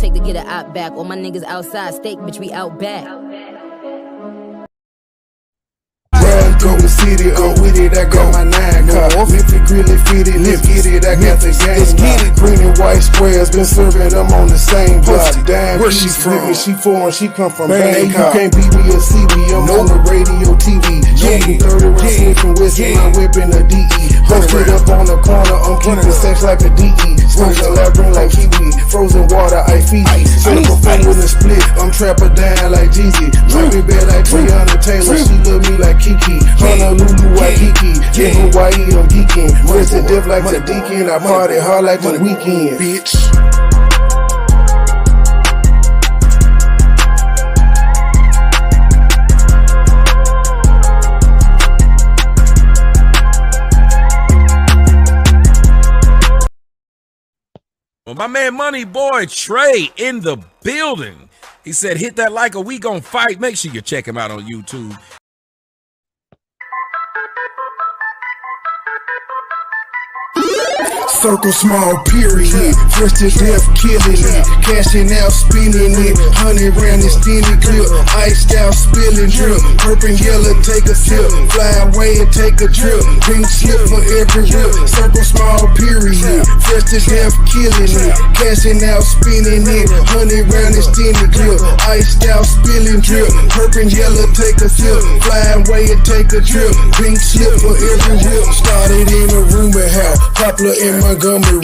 take to get a op back. All my niggas outside, steak, bitch, we out back. Go to city, go with it, I got my 9 car. If it really fit it, let's get it, I got the game. Let's get it. Green and white squares, been serving them on the same block. Damn, where she from? She foreign, she come from Bangkok. You can't beat me or see me, I'm on the radio, TV. Yeah, 30 round Smith and Wesson, I'm whipping a DE. Posted up on the corner, I'm keeping sex like a DE. Smoking labyrinth like Kiwi, frozen water, I feed. Set up a phone with a split, I'm trapper down like Jeezy. Drop me bed like Breonna Taylor, she love me like Kiki. Honolulu, Waikiki, in Hawaii, I'm geeking. Rest to death like the deacon, I party hard like the weekend, bitch. Well, my man MoneyBoy Trey in the building. He said, hit that like or we gon' fight. Make sure you check him out on YouTube. Circle small period, fresh to death killing it, cashing out spinning it, 100 round extended clip, iced out spilling drip, purple and yellow take a sip, fly away and take a trip, pink slip for every rip, circle small period, fresh to death killing it, cashing out spinning it, 100 round extended clip, iced out spilling drip, purple and yellow take a sip, fly away and take a trip, pink slip for every rip, started in a rumor house, popular in Montgomery,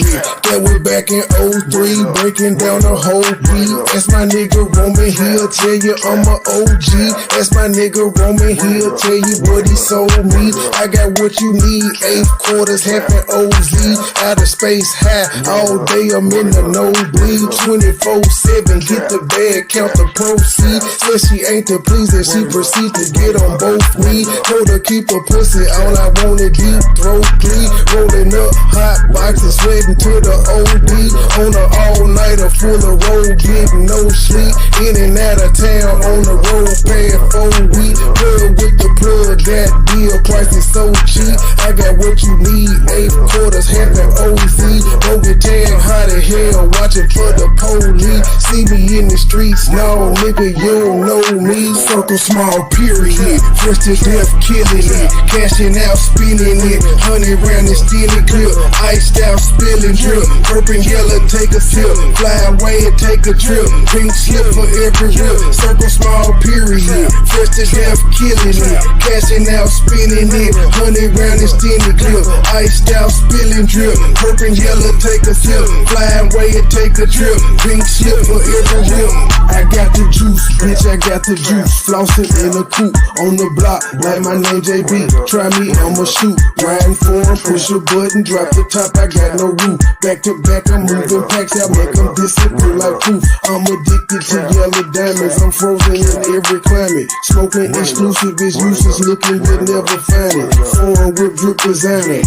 that was back in 03, breaking down the whole beat. That's my nigga Roman, he'll tell you I'm a OG. That's my nigga Roman, he'll tell you what he sold me. I got what you need, 8 quarters, half an OZ. Out of space high, all day I'm in the nosebleed. 24/7, hit the bag, count the proceeds. Said she ain't to please and she proceeds to get on both knees. Told her keep her pussy, all I wanted deep throat clean. Rolling up hot boxes, sweating to the OD. On the all-nighter full of road, getting no sleep. In and out of town on the road, paying 4 weeks. Plug with the plug, that deal price is so cheap. I got what you need, 8 quarters, half an OZ. Don't get tagged hot as hell, watching for the police. See me in the streets, no nigga, you don't know me. Circle small period, fresh to death killing it, cashing out spinning it, 100 round extended clip, iced out spilling drip, purple and yellow take a sip, fly away and take a trip, pink slip for every rip, circle small period, fresh to death killing it, cashing out spinning it, 100 round extended clip, iced out spilling drip, purple and yellow take a sip, fly away and take a trip, pink slip for every rip. I got the juice, bitch, I got the juice, flossing in a coupe, on the block, like my name JB, try me, I'ma shoot, riding for him, push a button, drop the top, I got no roof, back to back, I'm moving packs, I make them disappear like proof, I'm addicted to yellow diamonds, I'm frozen in every climate, smoking exclusive is useless, looking to never find it, foreign whip drip designer,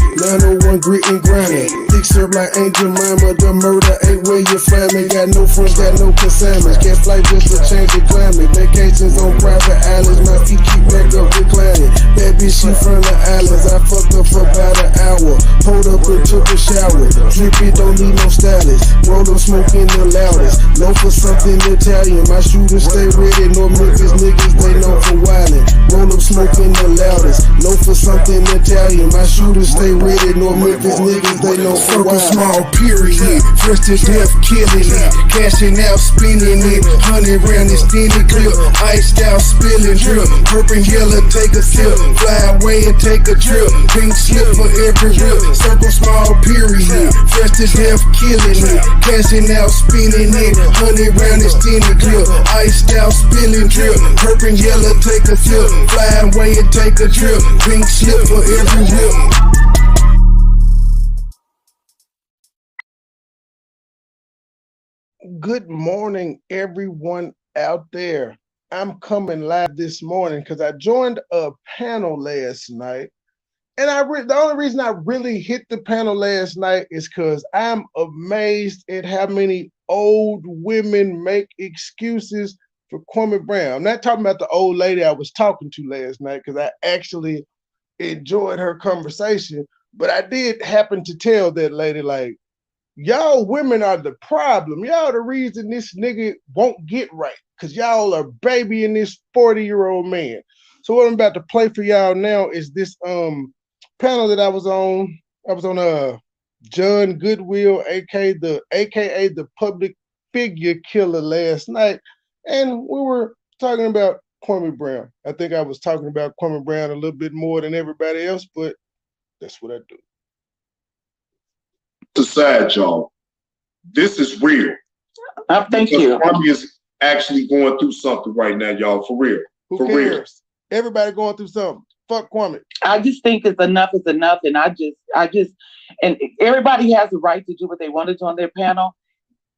901 grit and grinding, thick serve like Angel Mama, the murder ain't where you find me, got no friends, got no consignments, can't fly just to change the climate, vacations on private islands, my feet keep back up reclining, that bitch she from the islands, I fucked up for about an hour, pulled up and took a shower, drip it, don't need no stylist, roll up smoking the loudest, low for something Italian, my shooters stay ready, no Memphis niggas, they know for wildin', roll up smoking the loudest, low for something Italian, my shooters stay ready, no Memphis niggas, they know for wildin'. Small period, fresh to death killing it, cashing out spinning it, 100 round extended clip, iced out spilling drip, purple and yellow take a sip, fly away and take a trip, pink slip for every rip, circle small period, fresh to death killing it, cashing out spinning it, 100 round extended clip, iced out spilling drip, purple and yellow take a sip, fly away and take a trip, pink slip for every rip. Good morning, everyone out there. I'm coming live this morning because I joined a panel last night. And the only reason I really hit the panel last night is because I'm amazed at how many old women make excuses for Kwame Brown. I'm not talking about the old lady I was talking to last night because I actually enjoyed her conversation. But I did happen to tell that lady, like, Y'all women are the problem. Y'all the reason this nigga won't get right. Cause y'all are babying this 40-year-old man. So what I'm about to play for y'all now is this panel that I was on. I was on John Goodwill, aka the public figure killer last night. And we were talking about Kwame Brown. I think I was talking about Kwame Brown a little bit more than everybody else, but that's what I do. Aside, y'all, this is real. Thank you. Kwame is actually going through something right now, y'all. For real. Who for cares? Real. Everybody going through something. Fuck Kwame. I just think it's enough is enough, and I just, and everybody has the right to do what they want to do on their panel.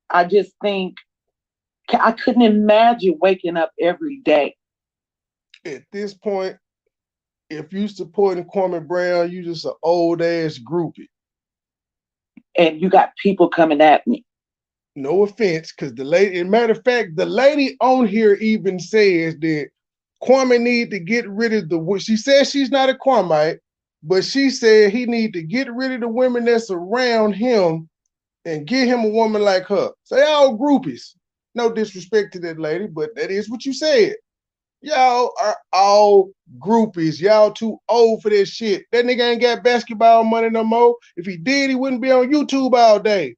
I just think I couldn't imagine waking up every day. At this point, if you supporting Kwame Brown, you just an old ass groupie. And you got people coming at me. No offense, because the lady, as a matter of fact, the lady on here even says that Kwame need to get rid of she says she's not a Kwamite, but she said he need to get rid of the women that's around him and get him a woman like her. So they all groupies. No disrespect to that lady, but that is what you said. Y'all are all groupies. Y'all too old for this shit. That nigga ain't got basketball money no more. If he did, he wouldn't be on YouTube all day.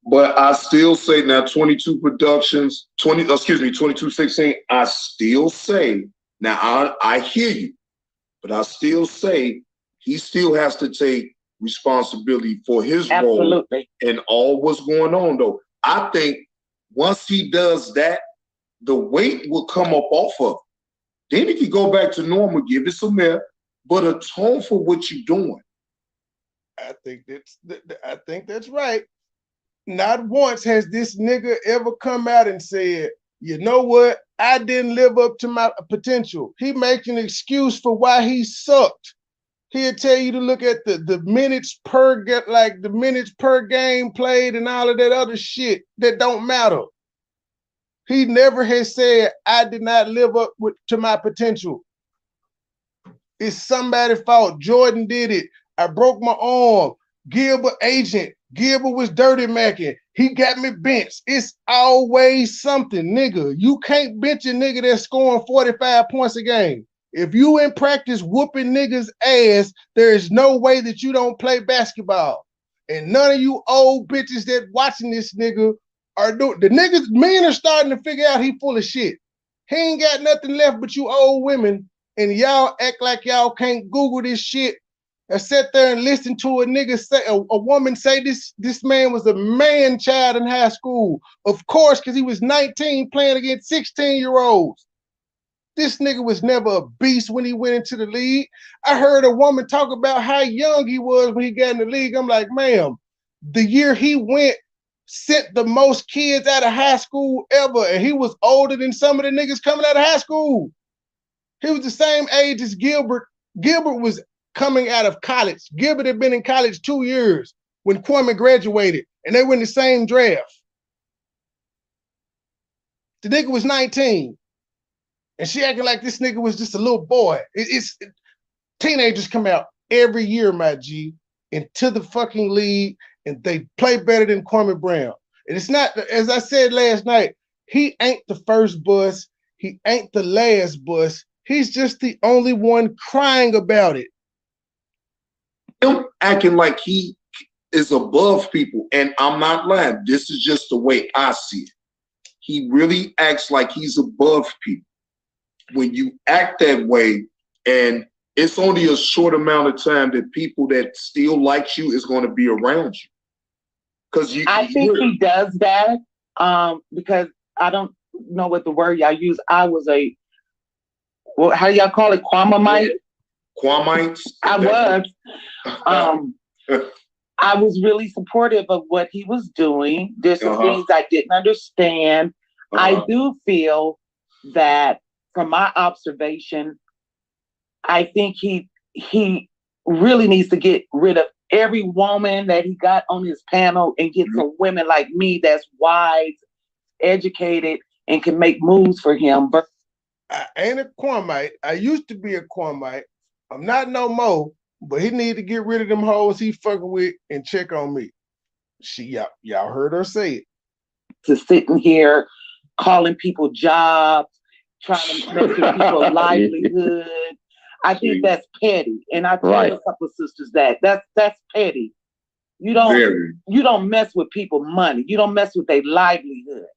But I still say now 22 Productions, 2216, I still say, now I hear you, but I still say he still has to take responsibility for his role and all what's going on though. I think once he does that, the weight will come up off of him. Then he can go back to normal, give it some air, but atone for what you're doing. I think that's right. Not once has this nigga ever come out and said, you know what? I didn't live up to my potential. He makes an excuse for why he sucked. He'll tell you to look at the minutes per the minutes per game played and all of that other shit that don't matter. He never has said, I did not live up to my potential. It's somebody's fault. Jordan did it. I broke my arm. Gilbert agent. Gilbert was dirty macking. He got me benched. It's always something, nigga. You can't bench a nigga that's scoring 45 points a game. If you in practice whooping niggas' ass, there is no way that you don't play basketball. And none of you old bitches that watching this nigga are doing. The niggas, men are starting to figure out he full of shit. He ain't got nothing left but you old women, and y'all act like y'all can't Google this shit. I sat there and listened to a nigga say, a woman say this man was a man child in high school. Of course, because he was 19 playing against 16-year-olds. This nigga was never a beast when he went into the league. I heard a woman talk about how young he was when he got in the league. I'm like, ma'am, the year he went, sent the most kids out of high school ever, and he was older than some of the niggas coming out of high school. He was the same age as Gilbert. Gilbert was coming out of college. Gilbert had been in college 2 years when Kwame graduated, and they were in the same draft. The nigga was 19, and she acting like this nigga was just a little boy. Teenagers come out every year, my G, into the fucking league, and they play better than Kwame Brown. And it's not, as I said last night, he ain't the first bus. He ain't the last bus. He's just the only one crying about it. Him acting like he is above people, and I'm not lying. This is just the way I see it. He really acts like he's above people. When you act that way, and it's only a short amount of time that people that still like you is going to be around you. Because I think he does that because I don't know what the word y'all use. I was how do y'all call it? Kwamamite? Kwamites. I was really supportive of what he was doing. There's some things I didn't understand. I do feel that from my observation, I think he really needs to get rid of every woman that he got on his panel and get some women like me that's wise, educated, and can make moves for him. But I ain't a Kwamite. I used to be a Kwamite. I'm not no more. But he need to get rid of them hoes he fucking with and check on me. Y'all heard her say it. To sitting here calling people jobs, trying to mess with people's livelihood. I think that's petty. And I told a couple of sisters that's petty. You don't mess with people's money. You don't mess with their livelihood.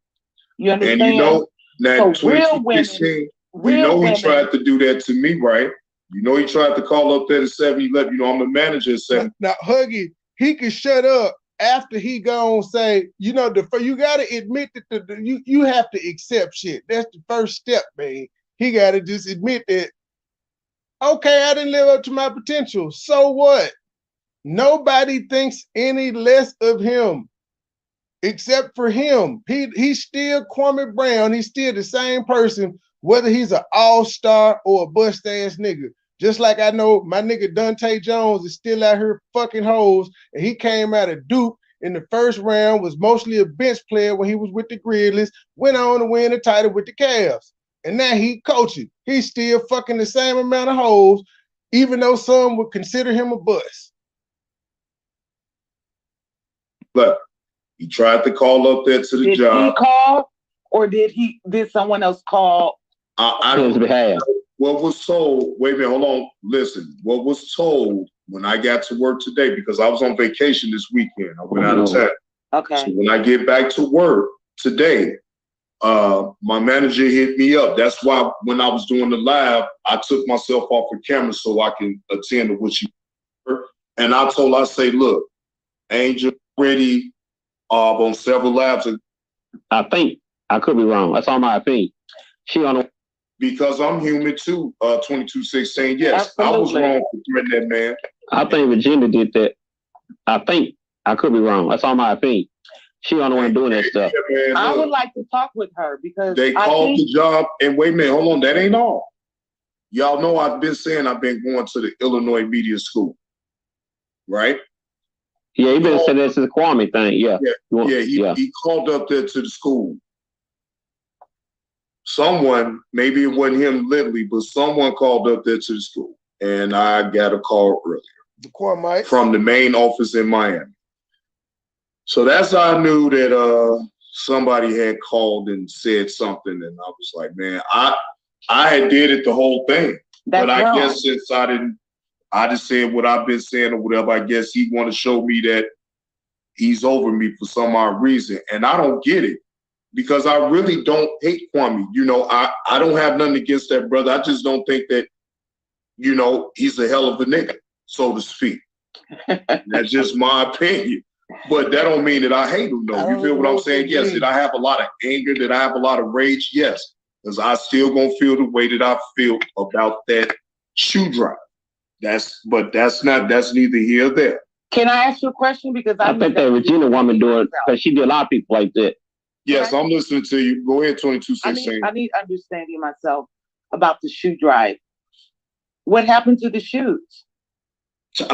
You understand? And you know that so real women, he tried to do that to me, right? You know he tried to call up there at 7-Eleven. You know I'm the manager at 7. Now Huggy, he can shut up after he gonna say, you know, you gotta admit that you have to accept shit. That's the first step, man. He gotta just admit that, okay, I didn't live up to my potential. So what? Nobody thinks any less of him except for him. He's still Kwame Brown. He's still the same person, whether he's an all-star or a bust-ass nigga. Just like I know my nigga Dante Jones is still out here fucking hoes, and he came out of Duke in the first round, was mostly a bench player when he was with the Grizzlies, went on to win the title with the Cavs. And now he coaching. He's still fucking the same amount of hoes, even though some would consider him a bust. Look, he tried to call up there to the job. Did he call, or did someone else call? I don't know. What was told, wait a minute, hold on, listen. What was told when I got to work today, because I was on vacation this weekend. I went out of town. Okay. So when I get back to work today, my manager hit me up. That's why when I was doing the live, I took myself off the camera so I can attend to what she heard. And I told her, I say, look, Angel already on several labs. I think, I could be wrong. That's all my opinion. She on the because I'm human too, 2216. Yes, absolutely. I was wrong for threatening that man. I think Virginia did that. I think, I could be wrong. That's all my opinion. She on the one doing that stuff. Yeah, man, I would like to talk with her because they called the job. And wait a minute, hold on, that ain't all. Y'all know I've been saying I've been going to the Illinois Media School, right? Yeah, he been saying this is the Kwame thing. Yeah, he called up there to the school. Someone, maybe it wasn't him literally, but someone called up there to the school, and I got a call earlier. The Kwame from the main office in Miami. So that's how I knew that somebody had called and said something, and I was like, man, I had did it the whole thing, but I guess since I just said what I've been saying or whatever. I guess he want to show me that he's over me for some odd reason, and I don't get it. Because I really don't hate Kwame. You know, I don't have nothing against that brother. I just don't think that, you know, he's a hell of a nigga, so to speak. That's just my opinion. But that don't mean that I hate him, though. You feel what I'm saying? Yes. Did I have a lot of anger? Did I have a lot of rage? Yes. Because I still gonna feel the way that I feel about that shoe drive. That's neither here nor there. Can I ask you a question? Because I think that Regina woman doing, because she did a lot of people like that. Yes, I'm listening to you. Go ahead, 2216. I need understanding myself about the shoe drive. What happened to the shoes? You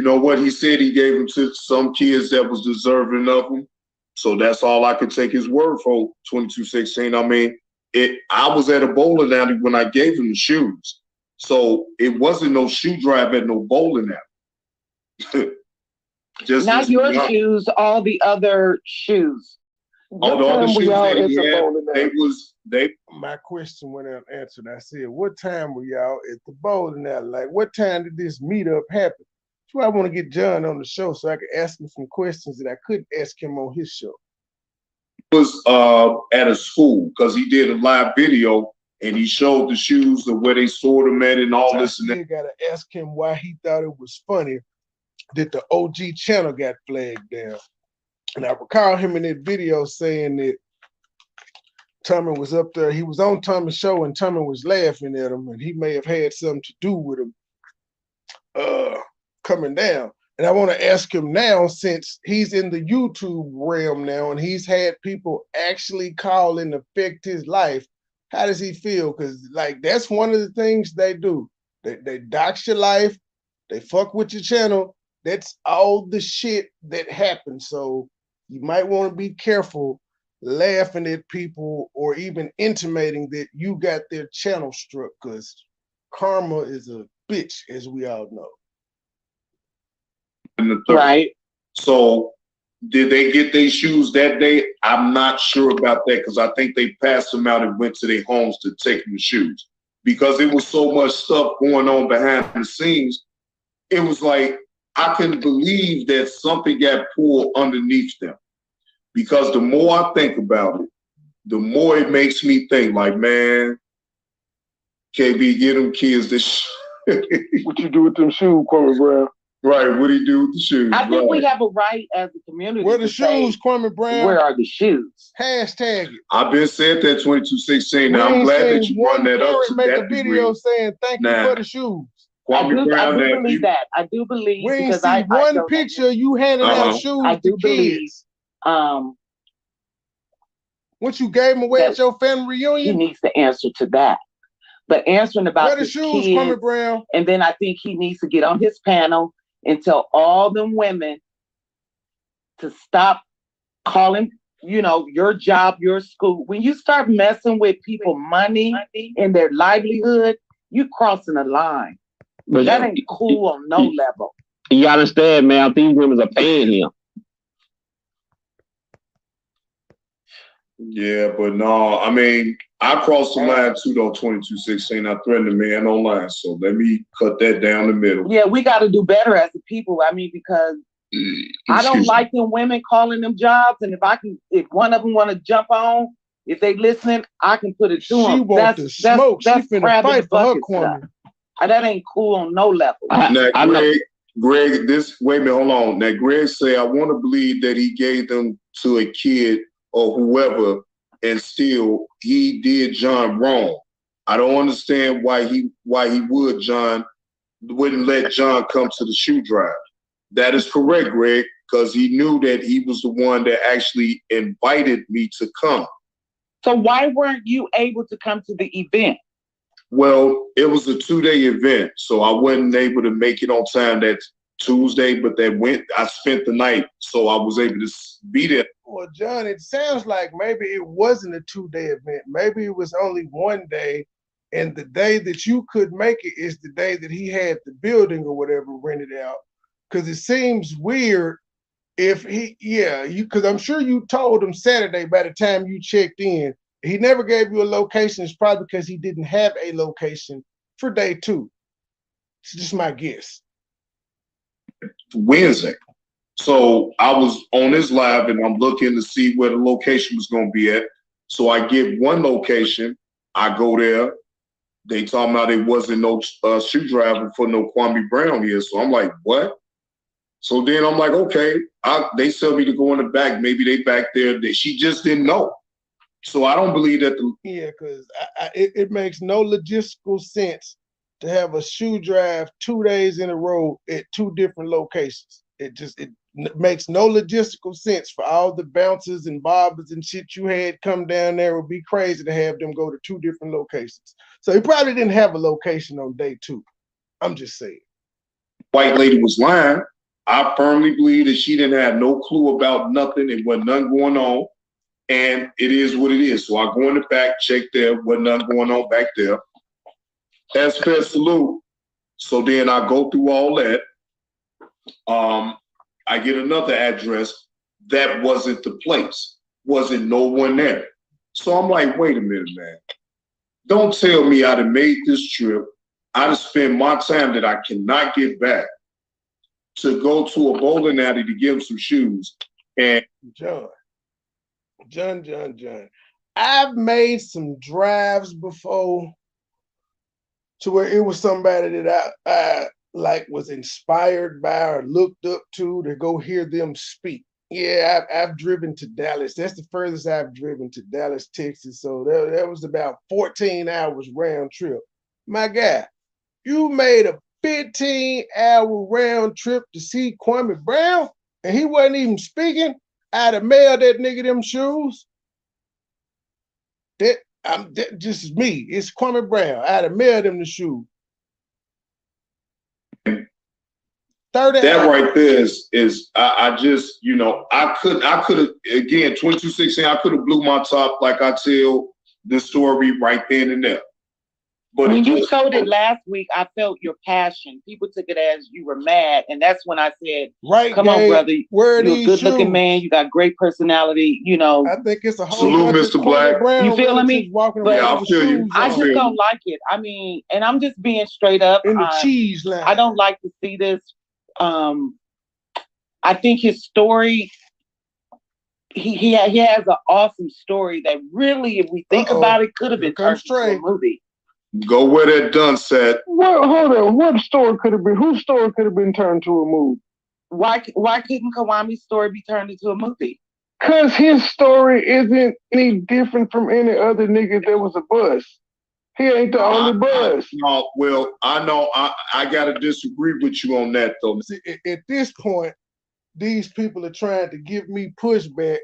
know what? He said he gave them to some kids that was deserving of them. So that's all I could take his word for, 2216. I mean, I was at a bowling alley when I gave him the shoes. So it wasn't no shoe drive at no bowling alley. Just not your shoes, all the other shoes. All the other shoes that he had, my question went unanswered. I said, what time were y'all at the bowling alley? Like, what time did this meetup happen? That's why I want to get John on the show so I could ask him some questions that I couldn't ask him on his show. It was at a school because he did a live video and he showed the shoes and where they stored them at and all this and that. I got to ask him why he thought it was funny that the OG channel got flagged down. And I recall him in that video saying that Tommy was up there. He was on Tommy's show and Tommy was laughing at him and he may have had something to do with him coming down. And I want to ask him now, since he's in the YouTube realm now and he's had people actually call and affect his life, how does he feel? Because like that's one of the things they do. They dox your life, they fuck with your channel. That's all the shit that happens. So you might want to be careful laughing at people or even intimating that you got their channel struck, because karma is a bitch, as we all know. Right. So did they get their shoes that day? I'm not sure about that because I think they passed them out and went to their homes to take the shoes. Because it was so much stuff going on behind the scenes, it was like I couldn't believe that something got pulled underneath them. Because the more I think about it, the more it makes me think like, man, KB, get them kids this. What you do with them shoes, Kwame Brown? Right, what do you do with the shoes? I think we have a right as a community. Where the shoes, Kwame Brown? Where are the shoes? Hashtag it. I've been saying that 2216. Now I'm glad that you brought that up to make that a video degree. saying thank you for the shoes. I do believe that. I do believe we ain't because see one picture of you handing out shoes I do to believe, kids. What you gave them away at your family reunion? He needs to answer to that. But answering about where the shoes, kids, Kwame Brown? And then I think he needs to get on his panel and tell all them women to stop calling, your job, your school. When you start messing with people money and their livelihood, you crossing a line. But that ain't cool on no level. You understand, man, these women are paying him. Yeah, but no, I mean, I crossed the line too, though, 2216. I threatened a man online, so let me cut that down the middle. Yeah, we got to do better as a people. I mean, because I don't like them women calling them jobs, and if one of them want to jump on, if they listening, I can put it to them. She want to smoke. She finna fight for her Kwame. That ain't cool on no level. Now, Greg, wait a minute, hold on. Now, Greg say, I want to believe that he gave them to a kid or whoever, and still he did John wrong. I don't understand why he wouldn't let John come to the shoe drive. That is correct, Greg, because he knew that he was the one that actually invited me to come. So why weren't you able to come to the event? Well, it was a 2-day event, so I wasn't able to make it on time that Tuesday, but I spent the night, so I was able to be there. Well, John, it sounds like maybe it wasn't a 2-day event. Maybe it was only 1 day, and the day that you could make it is the day that he had the building or whatever rented out. Because it seems weird if because I'm sure you told him Saturday by the time you checked in. He never gave you a location. It's probably because he didn't have a location for day 2. It's just my guess. Wednesday. So I was on this live and I'm looking to see where the location was going to be at. So I get one location. I go there. They talking about it wasn't no shoe driver for no Kwame Brown here. So I'm like, what? So then I'm like, okay. They tell me to go in the back. Maybe they back there. She just didn't know. So I don't believe that. Because it makes no logistical sense to have a shoe drive 2 days in a row at 2 different locations. It makes no logistical sense for all the bouncers and bobbers and shit you had come down there. It would be crazy to have them go to 2 different locations. So he probably didn't have a location on day 2. I'm just saying. White lady was lying. I firmly believe that she didn't have no clue about nothing. It wasn't nothing going on. And it is what it is. So I go in the back, check there, wasn't nothing going on back there. As per salute. So then I go through all that. I get another address. That wasn't the place. Wasn't no one there. So I'm like, wait a minute, man. Don't tell me I'd have made this trip. I'd have spent my time that I cannot get back to go to a bowling alley to give him some shoes. And John. I've made some drives before to where it was somebody that I like was inspired by or looked up to go hear them speak. Yeah, I've driven to Dallas. That's the furthest I've driven, to Dallas, Texas. So that was about 14 hours round trip. My guy, you made a 15-hour round trip to see Kwame Brown, and he wasn't even speaking. I'd have mailed that nigga them shoes. That just is me. It's Kwame Brown. I'd have mailed him the shoes. That right there is I just, I could have, again, 2216, I could have blew my top like I tell the story right then and there. But when you told it last week, I felt your passion. People took it as you were mad, and that's when I said, right, come on, brother. You're a good-looking man. You got great personality. You know, I think it's a whole Salute, bunch Mr. of Black. Brown you feeling me? Walking But around I feel you. I just don't like it. I mean, and I'm just being straight up. In the cheese line. I don't like to see this. I think his story. He has an awesome story that really, if we think about it, could have been turned into a movie. Go where that done said. Well, hold on. What story could have been? Whose story could have been turned to a movie? Why couldn't Kwame's story be turned into a movie? Because his story isn't any different from any other nigga that was a buzz. He ain't the only buzz. No, well, I know I gotta disagree with you on that though. See, at this point, these people are trying to give me pushback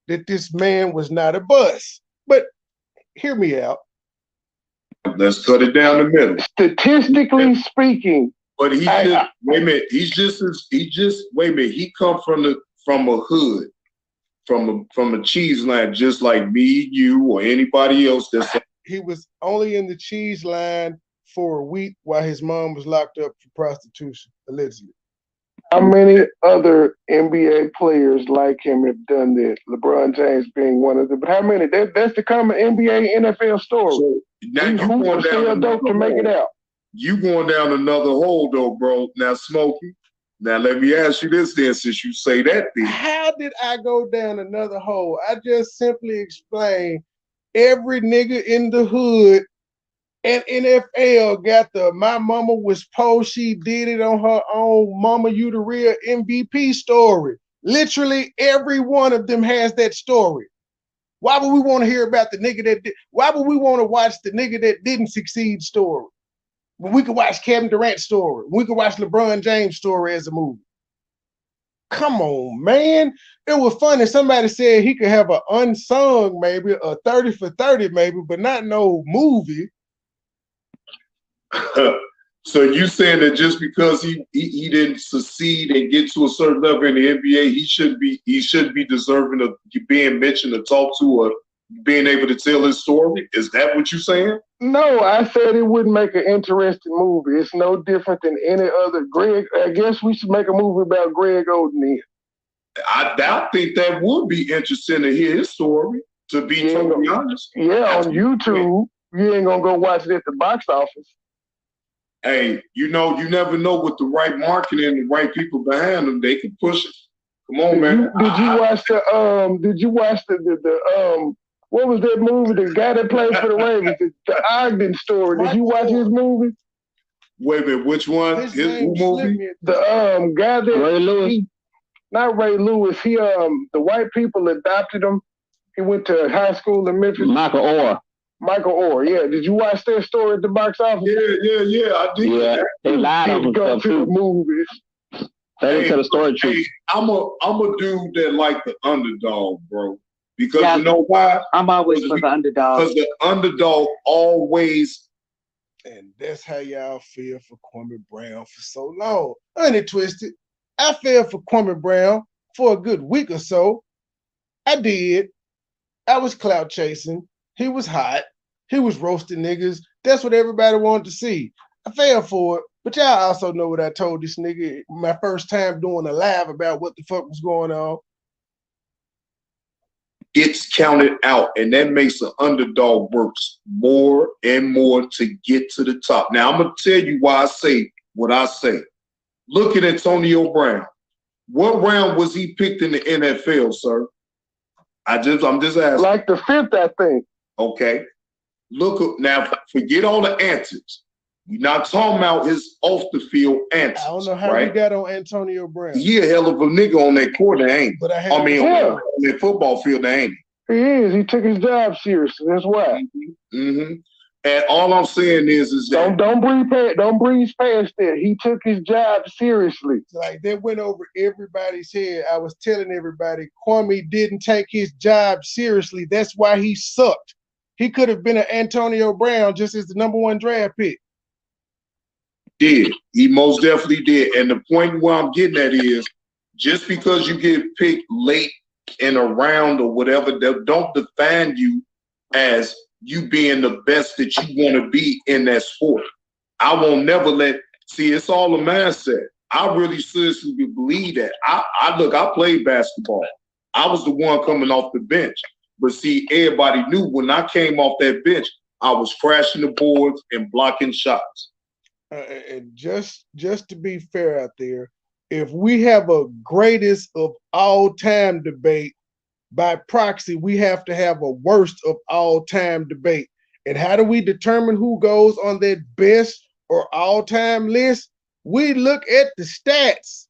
that this man was not a buzz. But hear me out. Let's cut it down the middle. Statistically speaking. But wait a minute. Wait a minute. He come from a hood, from a cheese line, just like me, you, or anybody else. He was only in the cheese line for a week while his mom was locked up for prostitution, allegedly. How many other NBA players like him have done this? LeBron James being one of them. But how many? That's the common NBA, NFL story. So now you going down dope to make it out. You going down another hole though, bro. Now, Smokey. Now let me ask you this then, since you say that thing. How did I go down another hole? I just simply explained every nigga in the hood and NFL got the my mama was post, she did it on her own, mama you the real MVP story. Literally every one of them has that story. Why would we want to hear about the nigga that did? Why would we want to watch the nigga that didn't succeed story? When we could watch Kevin Durant's story. We could watch LeBron James' story as a movie. Come on, man. It was funny. Somebody said he could have an unsung maybe, a 30 for 30 maybe, but not no movie. So you saying that just because he didn't succeed and get to a certain level in the NBA, he shouldn't be deserving of being mentioned or talked to or being able to tell his story? Is that what you're saying? No, I said it wouldn't make an interesting movie. It's no different than any other. I guess we should make a movie about Greg Oden then. I think that would be interesting to hear his story, to be totally honest. Yeah, on YouTube. You ain't gonna go watch it at the box office. Hey, you never know with the right marketing and the right people behind them, they can push it. Come on, man. Did you watch the what was that movie? The guy that played for the Ravens, the Ogden story. Did you watch his movie? Wait a minute, which one? His movie? The guy that Ray Lewis. Not Ray Lewis. He the white people adopted him. He went to high school in Memphis. Michael Orr, yeah. Did you watch that story at the box office? Yeah, I did. Yeah, they lied on go himself to the too. movies. They didn't tell the story true. Hey, I'm a dude that like the underdog, bro. Because you know why? I'm always for the underdog. Because the underdog always. And that's how y'all feel for Kwame Brown for so long. Twisted. I fell for Kwame Brown for a good week or so. I did. I was clout chasing. He was hot. He was roasting niggas. That's what everybody wanted to see. I fell for it. But y'all also know what I told this nigga my first time doing a live about what the fuck was going on. Gets counted out, and that makes the underdog works more and more to get to the top. Now, I'm going to tell you why I say what I say. Look at Antonio Brown. What round was he picked in the NFL, sir? I'm just asking. Like the 5th, I think. Okay. Look, now, forget all the antics. We're not talking about his off the field antics. I don't know how we got on Antonio Brown. He a hell of a nigga on that court, ain't he? But on that football field, ain't he? He is. He took his job seriously. That's why. Mm-hmm. And all I'm saying is that don't breeze past that. He took his job seriously. Like that went over everybody's head. I was telling everybody, Kwame didn't take his job seriously. That's why he sucked. He could have been an Antonio Brown just as the #1 draft pick. Did. He most definitely did. And the point where I'm getting at is just because you get picked late in a round or whatever, that don't define you as you being the best that you want to be in that sport. I won't never see, it's all a mindset. I really seriously believe that. I played basketball. I was the one coming off the bench. But see, everybody knew when I came off that bench, I was crashing the boards and blocking shots. And just to be fair out there, if we have a greatest of all time debate, by proxy, we have to have a worst of all time debate. And how do we determine who goes on that best or all time list? We look at the stats.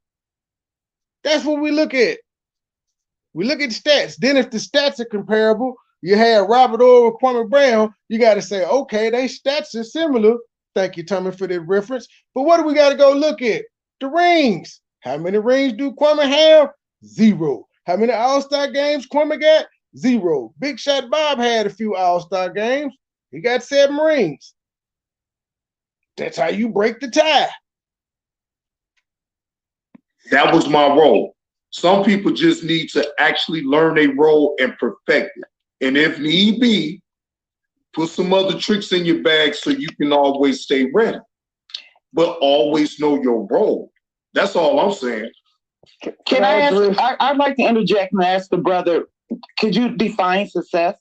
That's what we look at. We look at the stats. Then if the stats are comparable, you have Robert Ory with Kwame Brown, you got to say, okay, they stats are similar. Thank you, Tommy, for that reference. But what do we got to go look at? The rings. How many rings do Kwame have? 0. How many All-Star games Kwame got? 0. Big Shot Bob had a few All-Star games. He got 7 rings. That's how you break the tie. That was my role. Some people just need to actually learn a role and perfect it. And if need be, put some other tricks in your bag so you can always stay ready. But always know your role. That's all I'm saying. Can I ask? I'd like to interject and ask the brother, could you define success?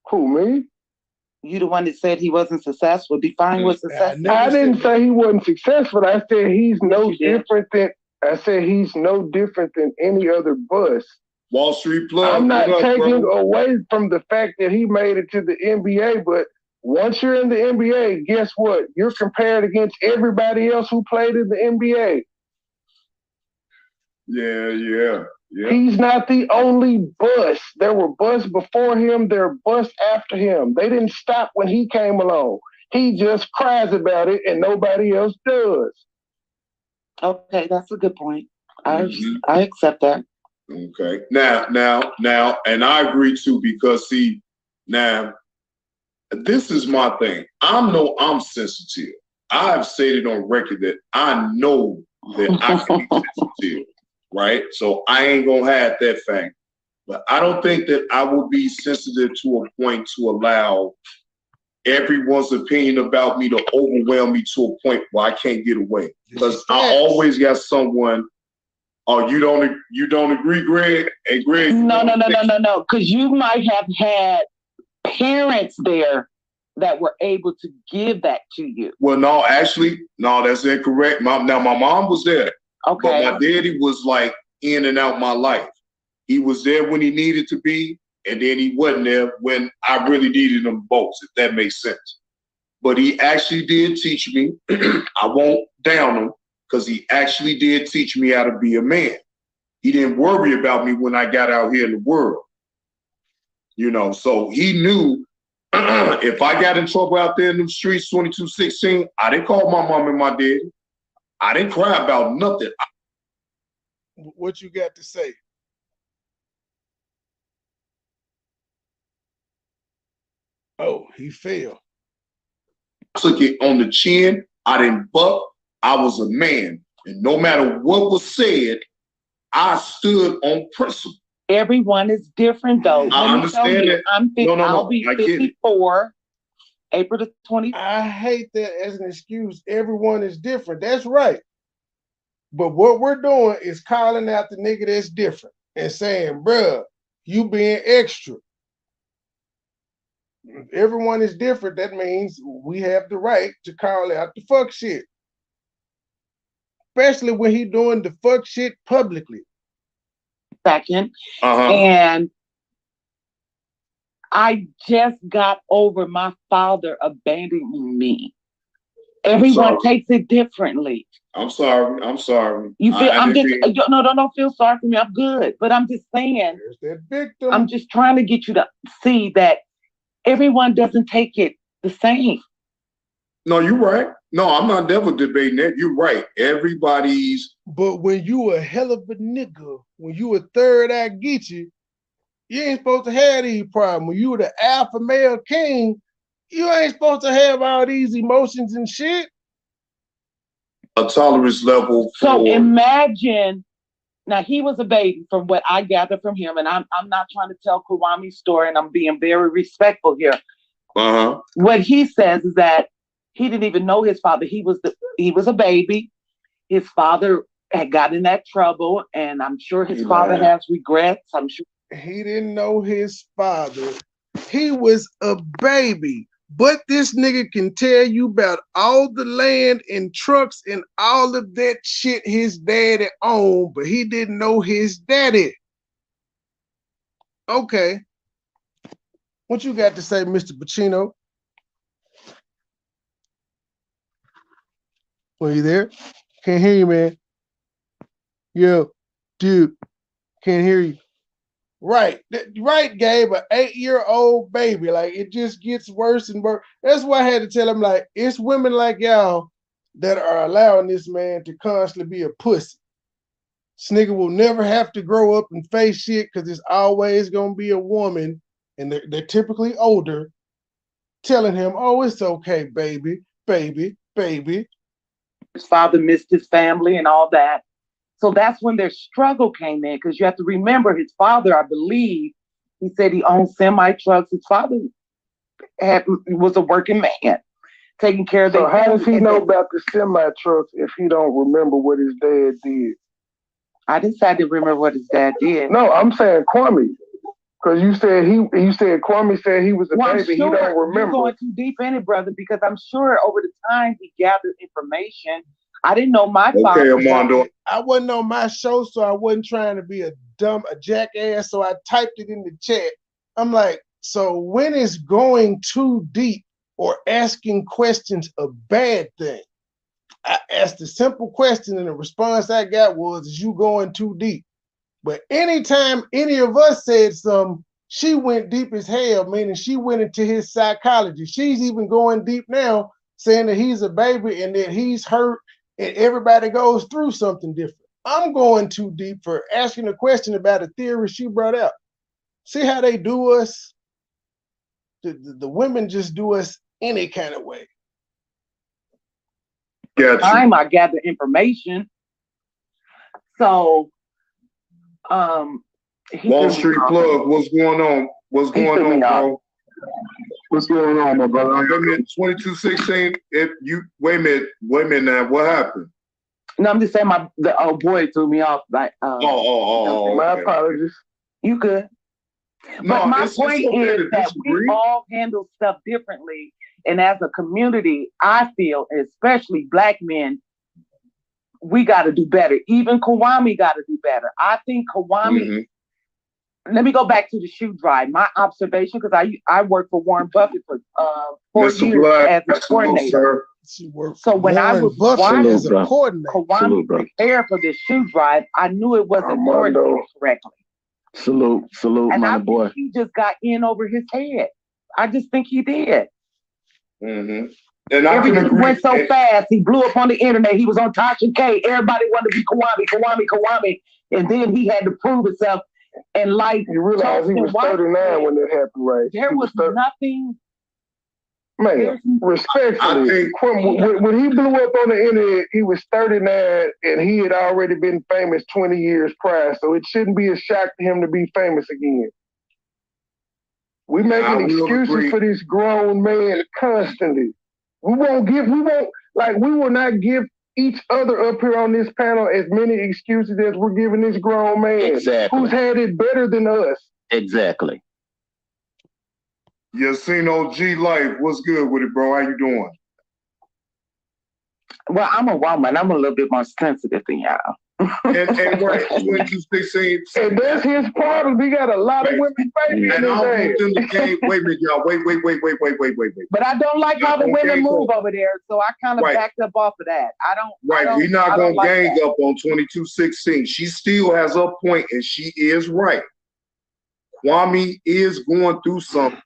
Who, me? You the one that said he wasn't successful. Define what success is. I didn't say he wasn't successful. I said he's no different than any other bus. Wall Street plug. I'm not taking away from the fact that he made it to the NBA, but once you're in the NBA, guess what? You're compared against everybody else who played in the NBA. Yeah. He's not the only bust. There were busts before him. There are busts after him. They didn't stop when he came along. He just cries about it and nobody else does. Okay, that's a good point. I accept that. Okay. Now, and I agree too, because see, now, this is my thing. I'm sensitive. I've said it on record that I know that I can be sensitive, right? So I ain't gonna have that fact. But I don't think that I will be sensitive to a point to allow everyone's opinion about me to overwhelm me to a point where I can't get away. Because I always got someone. Oh, you don't agree, Greg? Hey, Greg. No. Because you might have had parents there that were able to give that to you. Well, no, actually, that's incorrect. My mom was there. Okay. But my daddy was like in and out my life. He was there when he needed to be, and then he wasn't there when I really needed them both, if that makes sense. But he actually did teach me. I won't down him, because he actually did teach me how to be a man. He didn't worry about me when I got out here in the world. So he knew if I got in trouble out there in the streets, 2216, I didn't call my mom and my daddy. I didn't cry about nothing. What you got to say? Oh, he failed. Took it on the chin. I didn't buck. I was a man. And no matter what was said, I stood on principle. Everyone is different, though. I understand that. I'll be 54, April the 20th. I hate that as an excuse. Everyone is different. That's right. But what we're doing is calling out the nigga that's different and saying, bruh, you being extra. If everyone is different, that means we have the right to call out the fuck shit. Especially when he doing the fuck shit publicly. Second. And I just got over my father abandoning me. Everyone takes it differently. I'm sorry. You feel? Don't feel sorry for me. I'm good, but I'm just saying. There's that victim. I'm just trying to get you to see that everyone doesn't take it the same. No, you're right. No, I'm not never debating that. You're right. Everybody's. But when you a hell of a nigga, when you a third eye Geechee, you ain't supposed to have these problems. When you the alpha male king, you ain't supposed to have all these emotions and shit. A tolerance level. So imagine Now he was a baby from what I gather from him, and I'm not trying to tell Kwame's story, and I'm being very respectful here. What he says is that he didn't even know his father. He was a baby. His father had gotten in that trouble, and I'm sure his father has regrets. I'm sure he didn't know his father. He was a baby. But this nigga can tell you about all the land and trucks and all of that shit his daddy owned, but he didn't know his daddy. Okay. What you got to say, Mr. Pacino? Are you there? Can't hear you, man. Yo, dude, can't hear you. Right, Gabe, an 8-year-old baby. Like, it just gets worse and worse. That's why I had to tell him, like, it's women like y'all that are allowing this man to constantly be a pussy. This nigga will never have to grow up and face shit because it's always going to be a woman, and they're typically older, telling him, oh, it's okay, baby, baby, baby. His father missed his family and all that. So that's when their struggle came in, because you have to remember his father, I believe, he said he owned semi-trucks. His father was a working man, taking care of So how does he know about the semi-trucks if he don't remember what his dad did? I decided to remember what his dad did. No, I'm saying Kwame. Because you said Kwame said he was a baby. Sure, he don't remember. You're going too deep in it, brother, because I'm sure over the time he gathered information. I didn't know my father. Okay, Armando. I wasn't on my show, so I wasn't trying to be a jackass, so I typed it in the chat. I'm like, so when is going too deep or asking questions a bad thing? I asked a simple question, and the response I got was, is you going too deep? But anytime any of us said something, she went deep as hell, meaning she went into his psychology. She's even going deep now, saying that he's a baby and that he's hurt and everybody goes through something different. I'm going too deep for asking a question about a theory she brought out. See how they do us? The women just do us any kind of way. Time I gather information. So Wall Street Plug, what's going on? What's going on, bro? What's going on, my brother? 2216. If you wait a minute now. What happened? No, I'm just saying the old boy threw me off. Like, my apologies. You could. No, but my point is that we all handle stuff differently, and as a community, I feel, especially Black men, we got to do better. Even Kwame got to do better. I think Kwame. Let me go back to the shoe drive. My observation, because I worked for Warren Buffett for 4 years as a coordinator. So when I was watching Kwame prepare for this shoe drive, I knew it wasn't coordinated correctly. Salute, and my boy. He just got in over his head. I just think he did. And everything went so fast. He blew up on the internet. He was on Tasha K. Everybody wanted to be Kwame. And then he had to prove himself. And like you realize he was 39 when that happened, right? There was nothing. Man, respectfully, when he blew up on the internet, he was 39 and he had already been famous 20 years prior. So it shouldn't be a shock to him to be famous again. We're making excuses for this grown man constantly. We will not give each other up here on this panel as many excuses as we're giving this grown man who's had it better than us. Exactly. Yacino G Life, what's good with it, bro? How you doing? Well, I'm a woman. I'm a little bit more sensitive than y'all. and right, 2216. And that's his problem. He got a lot of women baby in his ass. Wait a minute, y'all. Wait. But I don't like how the women move over there, so I kind of backed up off of that. We're not gonna gang up on 2216. She still has a point, and she is right. Kwame is going through something.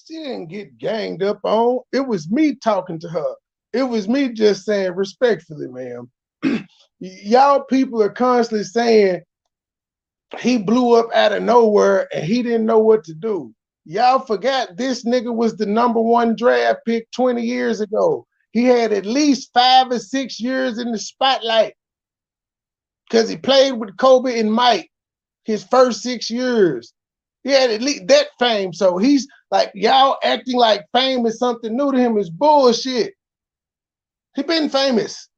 She didn't get ganged up on. It was me talking to her. It was me just saying respectfully, ma'am. Y'all people are constantly saying he blew up out of nowhere and he didn't know what to do. Y'all forgot this nigga was the #1 draft pick 20 years ago. He had at least 5 or 6 years in the spotlight. because he played with Kobe and Mike his first 6 years. He had at least that fame. So he's like, y'all acting like fame is something new to him is bullshit. He been famous.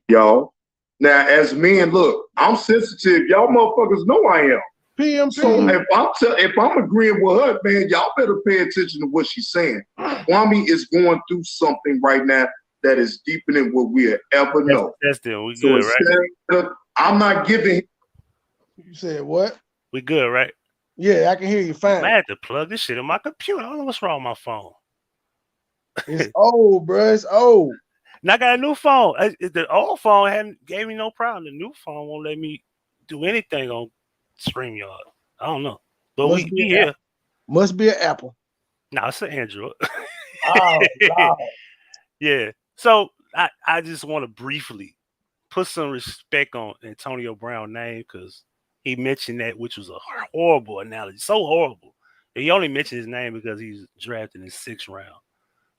Y'all. Now, as men, look, I'm sensitive. Y'all motherfuckers know I am. PMP. So if I'm agreeing with her, man, y'all better pay attention to what she's saying. Kwame is going through something right now that is deeper than what we ever know. That's still we good, right? I'm not giving. You said what? We good, right? Yeah, I can hear you fine. I had to plug this shit in my computer. I don't know what's wrong with my phone. It's old, bro. It's old. And I got a new phone. The old phone gave me no problem. The new phone won't let me do anything on StreamYard. I don't know. But we here. Must be an Apple. No, it's an Android. Oh, wow. Yeah. So I just want to briefly put some respect on Antonio Brown's name because he mentioned that, which was a horrible analogy. So horrible. He only mentioned his name because he's drafted in the 6th round.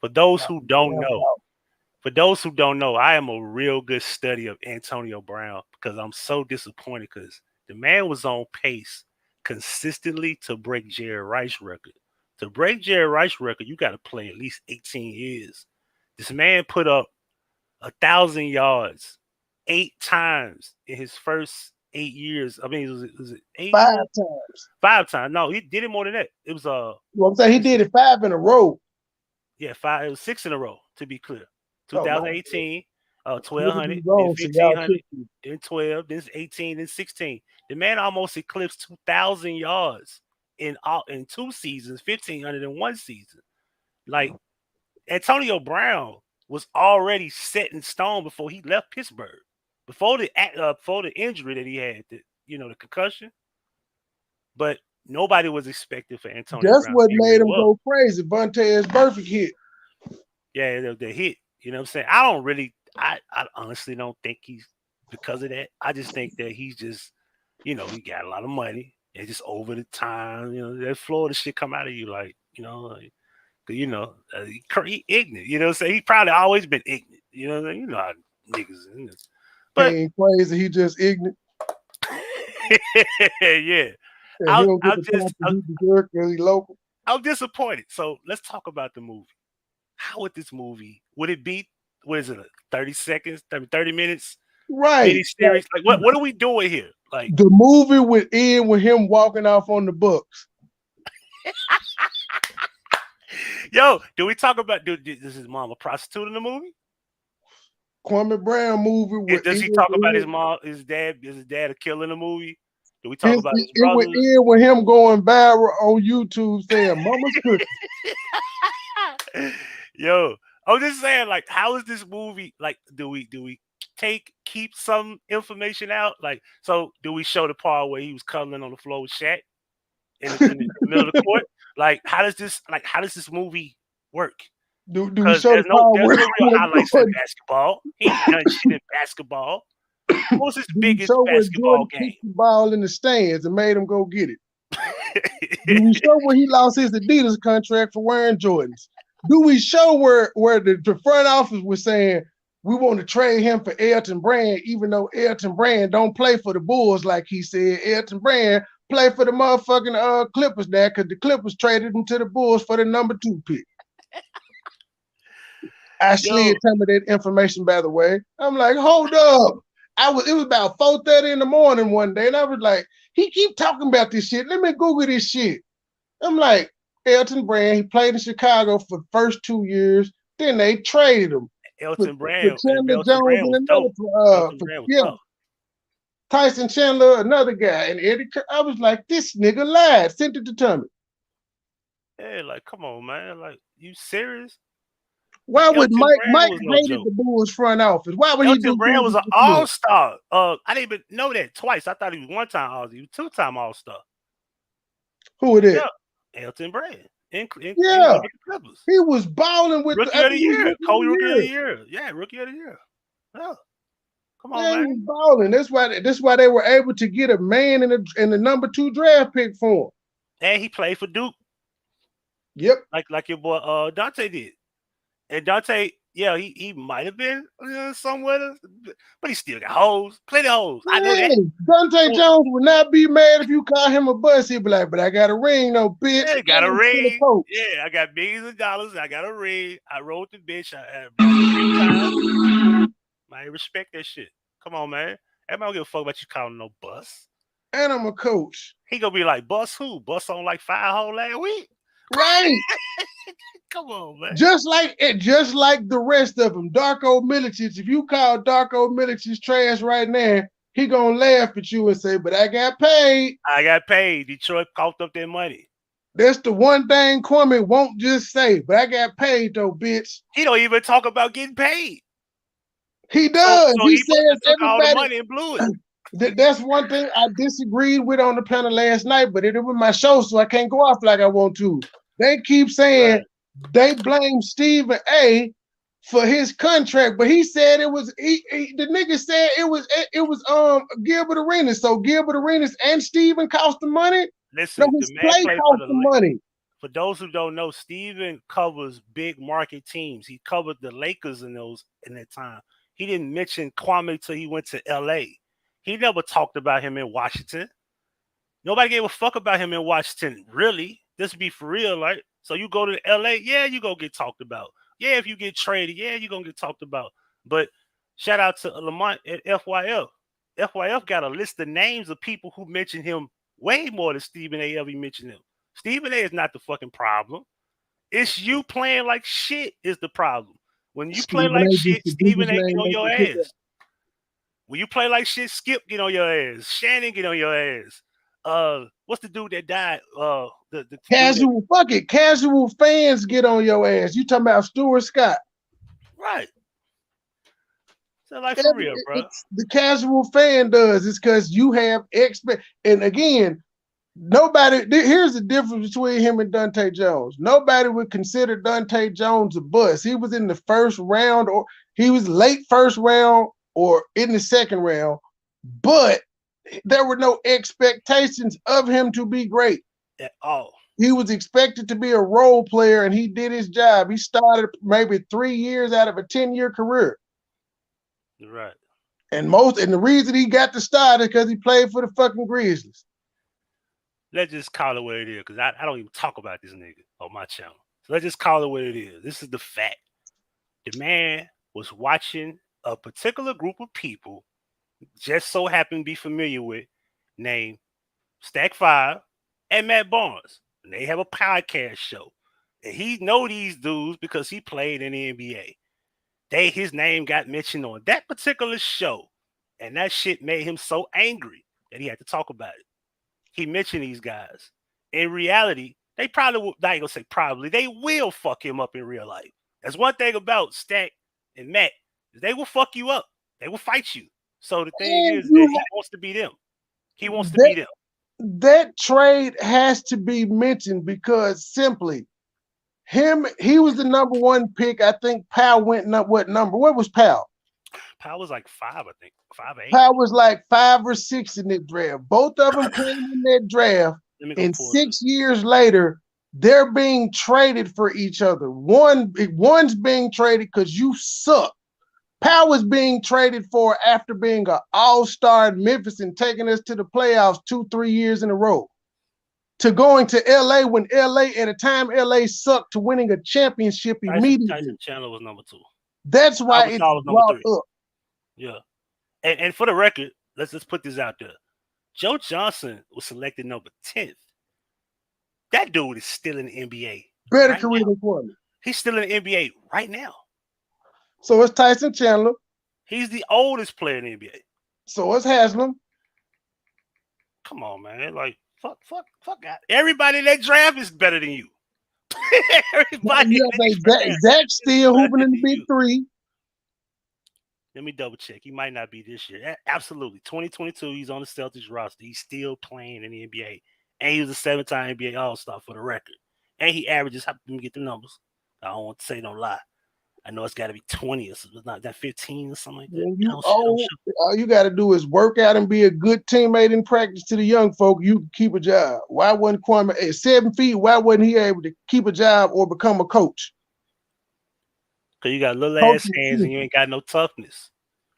For those who don't know, I am a real good study of Antonio Brown because I'm so disappointed because the man was on pace consistently to break Jerry Rice's record. To break Jerry Rice's record, you got to play at least 18 years. This man put up 1,000 yards 8 times in his first 8 years. I mean, was it 8? 5 times. 5 times. No, he did it more than that. It was well, I'm saying he did it 5 in a row. Yeah, 5. It was 6 in a row, to be clear. 2018, 1,200, then 1,500, then 12, then 18, then 16. The man almost eclipsed 2,000 yards in 2 seasons, 1,500 in 1 season. Like, Antonio Brown was already set in stone before he left Pittsburgh. Before the injury that he had, the concussion. But nobody was expecting for Antonio That's Brown. what made him go crazy. Vontae's perfect hit. Yeah, the hit. You know what I'm saying? I honestly don't think he's because of that. I just think that he's just, he got a lot of money and just over the time, that Florida shit come out of you like, he ignorant. You know what I'm saying? He probably always been ignorant. You know what I mean? You know how niggas is. But he ain't crazy, he just ignorant. Yeah. I'm disappointed. So let's talk about the movie. How would this movie, would it be, what is it, 30 seconds, 30 minutes? Right. Mini-series? Like, what are we doing here? Like, the movie would end with him walking off on the books. Yo, do we talk about, is his mom a prostitute in the movie? Kwame Brown movie. Does he talk about his mom, his dad? Is his dad a killer in the movie? Do we talk about his brothers? It would end with him going viral on YouTube saying "Mama's cooking." Yo, I'm just saying, like, how is this movie? Like, do we keep some information out? Like, so do we show the part where he was cuddling on the floor with Shaq in the middle of the court? Like, how does this movie work? Do we show the part where no real highlights in basketball? He ain't done shit in basketball. What was his biggest basketball game? The ball in the stands and made him go get it. Do we show where he lost his Adidas contract for wearing Jordans? Do we show where the front office was saying we want to trade him for Elton Brand, even though Elton Brand don't play for the Bulls like he said? Elton Brand play for the motherfucking Clippers now because the Clippers traded him to the Bulls for the number 2 pick. I slid some of that information, by the way. I'm like, hold up. It was about 4:30 in the morning one day, and I was like, he keep talking about this shit. Let me Google this shit. I'm like, Elton Brand, he played in Chicago for the first 2 years. Then they traded him. Elton Brand. Chandler Jones and another for Tyson Chandler, another guy, and Eddie. I was like, this nigga lied. Sent it to me. Hey, like, come on, man. Like, you serious? Why would Mike hated the Bulls front office? Why would Elton Brand was an all-star. I didn't even know that twice. I thought he was 1-time all-star. He was 2-time all-star. Who it is? Yeah. Elton Brand. He was balling with rookie of the year. Kobe rookie of the year. Yeah, rookie of the year. Yeah. Come on, man. He was balling. That's why they were able to get a man in the number 2 draft pick for him. And he played for Duke. Yep. Like your boy Dante did. And Dante Yeah, he might have been somewhere, but he still got hoes, plenty of hoes. I know that. Dante Jones would not be mad if you call him a bus. He'd be like, but I got a ring, no bitch. Yeah, got a ring. Yeah, I got millions of dollars. I got a ring. I rode the bitch. I might respect that shit. Come on, man. Everybody don't give a fuck about you calling no bus. And I'm a coach. He gonna be like, bus who? Bus on like 5 whole last week. Right. Come on, man. Just like the rest of them. Darko Milicic, if you call Darko Milicic trash right now, he gonna laugh at you and say, but I got paid. I got paid. Detroit coughed up their money. That's the one thing Kwame won't just say, but I got paid though, bitch. He don't even talk about getting paid. He does. So he says took all the money and blew it. That's one thing I disagreed with on the panel last night, but it was my show, so I can't go off like I want to. They keep saying they blame Stephen A for his contract, but he said it was the nigga said it was Gilbert Arenas. So Gilbert Arenas and Stephen cost the money. Listen, no, his play cost the money. For those who don't know, Stephen covers big market teams. He covered the Lakers in that time. He didn't mention Kwame till he went to LA. He never talked about him in Washington. Nobody gave a fuck about him in Washington, really. This be for real, right? So you go to LA, yeah, you gonna get talked about. Yeah, if you get traded, yeah, you're gonna get talked about. But shout out to Lamont at FYF. FYF got a list of names of people who mentioned him way more than Stephen A ever mentioned him. Stephen A is not the fucking problem. It's you playing like shit is the problem. When you play like shit, Stephen A get on your ass. When you play like shit, Skip get on your ass. Shannon get on your ass. What's the dude that died? The casual casual fans get on your ass. You talking about Stuart Scott? Right. So like for real, bro. The casual fan does. It's because you have and again, nobody. Here's the difference between him and Dante Jones. Nobody would consider Dante Jones a bust. He was in the first round, or he was late first round, or in the second round, but there were no expectations of him to be great at all. He was expected to be a role player, and he did his job. He started maybe 3 years out of a 10-year career. Right. And the reason he got the start is because he played for the fucking Grizzlies. Let's just call it what it is, because I don't even talk about this nigga on my channel. So let's just call it what it is. This is the fact. The man was watching a particular group of people just so happened to be familiar with, named Stack 5 and Matt Barnes. And they have a podcast show. And he know these dudes because he played in the NBA. His name got mentioned on that particular show. And that shit made him so angry that he had to talk about it. He mentioned these guys. In reality, they probably will, I ain't gonna say probably, they will fuck him up in real life. That's one thing about Stack and Matt, is they will fuck you up. They will fight you. So the thing is that he wants to be them. He wants to be them. That trade has to be mentioned because simply he was the number one pick. I think Powell went what number? What was Powell? Powell was like 5, I think. 5 or 8. Powell was like 5 or 6 in that draft. Both of them came in that draft. And 6 years later, they're being traded for each other. One's being traded because you suck. Powell was being traded for after being an all-star in Memphis and taking us to the playoffs 2-3 years in a row. To going to LA when at a time LA sucked, to winning a championship immediately. Tyson Chandler was number 2. That's why it's brought up. Yeah. And for the record, let's just put this out there. Joe Johnson was selected number 10th. That dude is still in the NBA. Better career than Kwame. He's still in the NBA right now. So it's Tyson Chandler. He's the oldest player in the NBA. So it's Haslam. Come on, man. Like, fuck out. Everybody in that draft is better than you. Everybody. Zach's still hooping in the big 3. Let me double check. He might not be this year. Absolutely. 2022, he's on the Celtics roster. He's still playing in the NBA. And he was a 7-time NBA All-Star for the record. And he averages, let me get the numbers. I don't want to say no lie. I know it's got to be 20 or something, not that 15 or something like that. All you got to do is work out and be a good teammate in practice to the young folk. You can keep a job. Why wasn't Kwame at 7 feet? Why wasn't he able to keep a job or become a coach? Cause you got little ass hands and you ain't got no toughness.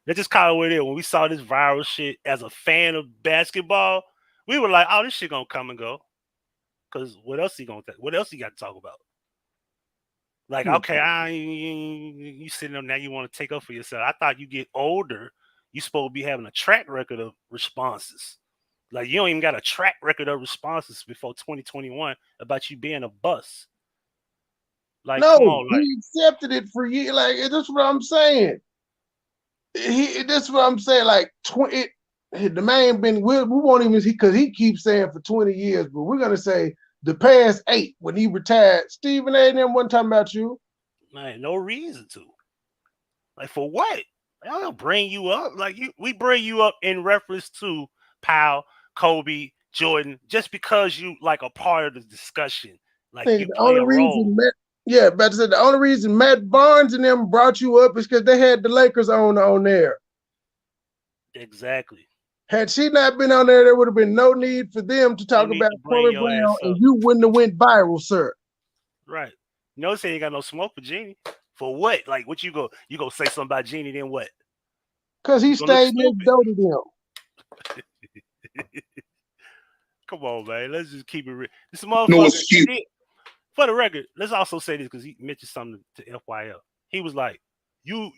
That's just kind of what it is. When we saw this viral shit as a fan of basketball, we were like, "Oh, this shit gonna come and go." Cause what else he gonna? What else he got to talk about? Like, okay, you sitting up now, you want to take up for yourself. I thought you get older, you supposed to be having a track record of responses. Like, you don't even got a track record of responses before 2021 about you being a bust. Like, no, come on, like, he accepted it for years. Like, that's what I'm saying. That's what I'm saying. Like, the man been, we won't even, because he keeps saying for 20 years, but we're going to say the past 8 when he retired. Stephen A. and them wasn't talking about you. Man, no reason to. Like, for what? I don't bring you up. Like, we bring you up in reference to Powell, Kobe, Jordan, just because you like a part of the discussion. Like, you play a role. But I said the only reason Matt Barnes and them brought you up is because they had the Lakers on there. Exactly. Had she not been on there would have been no need for them to talk about Kwame Brown, and you wouldn't have went viral, sir. Right. You know, say you got no smoke for Jeannie. For what? Like, what you go say something about Jeannie, then what? Because he stayed next door to them. Come on, man. Let's just keep it real. This motherfucker. For the record, let's also say this because he mentioned something to FYL. He was like, you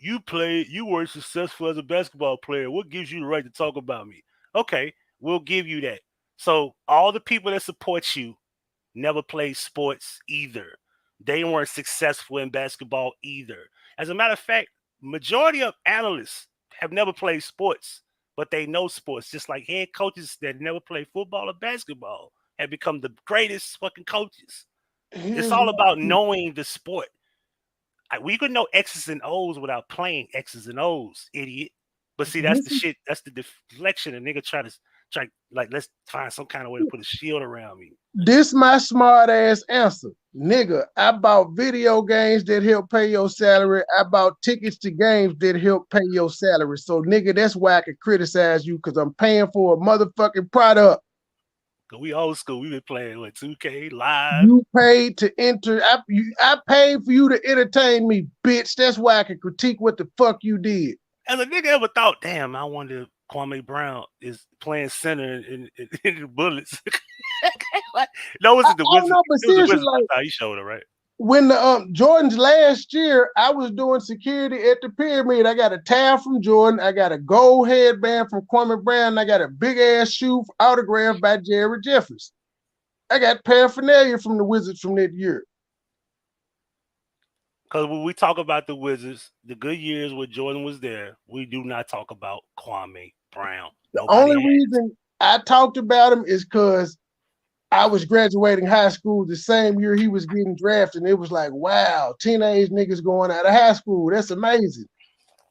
weren't successful as a basketball player. What gives you the right to talk about me? Okay, we'll give you that. So all the people that support you never played sports either. They weren't successful in basketball either. As a matter of fact, majority of analysts have never played sports, but they know sports. Just like head coaches that never played football or basketball have become the greatest fucking coaches. It's all about knowing the sport. We could know X's and O's without playing X's and O's, idiot. But see, that's the shit. That's the deflection. A nigga try like, let's find some kind of way to put a shield around me. This my smart ass answer. Nigga, I bought video games that help pay your salary. I bought tickets to games that help pay your salary. So, nigga, that's why I can criticize you, because I'm paying for a motherfucking product. We old school. We been playing with 2K live. You paid to enter. I paid for you to entertain me, bitch. That's why I can critique what the fuck you did. As a nigga ever thought, damn, I wonder if Kwame Brown is playing center in the Bullets. No, was it the Wizards? No, but seriously, like, he showed it, right? When the Jordan's last year, I was doing security at the Pyramid. I got a towel from Jordan. I got a gold headband from Kwame Brown. And I got a big ass shoe autographed by Jerry Jeffers. I got paraphernalia from the Wizards from that year. Because when we talk about the Wizards, the good years where Jordan was there, we do not talk about Kwame Brown. The only reason I talked about him is because I was graduating high school the same year he was getting drafted. And it was like, wow, teenage niggas going out of high school. That's amazing.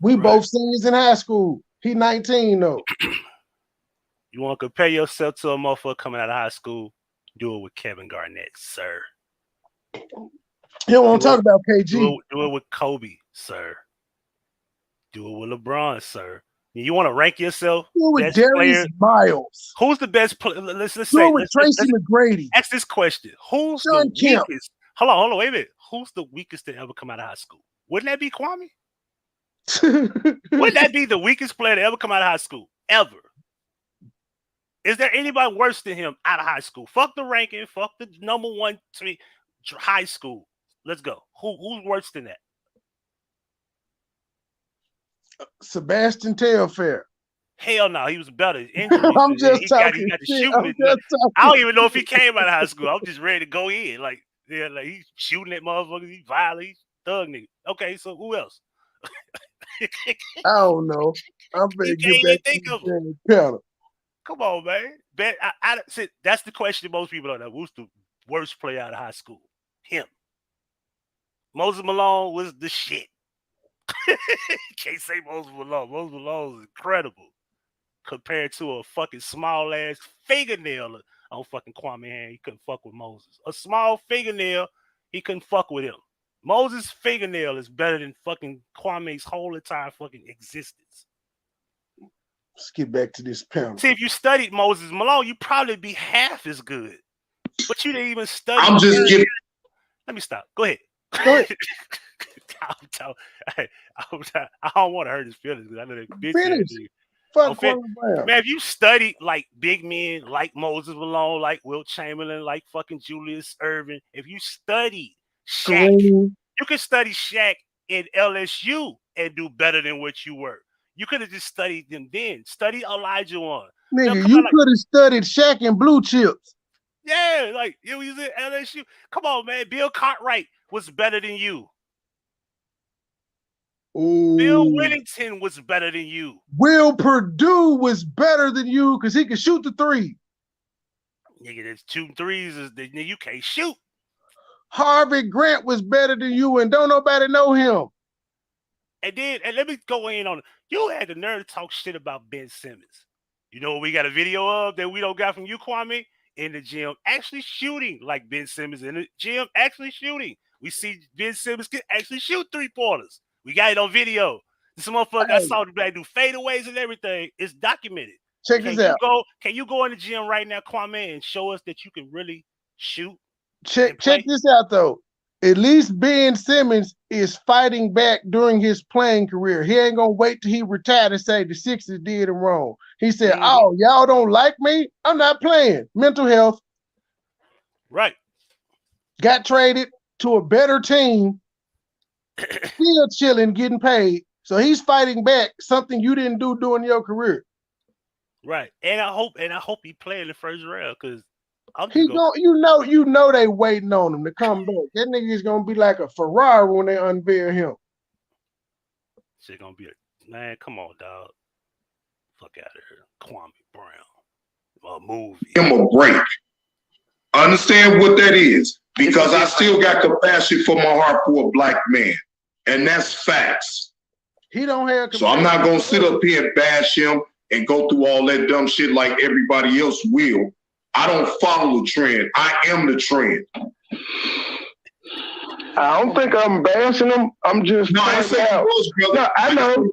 We both seniors in high school. He 19 though. You want to compare yourself to a motherfucker coming out of high school? Do it with Kevin Garnett, sir. You don't want to talk about KG. Do it with Kobe, sir. Do it with LeBron, sir. You want to rank yourself? Do it with Darius Miles. Who's the best player? Let's do say. It with Tracy McGrady. Ask this question: Who's the weakest? Hold on, wait a minute. Who's the weakest to ever come out of high school? Wouldn't that be Kwame? Wouldn't that be the weakest player to ever come out of high school ever? Is there anybody worse than him out of high school? Fuck the ranking. Fuck the number 1, 3 high school. Let's go. Who's worse than that? Sebastian Telfair. Hell no, he was better. Injuries, I'm just he talking. Got to shoot it. I don't even know if he came out of high school. I'm just ready to go in. Like he's shooting at motherfuckers. He's violent. He's thug nigga. Okay, so who else? I don't know. I'm ready to get back to the panel. Come on, man. That's the question most people don't know. Who's the worst player out of high school? Him. Moses Malone was the shit. Can't say Moses Malone. Moses Malone is incredible compared to a fucking small ass fingernail on fucking Kwame hand. He couldn't fuck with Moses. A small fingernail, he couldn't fuck with him. Moses' fingernail is better than fucking Kwame's whole entire fucking existence. Let's get back to this panel. See, if you studied Moses Malone, you'd probably be half as good. But you didn't even study. I'm just giving. Let me stop. Go ahead. Go ahead. I don't want to hurt his feelings because I know that bitch. Finish. Fuck Kwame Brown. Man, if you studied like big men, like Moses Malone, like Wilt Chamberlain, like fucking Julius Erving, if you studied Shaq, you can study Shaq in LSU and do better than what you were. You could have just studied them then. Study Elijah one. Nigga, you could have studied Shaq and Blue Chips. Yeah, like it was at LSU. Come on, man. Bill Cartwright was better than you. Ooh. Bill Whittington was better than you. Will Purdue was better than you because he could shoot the three. Nigga, there's 2 threes. You can't shoot. Harvey Grant was better than you, and don't nobody know him. And let me go in on it. You had the nerve to talk shit about Ben Simmons. You know what we got a video of that we don't got from you, Kwame? In the gym, actually shooting like Ben Simmons in the gym, actually shooting. We see Ben Simmons can actually shoot 3-pointers. We got it on video. This motherfucker I saw the guy do fadeaways and everything. It's documented. Check this out. Can you go in the gym right now, Kwame, and show us that you can really shoot? Check this out though. At least Ben Simmons is fighting back during his playing career. He ain't gonna wait till he retired and say the Sixers did him wrong. He said, "Oh, y'all don't like me? I'm not playing." Mental health. Right. Got traded to a better team. Still chilling, getting paid. So he's fighting back something you didn't do during your career. Right. And I hope he play in the first round because you know they waiting on him to come back. That nigga is gonna be like a Ferrari when they unveil him. Shit gonna be man, come on, dog. Fuck out of here. Kwame Brown. A movie. Give him a break. Understand what that is. Because I still got compassion for my heart for a black man. And that's facts. He don't have compassion. So I'm not gonna sit up here and bash him and go through all that dumb shit like everybody else will. I don't follow the trend. I am the trend. I don't think I'm bashing him. I'm just I said it was, brother. No, I know.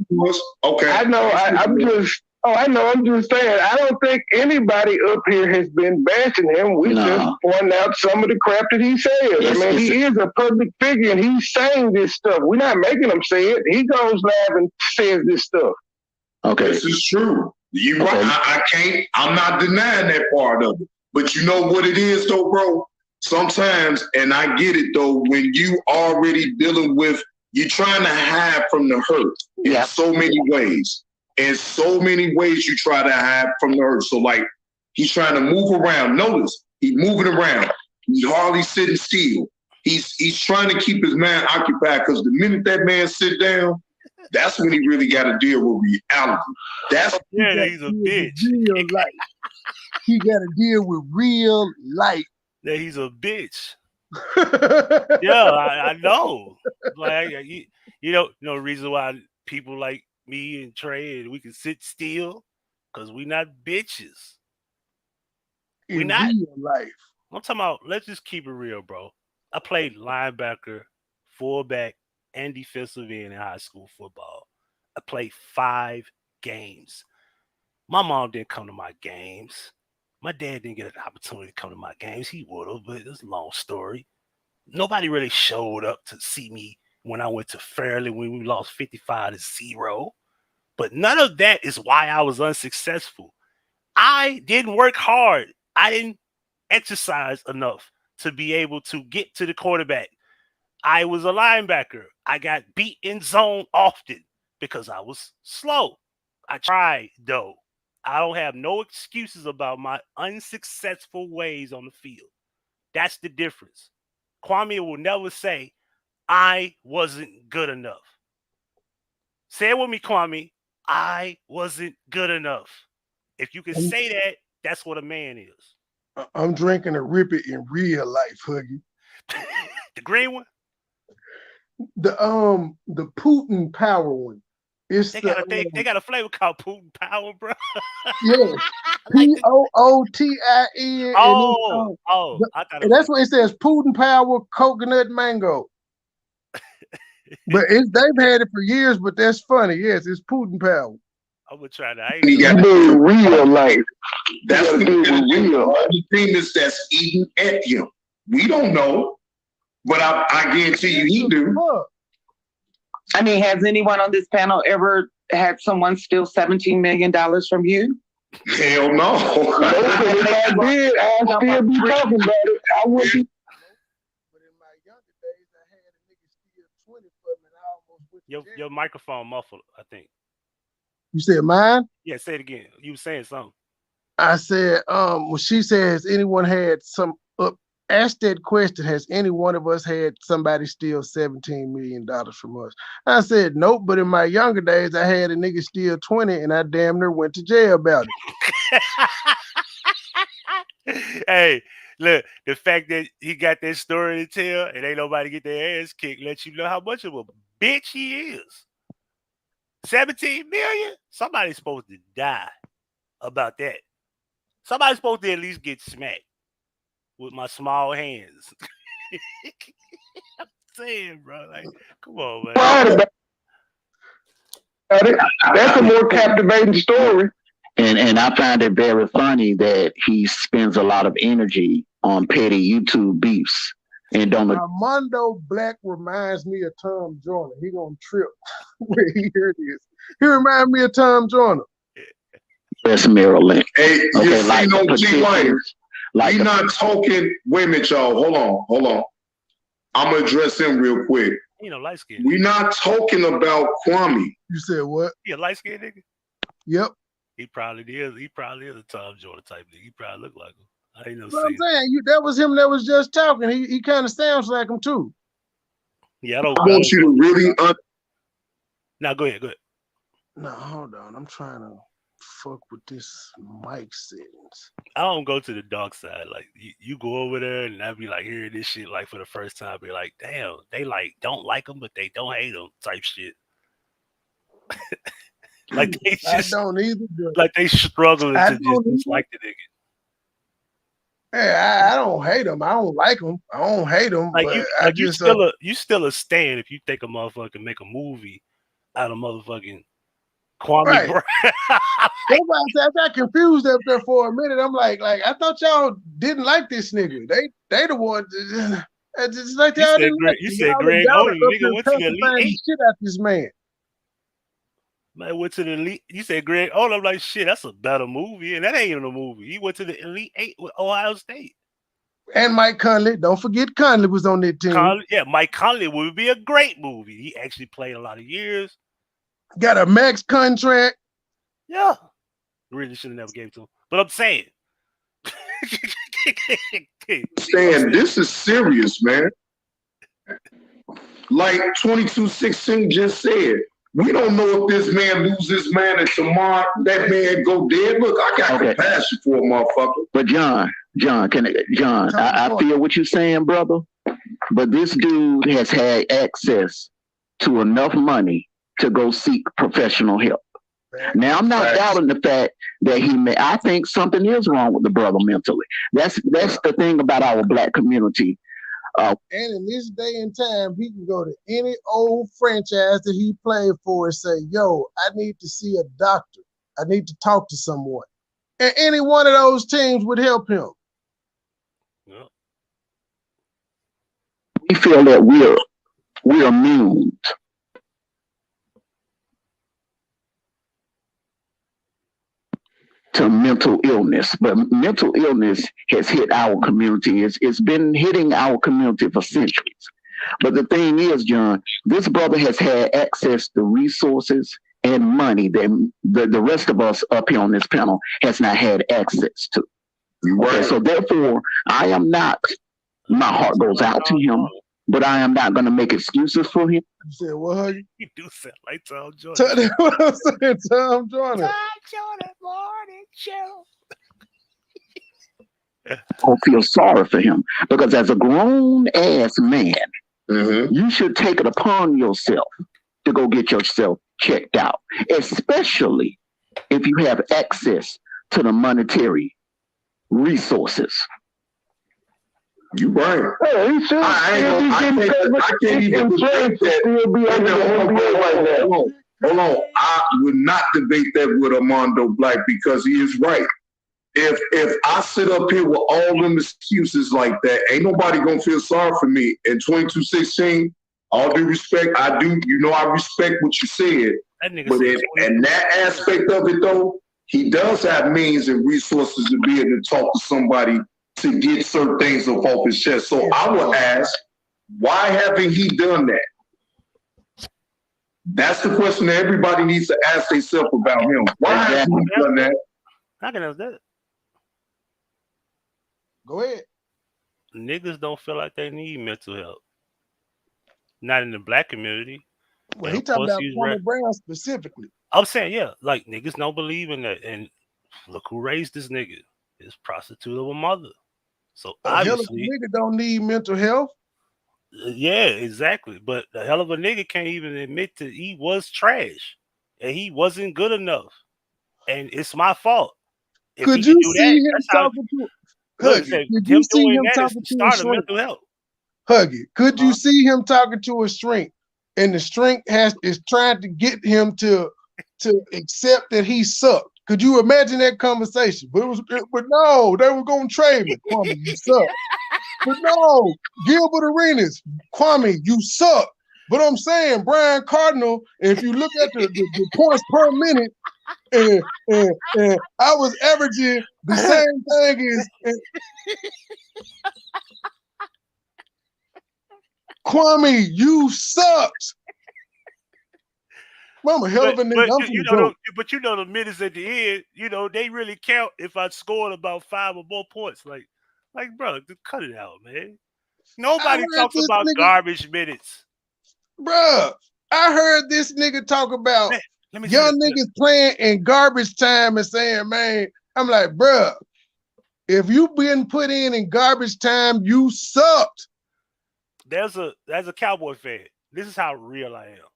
Okay. I know. I'm just saying. I don't think anybody up here has been bashing him. We just point out some of the crap that he says. I mean, he is a public figure and he's saying this stuff. We're not making him say it. He goes live and says this stuff. Okay. This is true. You right. I'm not denying that part of it. But you know what it is though, bro? Sometimes, and I get it though, when you already dealing with, you're trying to hide from the hurt in so many ways. In so many ways you try to hide from the hurt. So like, he's trying to move around. Notice, he's moving around. He's hardly sitting still. He's trying to keep his mind occupied because the minute that man sit down, that's when he really got to deal with reality. He's a bitch. Real life. He got to deal with real life. Yeah, he's a bitch. I know. Like you know, no reason why people like me and Trey and we can sit still because we not bitches. We not real life. I'm talking about. Let's just keep it real, bro. I played linebacker, fullback, and defensive end in high school football. I played 5 games. My mom didn't come to my games. My dad didn't get an opportunity to come to my games. He would have, but it's a long story. Nobody really showed up to see me when I went to Fairleigh when we lost 55-0. But none of that is why I was unsuccessful. I didn't work hard. I didn't exercise enough to be able to get to the quarterback. I was a linebacker. I got beat in zone often because I was slow. I tried, though. I don't have no excuses about my unsuccessful ways on the field. That's the difference. Kwame will never say, I wasn't good enough. Say it with me, Kwame. I wasn't good enough. If you can say that, that's what a man is. I'm drinking a Rip It in real life, Huggy. The green one? The Putin Power one. They got a flavor called Putin Power, bro. Yeah. POOTIE. And that's what it says, Putin Power Coconut Mango. But they've had it for years, but that's funny. Yes, it's Putin Power. I'm gonna try that. You got to do real life. That's the real. The thing is that's eating at him. We don't know, but I guarantee you he do. I mean, has anyone on this panel ever had someone steal $17 million from you? Hell no. If I did, I'd still be talking about it. I wouldn't. But in my younger days, I had a nigga steal 20 from me and I almost went to jail. Your microphone muffled, I think. You said mine? Yeah, say it again. You were saying something. I said, when she says anyone had some ask that question, has any one of us had somebody steal $17 million from us? I said, nope, but in my younger days, I had a nigga steal 20 and I damn near went to jail about it. Hey, look, the fact that he got that story to tell and ain't nobody get their ass kicked lets you know how much of a bitch he is. 17 million? Somebody's supposed to die about that. Somebody's supposed to at least get smacked with my small hands. I'm saying, bro, like, come on, man. That's a more captivating story. And I find it very funny that he spends a lot of energy on petty YouTube beefs and don't. Armando Black reminds me of Tom Joyner. He gonna trip when he hear this. He reminds me of Tom Joyner. That's Maryland. Hey, okay, you like see no G-Lane. Like we not talking. Wait a minute, y'all. Hold on. I'm gonna address him real quick. You know, light skin. We not talking about Kwame. You said what? Yeah, light skin nigga. Yep. He probably is. He probably is a Tom Joyner type nigga. He probably look like him. I ain't no. But I'm saying that was him that was just talking. He kind of sounds like him too. Yeah, I don't. I want you to really. Now go ahead. No, hold on. I'm trying to fuck with this mic settings. I don't go to the dark side. Like you go over there and I be like hearing this shit like for the first time. Be like, damn, they like don't like him, but they don't hate him type shit. Like they just, I don't either. Like they struggling to just dislike the nigga. Hey, I don't hate him. I don't like him. I don't hate him. Like but you still a stand if you think a motherfucker make a movie out of motherfucking Kwame. Right. I got confused up there for a minute. I'm like I thought y'all didn't like this nigga. They the ones. Just like y'all didn't. You said Greg Oden, nigga went to the Elite 8. Shit out this man. Man went to the Elite. You said Greg Oden. I'm like, shit, that's a better movie, and that ain't even a movie. He went to the Elite 8 with Ohio State. And Mike Conley. Don't forget Conley was on that team. Mike Conley would be a great movie. He actually played a lot of years. Got a max contract. Yeah. Really should have never gave it to him. But I'm saying. Stan, this is serious, man. Like 2216 just said, we don't know if this man loses man and tomorrow that man go dead. Look, I got compassion for a motherfucker. But John, I feel what you're saying, brother. But this dude has had access to enough money to go seek professional help. Now, I'm not doubting the fact that I think something is wrong with the brother mentally. That's the thing about our black community. And in this day and time, he can go to any old franchise that he played for and say, yo, I need to see a doctor. I need to talk to someone. And any one of those teams would help him. Yeah. We feel that we're immune to mental illness, but mental illness has hit our community. It's been hitting our community for centuries. But the thing is, John, this brother has had access to resources and money that the rest of us up here on this panel has not had access to. Okay, so therefore, my heart goes out to him, but I am not going to make excuses for him. You said what? You do sound like Tom Joyner. That's what I'm saying, Tom Joyner. Tom Joyner morning show. I don't feel sorry for him because as a grown ass man, you should take it upon yourself to go get yourself checked out, especially if you have access to the monetary resources. You right. Hey, he should. I can't even debate that. Hold on. I would not debate that with Armando Black because he is right. If I sit up here with all them excuses like that, ain't nobody gonna feel sorry for me. In 2216, All due respect, I do. You know, I respect what you said. But in that aspect of it, though, he does have means and resources to be able to talk to somebody to get certain things off his chest. So I would ask, why haven't he done that? That's the question that everybody needs to ask themselves about him. Why hasn't he done that? I can ask that. Go ahead. Niggas don't feel like they need mental health. Not in the black community. Well, he talking about Kwame Brown specifically. I'm saying, yeah, like niggas don't believe in that. And look who raised this nigga. His prostitute of a mother. So obviously, hell of a nigga don't need mental health. Yeah, exactly. But the hell of a nigga can't even admit that he was trash and he wasn't good enough. And it's my fault. If could you see him talking to Huggy? Could you see him talking to a shrink? Mental health. Huggy, could you see him talking to a shrink? And the shrink is trying to get him to accept that he sucked. Could you imagine that conversation? But no, they were gonna trade me. Kwame, you suck. But no, Gilbert Arenas, Kwame, you suck. But I'm saying Brian Cardinal, if you look at the points per minute, and I was averaging the same thing as Kwame, you sucked. I'm a hell of a nigga. But you know the minutes at the end, you know, they really count if I scored about 5 or more points. Like bro, cut it out, man. Nobody talks about garbage minutes. Bruh, I heard this nigga talk about young niggas playing in garbage time and saying, man, I'm like, bruh, if you been put in garbage time, you sucked. There's a Cowboy fan. This is how real I am.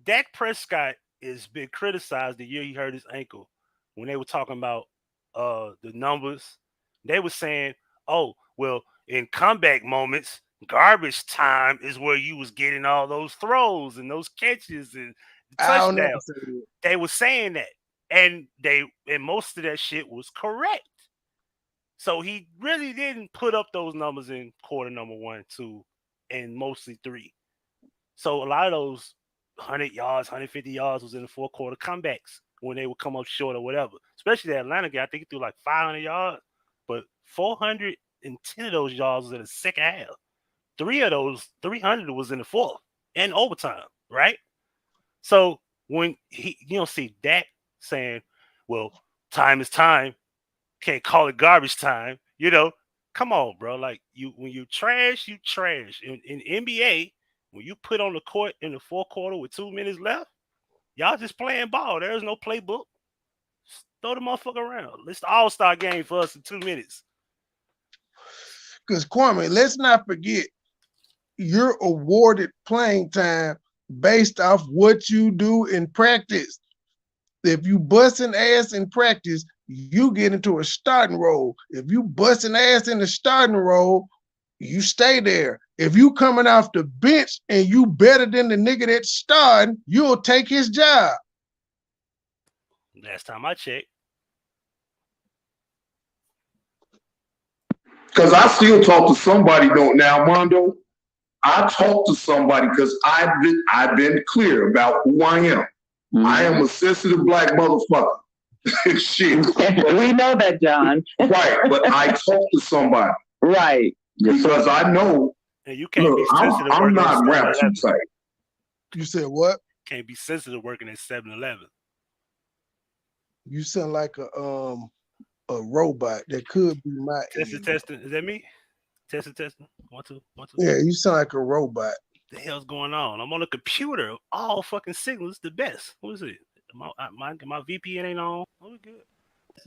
Dak Prescott has been criticized the year he hurt his ankle when they were talking about the numbers. They were saying, oh, well, in comeback moments, garbage time is where you was getting all those throws and those catches and touchdowns. They were saying that. And most of that shit was correct. So he really didn't put up those numbers in quarter number 1, 2, and mostly 3. So a lot of those 100 yards, 150 yards was in the fourth quarter comebacks when they would come up short or whatever. Especially the Atlanta guy, I think he threw like 500 yards, but 410 of those yards was in the second half. 3 of those 300 was in the fourth and overtime, right? So when you don't see Dak saying, well, time is time, can't call it garbage time, you know, come on, bro. Like when you trash, you trash. In NBA, when you put on the court in the fourth quarter with 2 minutes left, y'all just playing ball. There's no playbook. Just throw the motherfucker around. It's the all-star game for us in 2 minutes. Because Kwame, let's not forget, you're awarded playing time based off what you do in practice. If you busting ass in practice, you get into a starting role. If you busting ass in the starting role, you stay there. If you coming off the bench and you better than the nigga that's starting, you'll take his job. Last time I checked. Because I still talk to somebody now, Mondo. I talk to somebody because I've been clear about who I am. Mm-hmm. I am a sensitive black motherfucker. Shit. We know that, John. Right, but I talk to somebody. Right. Because I know. And you can't be sensitive. I'm not rap type. You said what? Can't be sensitive working at 7-Eleven. You sound like a robot that could be my testing. Is that me? Testing. 1, 2, 1, 2. Yeah, you sound like a robot. The hell's going on? I'm on a computer. All fucking signals the best. What is it? My VPN ain't on. Oh, we good.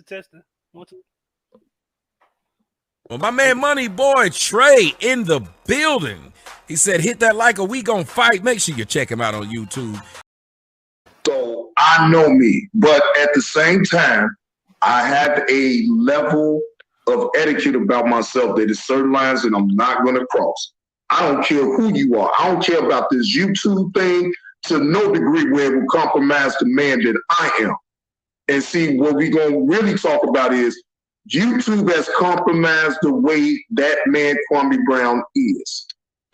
Testing. 1, 2. Well, my man MoneyBoy Trey in the building. He said, hit that like or we gonna fight. Make sure you check him out on YouTube. So I know me, but at the same time, I have a level of etiquette about myself that is certain lines that I'm not going to cross. I don't care who you are. I don't care about this YouTube thing to no degree where it will compromise the man that I am. And see, what we're going to really talk about is YouTube has compromised the way that man Kwame Brown is.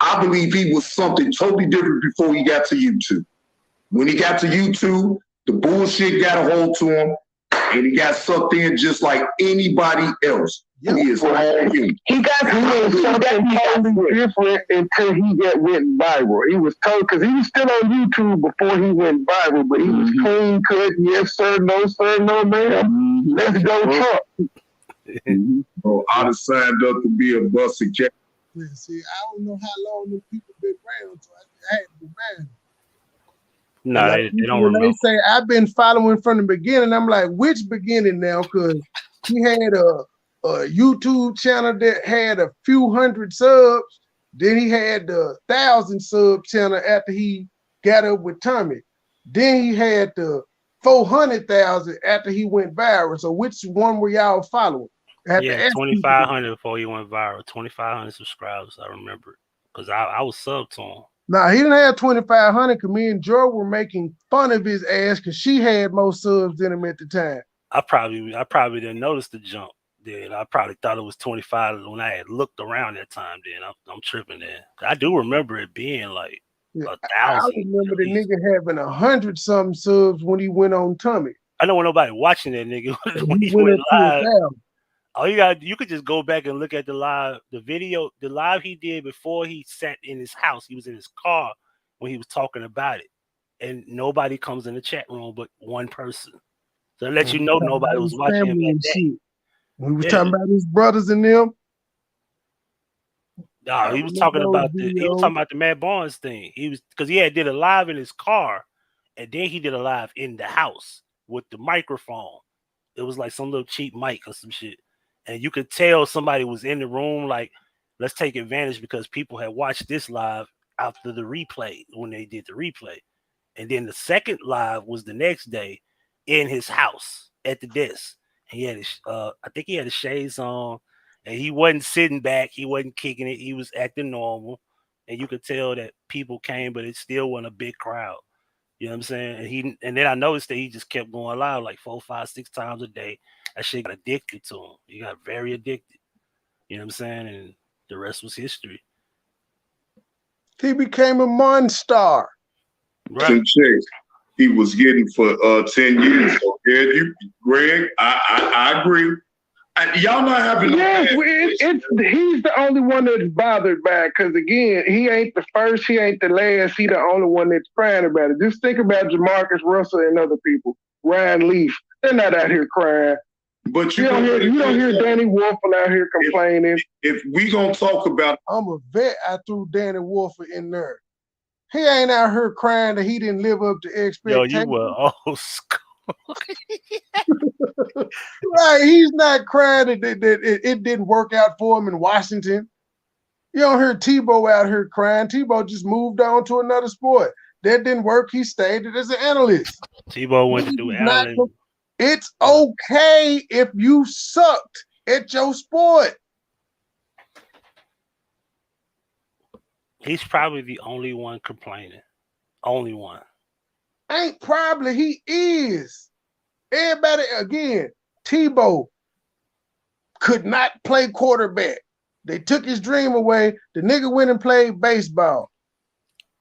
I believe he was something totally different before he got to YouTube. When he got to YouTube, the bullshit got a hold to him, and he got sucked in just like anybody else. Yep. He is he got something totally different until he went viral. He was told, because he was still on YouTube before he went viral, but he was clean cut. Yes sir, no ma'am. Let's go Trump. Bro, I'd have signed up to be a busted cat. See, I don't know how long those people been around, so I had to be mad. No, they don't when remember. They say I've been following from the beginning. I'm like, which beginning now? Because he had a YouTube channel that had a few hundred subs. Then he had the 1,000 sub channel after he got up with Tommy. Then he had the 400,000 after he went viral. So which one were y'all following? Yeah, 2,500 before he went viral. 2,500 subscribers, I remember, because I was subbed to him. Nah, he didn't have 2,500 because me and Joe were making fun of his ass because she had more subs than him at the time. I probably didn't notice the jump. Then I probably thought it was 25 when I had looked around that time. Then I'm tripping. Then I do remember it being like 1,000. I remember the nigga having 100-something subs when he went on Tommy. I don't want nobody watching that nigga when he went live. Oh, you could just go back and look at the live he did before he sat in his house. He was in his car when he was talking about it, and nobody comes in the chat room but one person. So it lets you know nobody was watching him that day. We was talking about his brothers and them. No, he was talking about the Matt Barnes thing. He was because he did a live in his car, and then he did a live in the house with the microphone. It was like some little cheap mic or some shit. And you could tell somebody was in the room, like, let's take advantage because people had watched this live after the replay when they did the replay. And then the second live was the next day in his house at the desk. And he had his, I think he had his shades on, and he wasn't sitting back. He wasn't kicking it. He was acting normal. And you could tell that people came, but it still wasn't a big crowd. You know what I'm saying? And then I noticed that he just kept going live like 4, 5, 6 times a day. That shit got addicted to him. He got very addicted. You know what I'm saying? And the rest was history. He became a monster. Right. He was getting for 10 years. So, Greg, I agree. Y'all not having he's the only one that's bothered by it because again, he ain't the first, he ain't the last, he the only one that's crying about it. Just think about Jamarcus Russell and other people. Ryan Leaf, they're not out here crying. But you don't hear Danny Wolford out here complaining. If we gonna talk about, I'm a vet. I threw Danny Wolford in there. He ain't out here crying that he didn't live up to expectations. Yo, you were old school. Right, he's not crying that it didn't work out for him in Washington. You don't hear Tebow out here crying. Tebow just moved on to another sport. That didn't work. He stayed as an analyst. Tebow went to do analyst. It's okay if you sucked at your sport. He's probably the only one complaining. Only one. Ain't probably, he is. Everybody, again, Tebow could not play quarterback. They took his dream away. The nigga went and played baseball.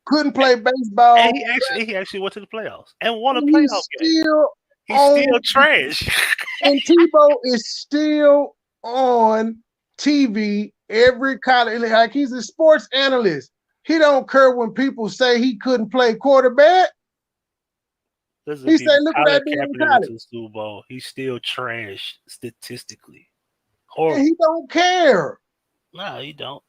Couldn't play baseball. And he actually went to the playoffs and won a playoff game. He's still trash. And Tebow is still on TV every college. Like he's a sports analyst. He don't care when people say he couldn't play quarterback. He said, look at that damn college. Super Bowl. He's still trash statistically. Horrible. And he don't care. No, he don't.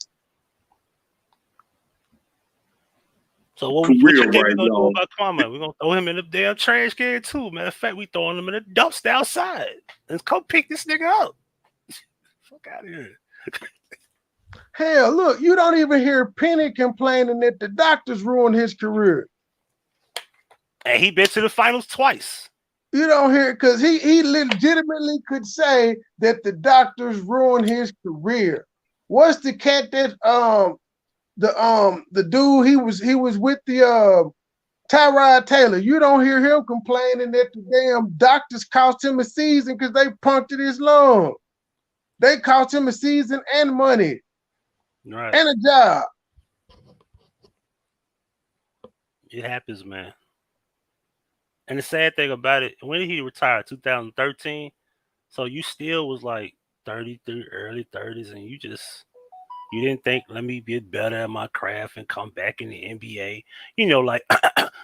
So what you gonna do about Kwame? We're gonna throw him in the damn trash can too. Matter of fact, we throwing him in the dumpster outside. Let's come pick this nigga up. Fuck out of here. Hell, look, you don't even hear Penny complaining that the doctors ruined his career. And he been to the finals twice. You don't hear it because he legitimately could say that the doctors ruined his career. What's the cat that the dude he was with the Tyrod Taylor? You don't hear him complaining that the damn doctors cost him a season because they punctured his lung. They cost him a season and money. Right. And a job. It happens, man. And the sad thing about it, when did he retire? 2013. So you still was like 33, early 30s, and you didn't think, let me get better at my craft and come back in the NBA. You know, like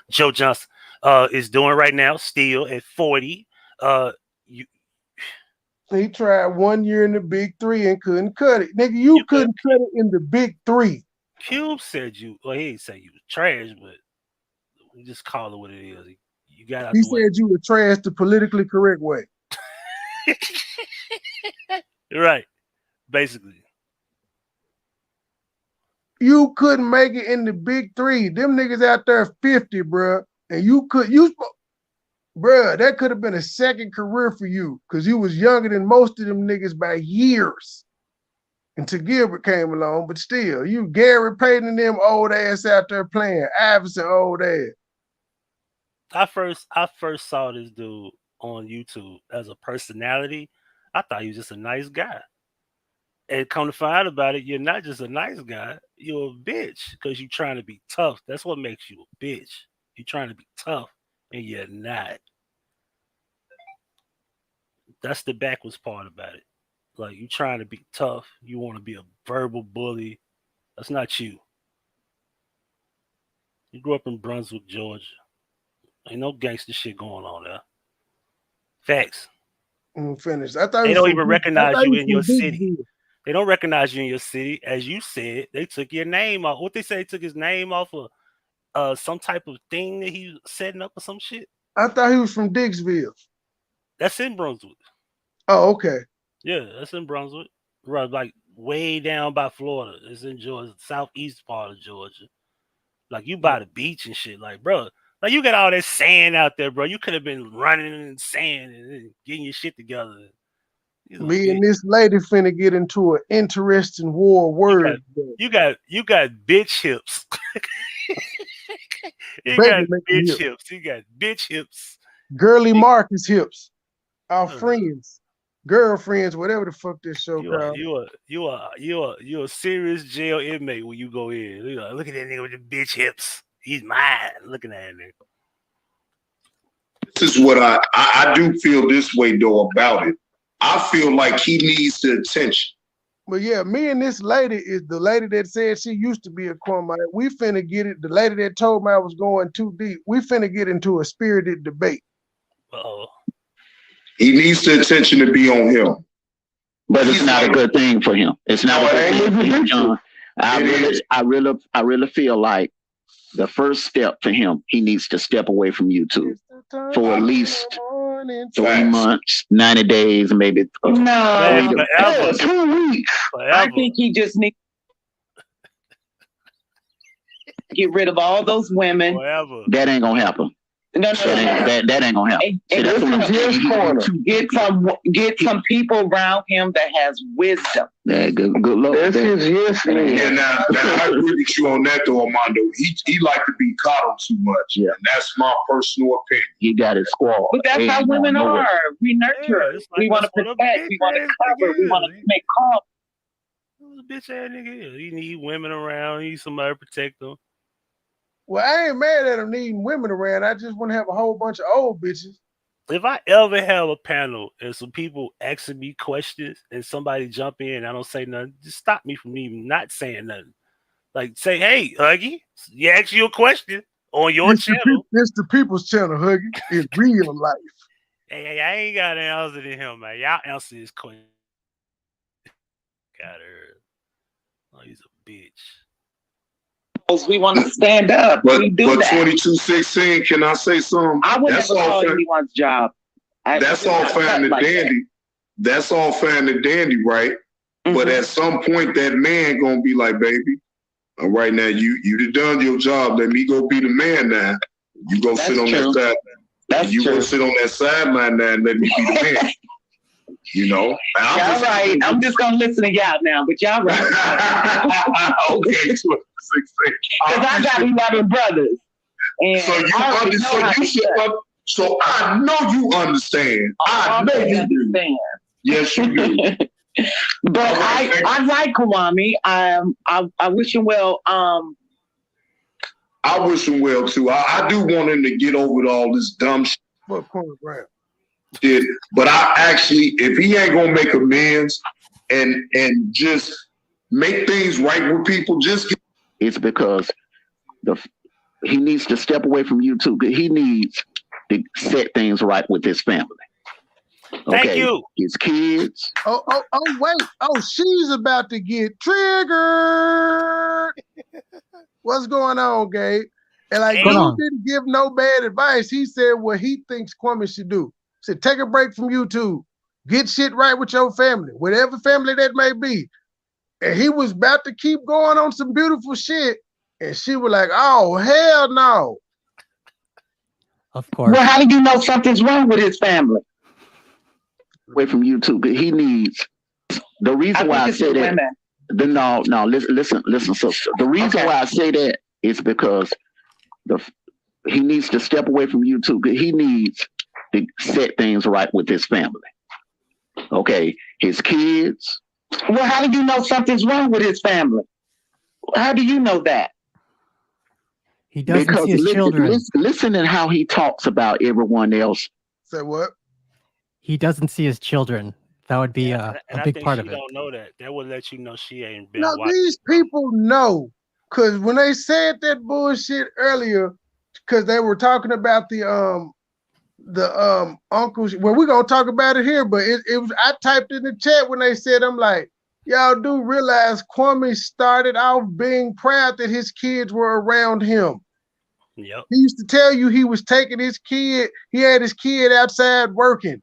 Joe Johnson is doing right now, still at 40. He tried 1 year in the Big Three and couldn't cut it. Nigga, you couldn't cut it in the Big Three. Cube said he didn't say you was trash, but we just call it what it is. You got out He the way. said you were trash the politically correct way. Right. Basically. You couldn't make it in the Big Three. Them niggas out there 50, bruh. And bruh, that could have been a second career for you because you was younger than most of them niggas by years. Until Gilbert came along, but still, you Gary Payton and them old ass out there playing. Iverson old ass. I first saw this dude on YouTube as a personality. I thought he was just a nice guy. And come to find out about it, you're not just a nice guy, you're a bitch because you're trying to be tough. That's what makes you a bitch. You're trying to be tough and you're not. That's the backwards part about it. Like, you trying to be tough. You want to be a verbal bully. That's not you. You grew up in Brunswick, Georgia. Ain't no gangster shit going on there. Facts. Finished. They don't even recognize you in your city. They don't recognize you in your city. As you said, they took your name off. What they say, they took his name off of some type of thing that he was setting up or some shit. I thought he was from Dixville. That's in Brunswick. Oh, okay. Yeah, that's in Brunswick. Right, like way down by Florida. It's in Georgia, southeast part of Georgia. Like, you by the beach and shit. Like, bro, like, you got all that sand out there, bro. You could have been running in sand and getting your shit together. Me and this lady finna get into an interesting war of words. You got bitch hips. You got bitch hips. You got bitch hips. Girly Marcus hips. Our friends, girlfriends, whatever the fuck this show called. You a serious jail inmate when you go in. Look at that nigga with the bitch hips. He's mine. Looking at that nigga. This is what I do feel this way though about it. I feel like he needs the attention. But yeah, me and this lady is the lady that said she used to be a Kwame. We finna get it. The lady that told me I was going too deep. We finna get into a spirited debate. Uh-oh. He needs the attention to be on him. But it's not a good thing for him. It's not a good thing for him, John. I really feel like the first step for him, he needs to step away from YouTube for at least 3 months, 90 days, maybe 2 weeks. I think he just needs to get rid of all those women. That ain't gonna happen. No. That ain't gonna happen. Get some people around him that has wisdom. Yeah, good luck. Yeah, now I agree with you on that though, Armando. He like to be coddled too much. Yeah. And that's my personal opinion. He got his squad. But that's how women are. We nurture. We want to protect. We want to cover. We want to make calm. Bitch ass nigga. He need women around. He need somebody to protect them. Well, I ain't mad at him needing women around. I just want to have a whole bunch of old bitches. If I ever have a panel and some people asking me questions and somebody jump in and I don't say nothing, just stop me from even not saying nothing. Like, say, hey, Huggy, you ask you a question on your channel. It's the people's channel, Huggy. It's real life. Hey, I ain't got an answer to him, man. Y'all answer this question. Got her. Oh, he's a bitch. We want to stand up. But 2216, can I say something? I would never call anyone's job. That's all fine and dandy. That's all fine and dandy, right? Mm-hmm. But at some point, that man gonna be like, baby, all right, now you done your job. Let me go be the man now. You go sit on that side. You go sit on that sideline now and let me be the man. You know, y'all right. I'm just gonna listen to y'all now, but y'all right. Okay, because I got 11 brothers, and so I know you understand. I know you understand. Yes, you do. But I like Kwame. I wish him well. I wish him well too. I do want him to get over all this dumb shit. But I actually, if he ain't gonna make amends and just make things right with people, it's because he needs to step away from YouTube. He needs to set things right with his family. Okay. Thank you. His kids. Wait. Oh, she's about to get triggered. What's going on, Gabe? And like, he didn't give no bad advice. He said what he thinks Kwame should do. He said, take a break from YouTube. Get shit right with your family, whatever family that may be. And he was about to keep going on some beautiful shit. And she was like, oh, hell no. Of course. Well, how do you know something's wrong with his family? Away from YouTube. He needs, the reason why I say that, no, listen, sister. The reason why I say that is because he needs to step away from YouTube. He needs to set things right with his family. Okay, his kids. Well, how do you know something's wrong with his family? How do you know that? He doesn't see his children. Listen to how he talks about everyone else. Say what? He doesn't see his children. That would be a big part of it. Don't know that. That would let you know she ain't been. No, these people know, because when they said that bullshit earlier, because they were talking about the uncles. Well, we're gonna talk about it here, but it was. I typed in the chat when they said, I'm like, y'all do realize Kwame started off being proud that his kids were around him. Yep. He used to tell you he was taking his kid. He had his kid outside working.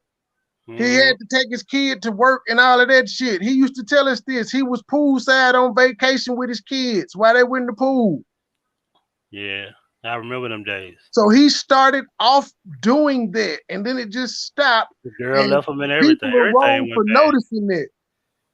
He had to take his kid to work and all of that shit. He used to tell us this. He was poolside on vacation with his kids while they were in the pool. Yeah, I remember them days. So he started off doing that, and then it just stopped. The girl left him and everything. People were wrong for noticing that.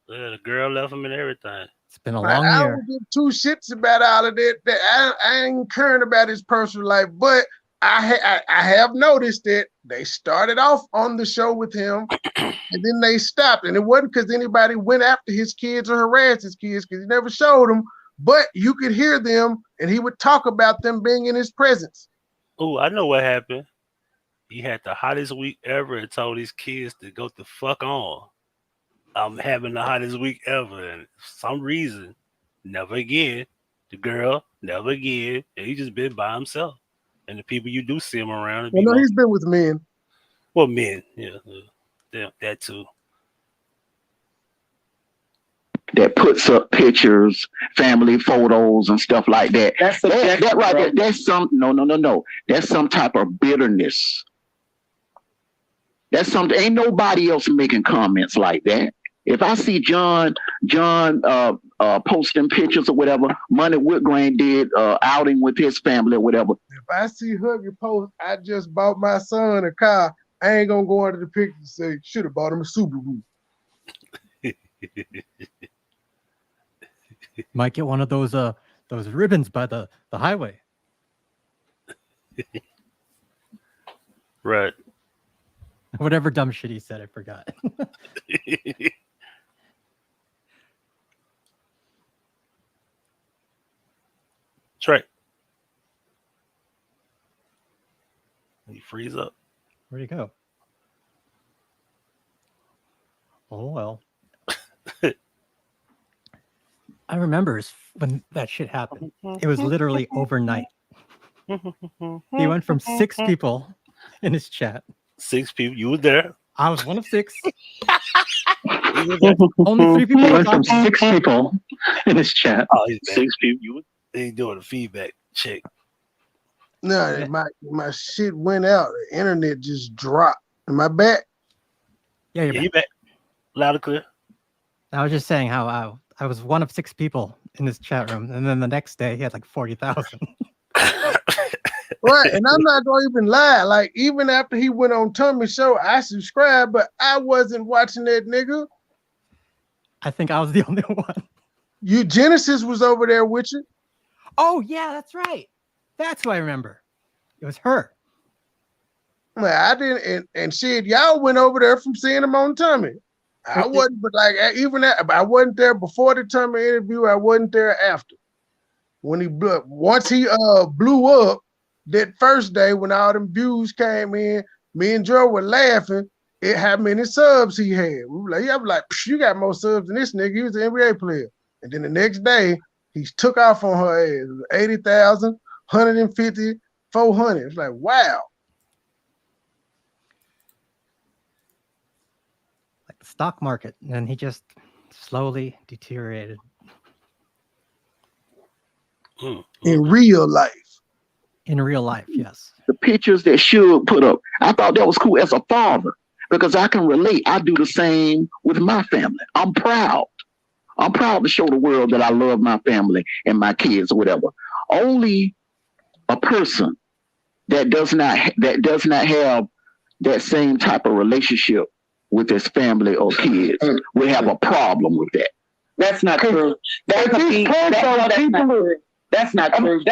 Yeah, the girl left him and everything. It's been a long year. I don't give two shits about all of that. I ain't caring about his personal life, but I have noticed that they started off on the show with him, and then they stopped. And it wasn't because anybody went after his kids or harassed his kids, because he never showed them. But you could hear them, and he would talk about them being in his presence. Oh, I know what happened. He had the hottest week ever and told his kids to go the fuck on. I'm having the hottest week ever, and for some reason, never again. The girl, never again. And he just been by himself. And the people you do see him around. Well, no, he's been with men. Well, men, yeah, that too. That puts up pictures, family photos, and stuff like that. That right there. That's some no. That's some type of bitterness. That's something. Ain't nobody else making comments like that. If I see John posting pictures or whatever, Money Woodgrain did outing with his family or whatever. If I see Huggy post, I just bought my son a car, I ain't gonna go under the picture and say, should have bought him a Subaru. Might get one of those ribbons by the highway. Right. Whatever dumb shit he said, I forgot. That's right. He freeze up. Where'd he go? Oh, well. I remember when that shit happened. It was literally overnight. He went from 6 people in his chat. 6 people. You were there. I was one of 6. Only 3 people. He went from 6 people in his chat. Oh, 6 people. You were. They doing a feedback check. No, my shit went out. The internet just dropped. Am I back? Yeah, you're back. Loud and clear. I was just saying how I was one of 6 people in this chat room, and then the next day he had like 40,000. Right, and I'm not gonna even lie. Like, even after he went on Tommy's show, I subscribed, but I wasn't watching that nigga. I think I was the only one. Genesis was over there with you. Oh yeah, that's right. That's who I remember. It was her. Well, I didn't, and shit, y'all went over there from seeing him on Tommy. I wasn't, but like even that, I wasn't there before the Tommy interview. I wasn't there after. when he once he blew up that first day when all them views came in, me and Joe were laughing at how many subs he had. We were like, yeah, I'm like, you got more subs than this nigga. He was an NBA player. And then the next day, he took off on her ass. It was 80,000, 150, 400. It's like, wow. Like the stock market, and he just slowly deteriorated. In real life. In real life, yes. The pictures that Suge put up, I thought that was cool as a father because I can relate. I do the same with my family. I'm proud. I'm proud to show the world that I love my family and my kids or whatever. Only a person that does not have that same type of relationship with his family or kids will have a problem with that. That's not true. That's not true. That's not true.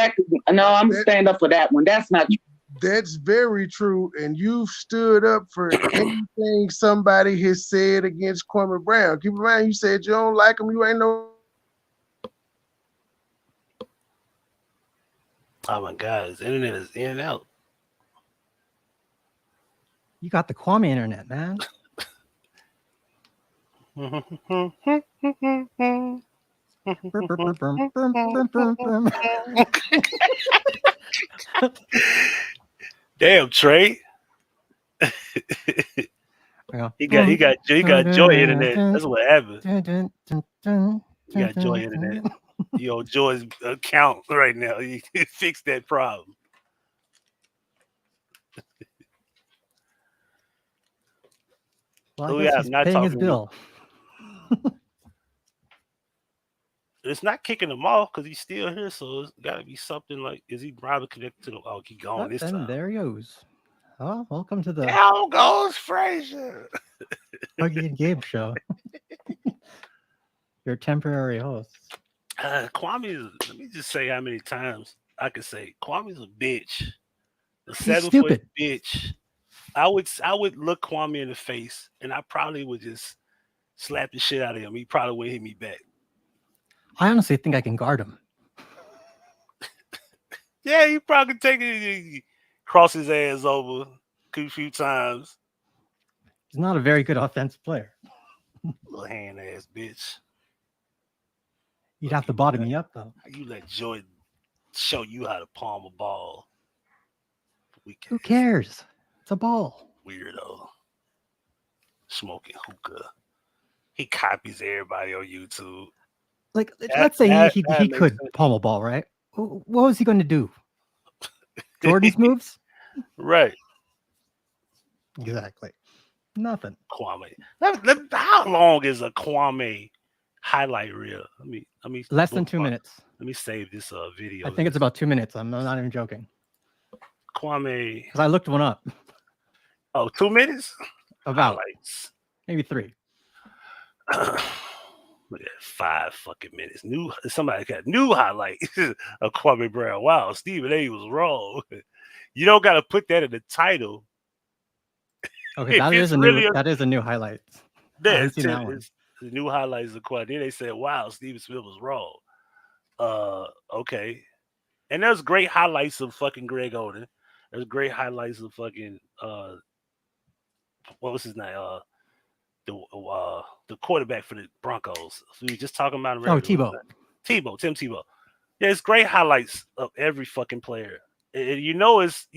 No, I'm stand up for that one. That's not true. That's very true. And you've stood up for anything somebody has said against Kwame Brown. Keep in mind, you said you don't like him. You ain't no. Oh my God, his internet is in and out. You got the Kwame internet, man. Damn, Trey. He got Joy internet. That's what happened. He got Joy internet. Yo, Joy's account right now. You can fix that problem. Well, I guess he's paying his bill. It's not kicking him off because he's still here, so it's got to be something like, is he probably connected to the? Oh, keep going this time. There he goes. Oh, welcome to the Down goes Frazier. Huggy and Gabe show. Your temporary host. Kwame is. Let me just say how many times I could say Kwame's a bitch. A 7-foot bitch. I would look Kwame in the face, and I probably would just slap the shit out of him. He probably wouldn't hit me back. I honestly think I can guard him. Yeah, you probably take it, cross his ass over a few times. He's not a very good offensive player. Little hand ass bitch. You'd have to bottom me up though. You let Jordan show you how to palm a ball. Who cares? It's a ball. Weirdo. Smoking hookah. He copies everybody on YouTube. Like, let's say he could palm a ball, right? What was he going to do? Jordan's moves? Right. Exactly. Nothing. Kwame. How long is a Kwame highlight reel? Let me less than 2 minutes. Let me save this video. I think it's about 2 minutes. I'm not even joking. Kwame. Because I looked one up. Oh, 2 minutes? About. Highlights. Maybe 3. Look at 5 fucking minutes. Somebody got new highlight of Kwame Brown. Wow, Stephen A was wrong. You don't got to put that in the title. Okay, that is a new highlight. That's the new highlights of Kwame. Then they said, "Wow, Stephen Smith was wrong." Okay, and there's great highlights of fucking Greg Oden. There's great highlights of fucking what was his name? The quarterback for the Broncos. So we were just talking about him. Oh, Tim Tebow. Yeah, it's great highlights of every fucking player. You know it's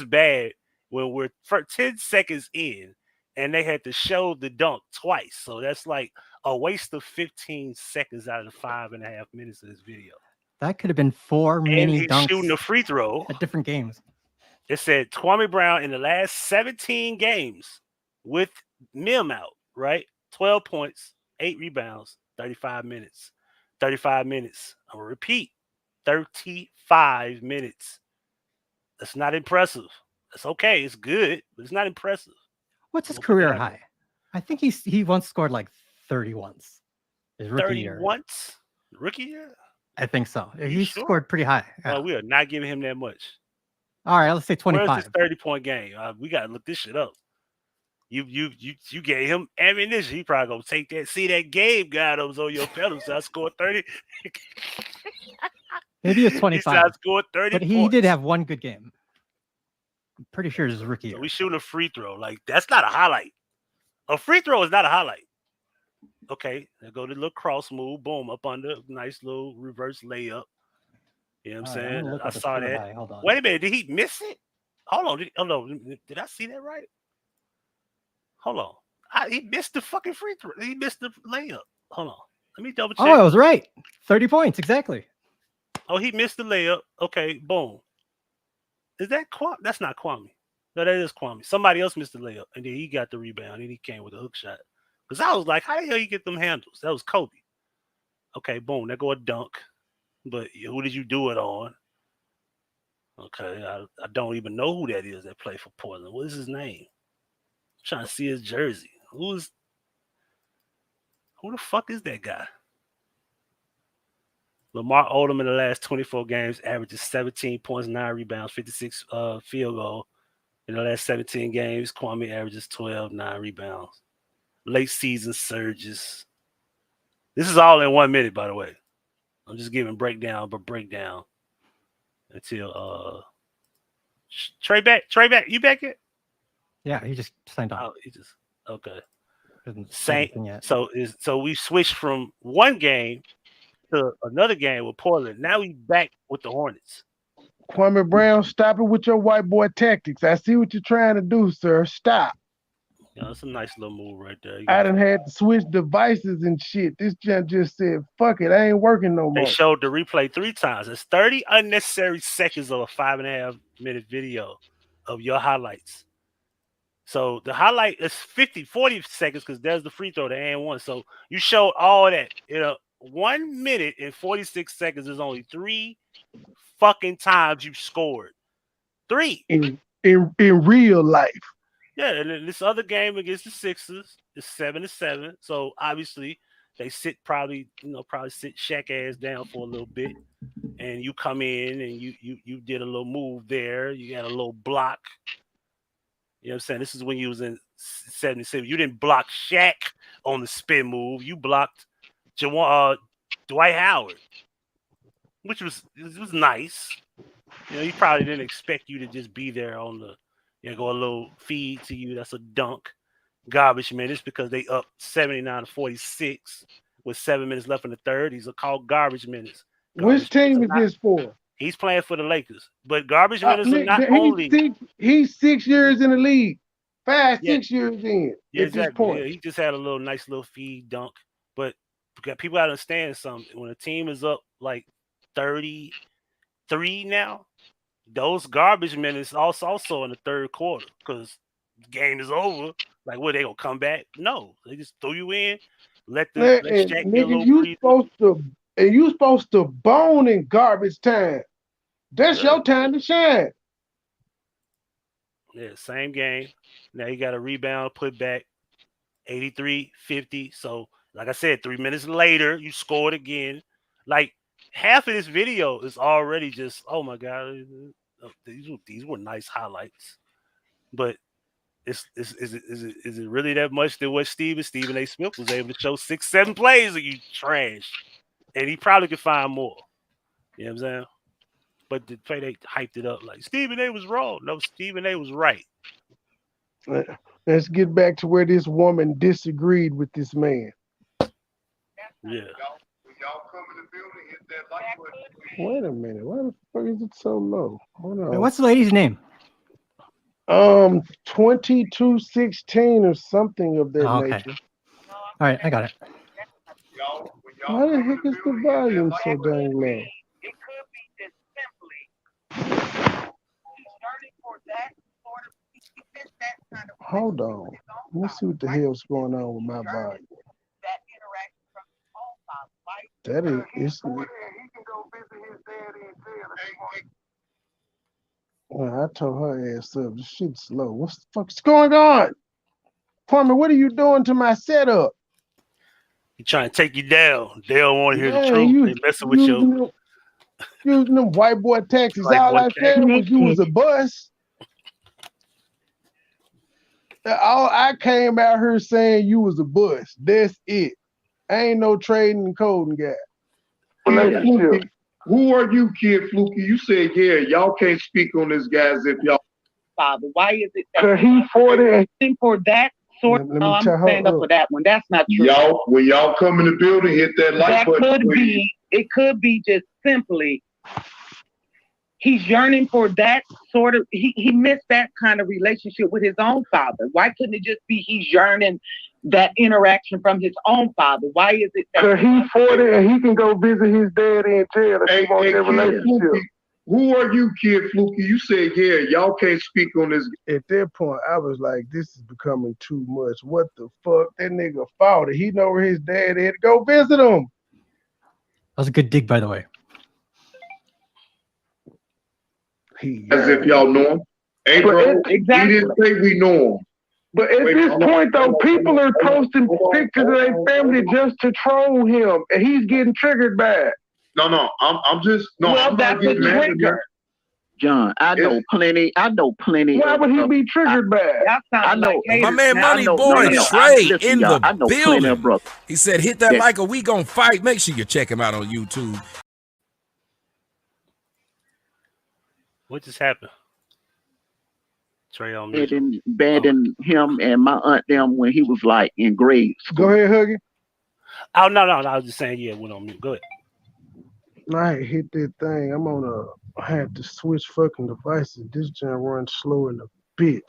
bad when we're 10 seconds in and they had to show the dunk twice. So that's like a waste of 15 seconds out of the 5.5 minutes of this video. That could have been 4 mini dunks. Shooting a free throw at different games. It said Kwame Brown in the last 17 games with Mim out, right? 12 points, 8 rebounds, 35 minutes. 35 minutes. I'm going to repeat. 35 minutes. That's not impressive. That's okay. It's good, but it's not impressive. What's his career high? I think he once scored like 30 once. His rookie year. 30 once? Rookie year? I think so. He scored pretty high. Yeah. We are not giving him that much. All right, let's say 25. Where's this 30-point game? We got to look this shit up. You gave him ammunition. He probably gonna take that. See that game guy that was on your pedal. So I scored 30. Maybe it was 25. He scored 30 but he did have one good game. I'm pretty sure it was his rookie year. So we shooting a free throw. Like, that's not a highlight. A free throw is not a highlight. Okay, now go to the little cross move, boom, up under, nice little reverse layup. You know what I'm saying? I saw that. Hold on. Wait a minute, did he miss it? Hold on, did I see that right? Hold on. He missed the fucking free throw. He missed the layup. Hold on. Let me double check. Oh, I was right. 30 points, exactly. Oh, he missed the layup. Okay, boom. Is that Kwame? That's not Kwame. No, that is Kwame. Somebody else missed the layup, and then he got the rebound, and he came with a hook shot. Because I was like, how the hell you get them handles? That was Kobe. Okay, boom. There go a dunk. But who did you do it on? Okay, I don't even know who that is that played for Portland. What is his name? I'm trying to see his jersey. Who the fuck is that guy? Lamar Odom in the last 24 games averages 17 points, 9 rebounds, 56 field goal. In the last 17 games, Kwame averages 12, 9 rebounds. Late season surges. This is all in 1 minute, by the way. I'm just giving breakdown until Trey back. You back yet? Yeah, he just signed on. Oh, he just okay. Same. So we switched from one game to another game with Portland. Now we back with the Hornets. Kwame Brown, stop it with your white boy tactics. I see what you're trying to do, sir. Stop. Yeah, that's a nice little move right there. I done had to switch devices and shit. This gent just said, fuck it, I ain't working no more. They showed the replay 3 times. It's 30 unnecessary seconds of a 5.5 minute video of your highlights. So the highlight is 40 seconds because there's the free throw, the and one. So you showed all that. 1 minute and 46 seconds. There's only 3 fucking times you scored. 3 in real life. Yeah, and then this other game against the Sixers is 7-7. So obviously they probably sit Shaq ass down for a little bit, and you come in and you did a little move there. You got a little block. You know what I'm saying? This is when you was in 77. You didn't block Shaq on the spin move. You blocked Dwight Howard, which was nice. He probably didn't expect you to just be there on the go a little feed to you. That's a dunk. Garbage minutes because they up 79-46 with 7 minutes left in the third. These are called garbage minutes. Which team is this for? He's playing for the Lakers. But garbage minutes are not only. He's 6 years in the league. 6 years in. Yeah, at this point. Yeah, he just had a nice little feed dunk. But people got to understand something. When a team is up like 33 now, those garbage minutes also in the third quarter because the game is over. Like, what, they gonna come back? No, they just throw you in. Let Shaq get a little you supposed to bone in garbage time. That's your time to shine. Yeah, same game. Now you got a rebound, put back 83-50. So, like I said, 3 minutes later, you scored again. Like, half of this video is already just, oh my God, these were nice highlights. But is it really that much than what Stephen A. Smith was able to show 6-7 plays of you trash? And he probably could find more. You know what I'm saying? But the play they hyped it up like Stephen A. was wrong. No, Stephen A. was right. Let's get back to where this woman disagreed with this man. Yeah. Wait a minute. Why the fuck is it so low? Hold on. Wait, what's the lady's name? 2216 or something of that nature. All right, I got it. Why the heck is the volume so dang low? It could be just simply starting for that sort of that kind of. Hold on. Let's see what the hell's going on with my volume. That interaction from all sides, right? That is. He can go visit his daddy in jail if he wants. Well, I told her ass up. This shit's slow. What the fuck's going on? Kwame, what are you doing to my setup? He trying to take you down. They don't want to hear the truth. They messing with you. Using them white boy tactics. All I said was you was a bust. I came out here saying you was a bust. That's it. I ain't no trading and coding guy. Who are you, Kid Fluky? You said, yeah, y'all can't speak on this guy as if y'all. Father, why is it that he's 40 and for that sort? No, I'm stand up for that one. That's not true. Y'all, when y'all come in the building, hit that like button. That could be. It could be just simply he's yearning for that sort of. He missed that kind of relationship with his own father. Why couldn't it just be he's yearning that interaction from his own father? Why is it that he's 40 and he can go visit his daddy in jail if he wants that relationship? Who are you, Kid Fluky? You said, yeah, y'all can't speak on this. At that point, I was like, this is becoming too much. What the fuck? That nigga fought. He know where his dad is. Go visit him. That was a good dig, by the way. As if y'all know him. Hey, bro, exactly. He didn't say we know him. But at this point, though, people are posting pictures of their family just to troll him, and he's getting triggered by it. No, I'm just no. Well, I'm that's a trigger. John, I know plenty. Why would he be triggered by it? I know. My man MoneyBoy Trey in the building. He said, hit that like or we gonna fight. Make sure you check him out on YouTube. What just happened? Trey on Banning him and my aunt them when he was like in grade school. Go ahead, Huggy. Oh no, I was just saying, yeah, went on mute. Go ahead. I hit that thing. I had to switch fucking devices. This gen runs slow in a bitch.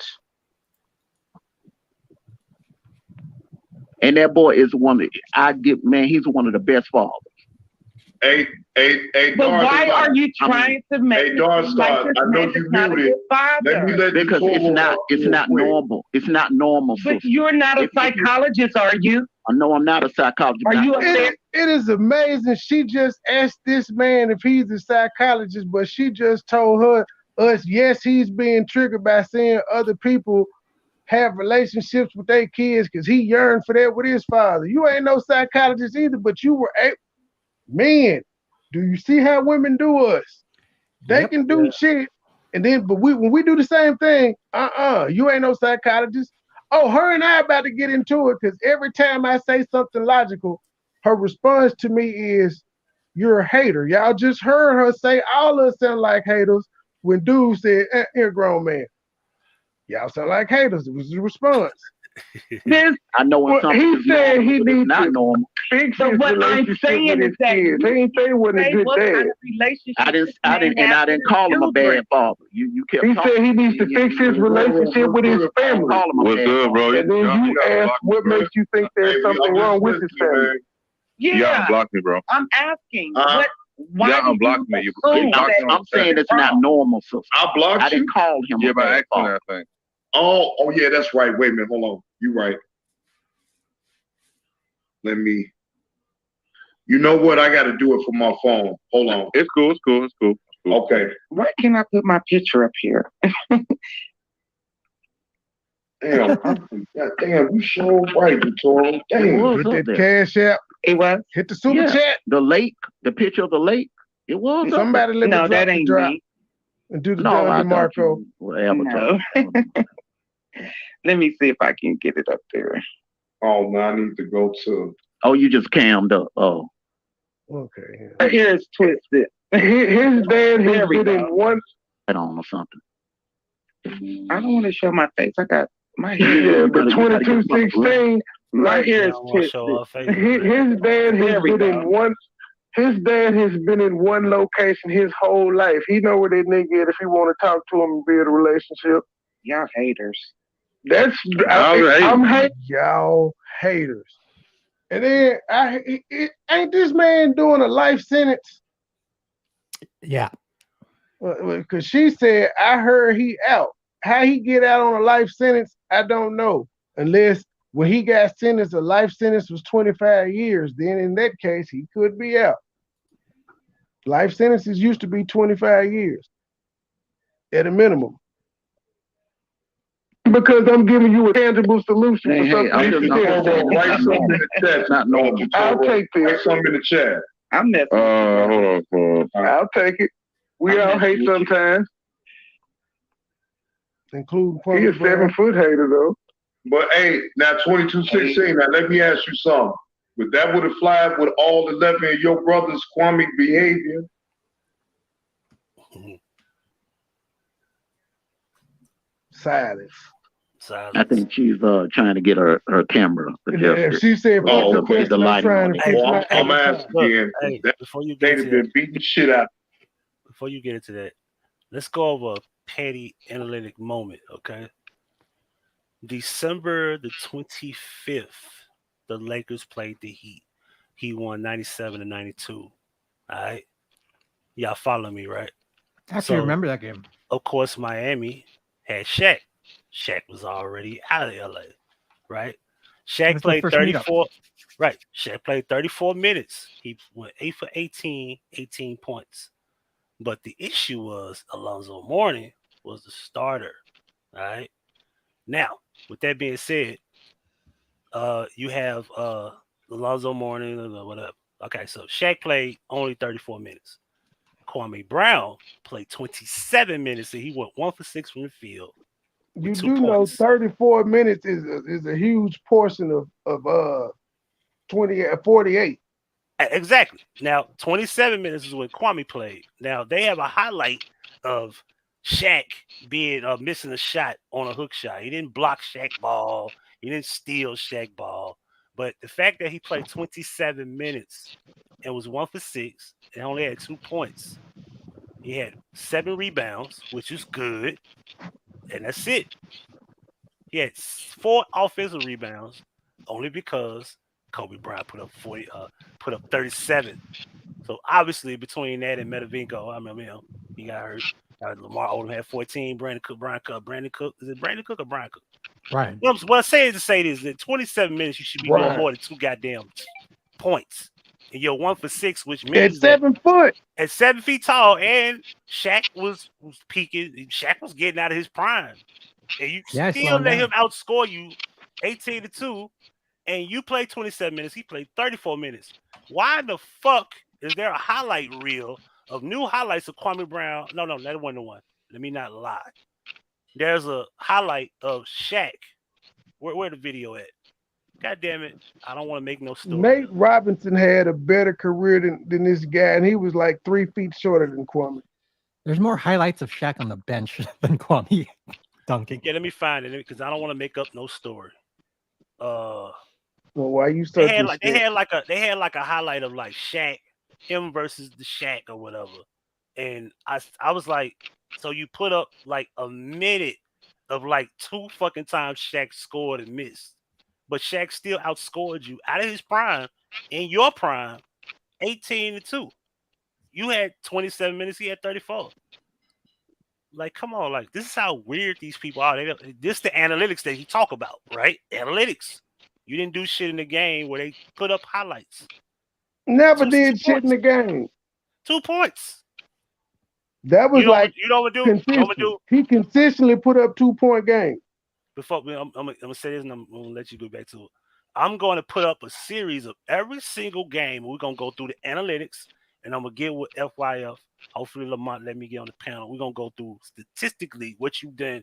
And that boy is he's one of the best fathers. Hey, but why are you trying to make it like this man is not a good father? Because it's not normal. It's not normal. But you're not a psychologist, are you? No, I'm not a psychologist. Are you? It is amazing. She just asked this man if he's a psychologist, but she just told us, yes, he's being triggered by seeing other people have relationships with their kids because he yearned for that with his father. You ain't no psychologist either, but you were men, do you see how women do us? They can do shit, and then when we do the same thing, you ain't no psychologist. Oh, her and I about to get into it because every time I say something logical, her response to me is, "You're a hater." Y'all just heard her say all of us sound like haters when dude said, "You're a grown man." Y'all sound like haters. It was the response. I know when he said he needs not to normal. fix his relationship with his kids. He ain't say it wasn't a good dad. I didn't call him a bad father. You kept. He said he needs to fix his relationship with his family. What's good, bro? And then you asked, what makes you think there's something wrong with his family? You gotta unblock me, bro. I'm asking. Why you unblock me? I'm saying it's not normal, sister. I didn't call him. Yeah, by accident, I think. Oh yeah, that's right. Wait a minute, hold on. You right. You know what? I got to do it from my phone. Hold on. It's cool. Okay. Where can I put my picture up here? Damn, you sure right, Toro. Damn, hit that cash app. It was. Hit the super chat. The lake, the picture of the lake. It was. Somebody let me drop that ain't drop me. and do the Don DeMarco. Whatever. Let me see if I can get it up there. Oh man, I need to go to. Oh, you just cammed up. Oh. Okay. Her hair is twisted. His dad has been in one. I don't know something. I don't want to show my face. I got my hair. Yeah, but 2216, my hair is twisted. His dad has been in one. His dad has been in one location his whole life. He know where that nigga is if he want to talk to him and build a relationship. Y'all haters. I'm hating. Y'all haters. And then ain't this man doing a life sentence? Yeah. Because she said, I heard he out. How he get out on a life sentence, I don't know. Unless when he got sentenced, a life sentence was 25 years. Then in that case, he could be out. Life sentences used to be 25 years at a minimum. Because I'm giving you a tangible solution for something. Write something in the chat. Not normal. I'll take this. Write something in the chat. I'm messing. Hold on. I'll take it. We all hate sometimes. Including he a 7-foot hater though. But hey, now 2216. Now let me ask you something. Would that fly with all 11 of your brothers' Kwame behavior? Silence. I think she's trying to get her camera adjusted. She said, the lighting on it. I'm asking again. Hey, before you They get have to been that, beating the shit out. before you get into that, let's go over a petty analytic moment, okay? December the 25th, the Lakers played the Heat. He won 97-92. All right. Y'all follow me, right? I actually remember that game. Of course, Miami had Shaq. Shaq was already out of LA, right? Shaq played 34. Right. Shaq played 34 minutes. He went 8 for 18, 18 points. But the issue was Alonzo Mourning was the starter. All right. Now, with that being said, you have Alonzo Mourning or whatever. Okay, so Shaq played only 34 minutes. Kwame Brown played 27 minutes, and he went 1 for 6 from the field. You do know 34 minutes is a huge portion of 48. Exactly. Now, 27 minutes is what Kwame played. Now, they have a highlight of Shaq being missing a shot on a hook shot. He didn't block Shaq ball. He didn't steal Shaq ball. But the fact that he played 27 minutes and was 1 for 6 and only had 2 points. He had 7 rebounds, which is good. And that's it. He had 4 offensive rebounds only because Kobe Bryant put up 37. So obviously between that and Metavinko, I mean, he got hurt. Lamar Odom had 14. Brandon Cook. Is it Brandon Cook or Brian Cook? Right. What I say is to say this: that 27 minutes, you should be doing more than 2 goddamn points. And you're 1 for 6, which means at 7 foot, at 7 feet tall, and Shaq was peaking. Shaq was getting out of his prime, and you still let him outscore you 18-2. And you played 27 minutes. He played 34 minutes. Why the fuck is there a highlight reel of new highlights of Kwame Brown? No, that wasn't the one. Let me not lie. There's a highlight of Shaq. Where the video at? God damn it. I don't want to make no story. Nate Robinson had a better career than this guy, and he was like 3 feet shorter than Kwame. There's more highlights of Shaq on the bench than Kwame dunking. Yeah, let me find it because I don't want to make up no story. Well, why you they had like a highlight of like Shaq, him versus the Shaq or whatever. And I was like, so you put up like a minute of like 2 fucking times Shaq scored and missed. But Shaq still outscored you out of his prime, in your prime, 18-2. You had 27 minutes, he had 34. Like, come on, like this is how weird these people are. This the analytics that he talk about, right? Analytics. You didn't do shit in the game where they put up highlights. Never did shit in the game. 2 points. That was He consistently put up 2-point games. Before I'm gonna say this, and I'm gonna let you go back to it. I'm going to put up a series of every single game. We're gonna go through the analytics, and I'm gonna get with FYF. Hopefully, Lamont let me get on the panel. We're gonna go through statistically what you've done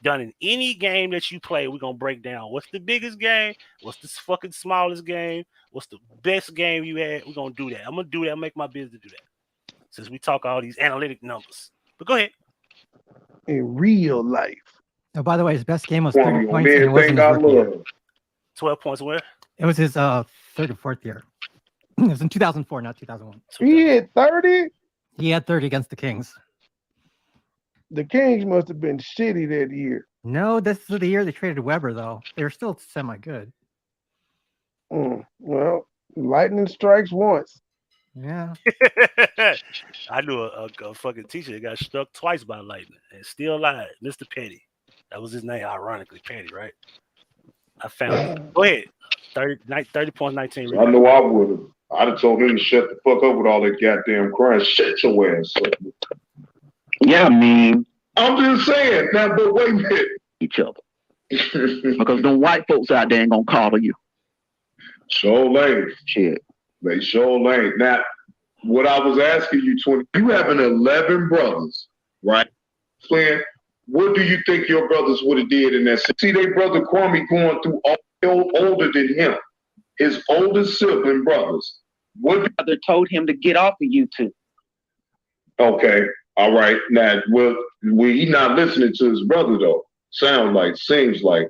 in any game that you play. We're gonna break down what's the biggest game, what's the fucking smallest game, what's the best game you had. We're gonna do that. I'm gonna do that. Make my business do that. Since we talk all these analytic numbers. But go ahead. In real life. Oh, by the way, his best game was 30 points. And it wasn't his rookie year. 12 points where? It was his third or fourth year. It was in 2004, not 2001. He had 30? He had 30 against the Kings. The Kings must have been shitty that year. No, this is the year they traded Weber, though. They were still semi-good. Well, lightning strikes once. Yeah. I knew a fucking teacher that got struck twice by lightning and still alive. Mr. Petty. That was his name, ironically, Petty, right? I found it. Go ahead. 30 points, 19 rebounds. I know I would have. I'd have told him to shut the fuck up with all that goddamn crying. Shut your ass up. Yeah, I mean. I'm just saying. Now, but wait a minute. Each other. Because them white folks out there ain't gonna coddle you. Sure lame. Shit. They sure lame. Now, what I was asking you, 20, you having 11 brothers, right? Flynn, what do you think your brothers would have did in that? See, their brother Kwame going through all older than him. His oldest sibling brothers. What brother told him to get off of YouTube. Okay. All right, now, well, he not listening to his brother though. Seems like.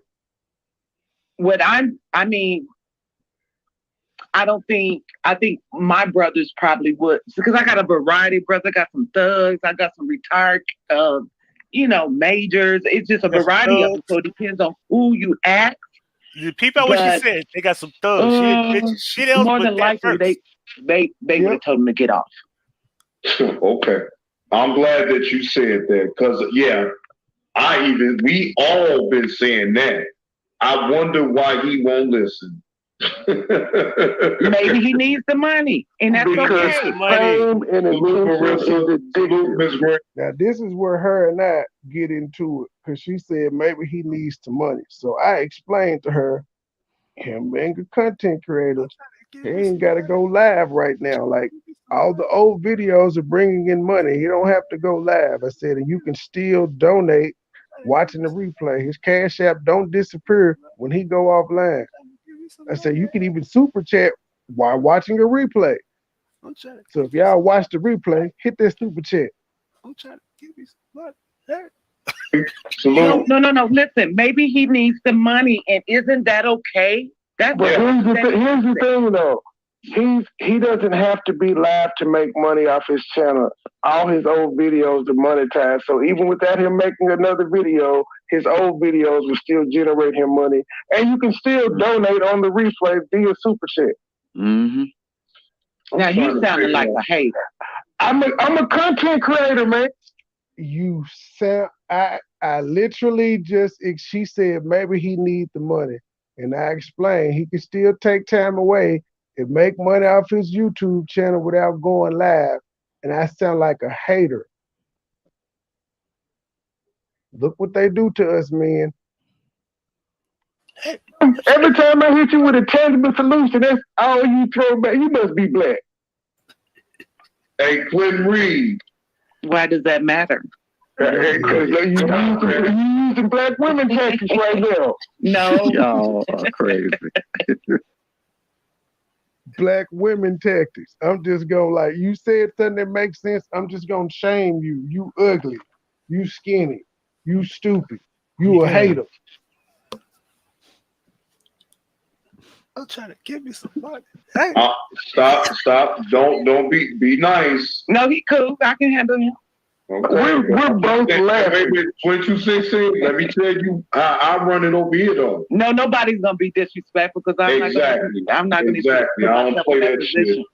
I think my brothers probably would, because I got a variety of brothers. I got some thugs, I got some retired, majors. It's just a variety of them. So it depends on who you ask. The people, what she said, they got some thugs. Shit else, more than likely, they would have told him to get off. Okay, I'm glad that you said that, because we all been saying that. I wonder why he won't listen. Maybe he needs the money, and that's okay. Fame and addiction. Now this is where her and I get into it, because she said maybe he needs the money. So I explained to her, him being a content creator, he ain't got to go live right now. Like, all the old videos are bringing in money. He don't have to go live. I said, and you can still donate watching the replay. His Cash App don't disappear when he go offline. I said, you can even super chat while watching a replay. So if y'all watch the replay, hit that super chat. I'm trying to give you some money. No. Listen, maybe he needs the money, and isn't that okay? Here's the thing, though. He doesn't have to be live to make money off his channel. All his old videos are monetized. So even without him making another video, his old videos will still generate him money. And you can still donate on the replay via Super Chat. Mm-hmm. Now you sounding like a hater. I'm a content creator, man. You sound, I literally just, she said maybe he needs the money. And I explained he can still take time away and make money off his YouTube channel without going live. And I sound like a hater. Look what they do to us, man. Every time I hit you with a tangible solution, that's all you throw back. You must be black. Hey, Quinn Reed. Why does that matter? Because you're using black women tactics right now. No. Y'all are crazy. Black women tactics. I'm just going you said something that makes sense. I'm just going to shame you. You ugly. You skinny. You stupid. You a hater. I'm trying to give you some money. Hey. Stop. Don't be nice. No, he cool. I can handle him. Okay. We're both laughing. 2216, let me tell you, I run it over here though. No, nobody's gonna be disrespectful because I'm not gonna exactly. I don't play that shit.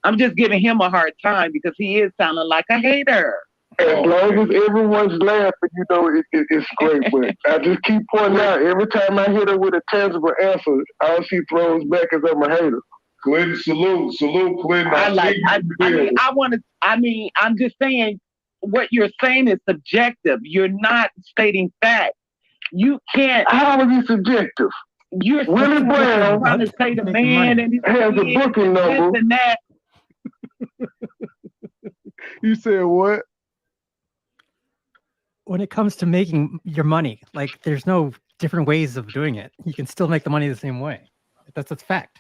I'm just giving him a hard time because he is sounding like a hater. As long as everyone's laughing, it's great. But I just keep pointing out, every time I hit her with a tangible answer, all she throws back is I'm a hater. Clinton, salute, Clinton. I'm just saying, what you're saying is subjective. You're not stating facts. You can't. How is it subjective? You're Willie Brown trying to say the man and has a booking number. And that. You said what? When it comes to making your money, there's no different ways of doing it. You can still make the money the same way. That's a fact.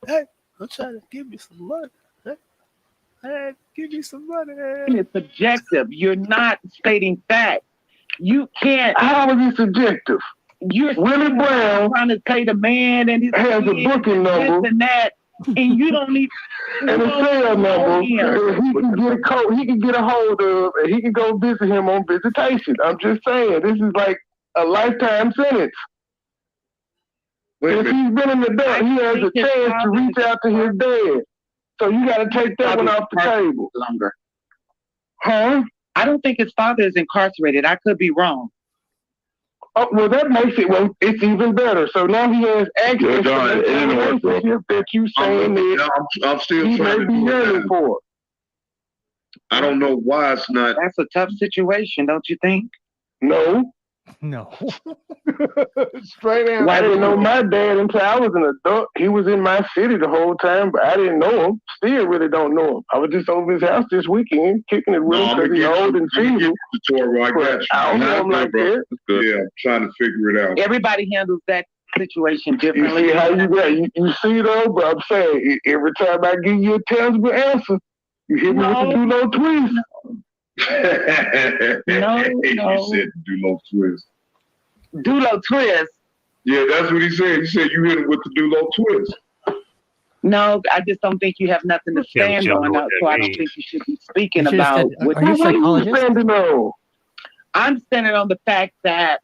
Hey, I'm trying to give you some money. Hey, give me some money. It's subjective. You're not stating facts. You can't. How is it subjective? You're Willie Brown trying to say the man and his has a booking number. This and that. And you don't need and a sale number. He can get a hold of, and he can go visit him on visitation. I'm just saying, this is like a lifetime sentence. If he's been in the dark, he has a chance to reach out to his dad. So you got to take that one off the table. Longer. Huh? I don't think his father is incarcerated. I could be wrong. Oh, well, that makes it, it's even better. So now he has access to the relationship that you saying that I'm still he trying may be yearning for. I don't know why it's not. That's a tough situation, don't you think? No. Straight answer. I didn't know my dad until I was an adult. He was in my city the whole time, but I didn't know him. Still really don't know him. I was just over his house this weekend, kicking it with him because he's old and feeble. I don't know him like that. Yeah, I'm trying to figure it out. Everybody handles that situation differently. You see how you see though? But I'm saying, every time I give you a tangible answer, you hit me with the do no twist. You said Dulo twist. Dulo twist. Yeah, that's what he said. He said you hit him with the Dulo twist. No, I just don't think you have nothing to stand on. So I don't think you should be speaking about. Are you a psychologist? I'm standing on the fact that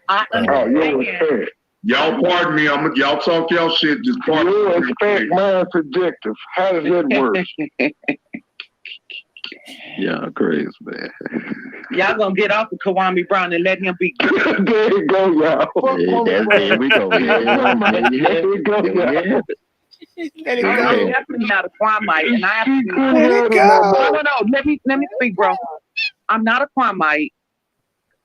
I understand. Y'all pardon me. Y'all talk y'all shit. Just pardon me. Your respect, mine's subjective. How does that work? Yeah, crazy, man. Y'all gonna get off of Kwame Brown and let him be good. There you go, y'all. There we go. There we go. Yeah. I'm definitely not a Kwame, and I have to be. No. Let me speak, bro. I'm not a Kwame.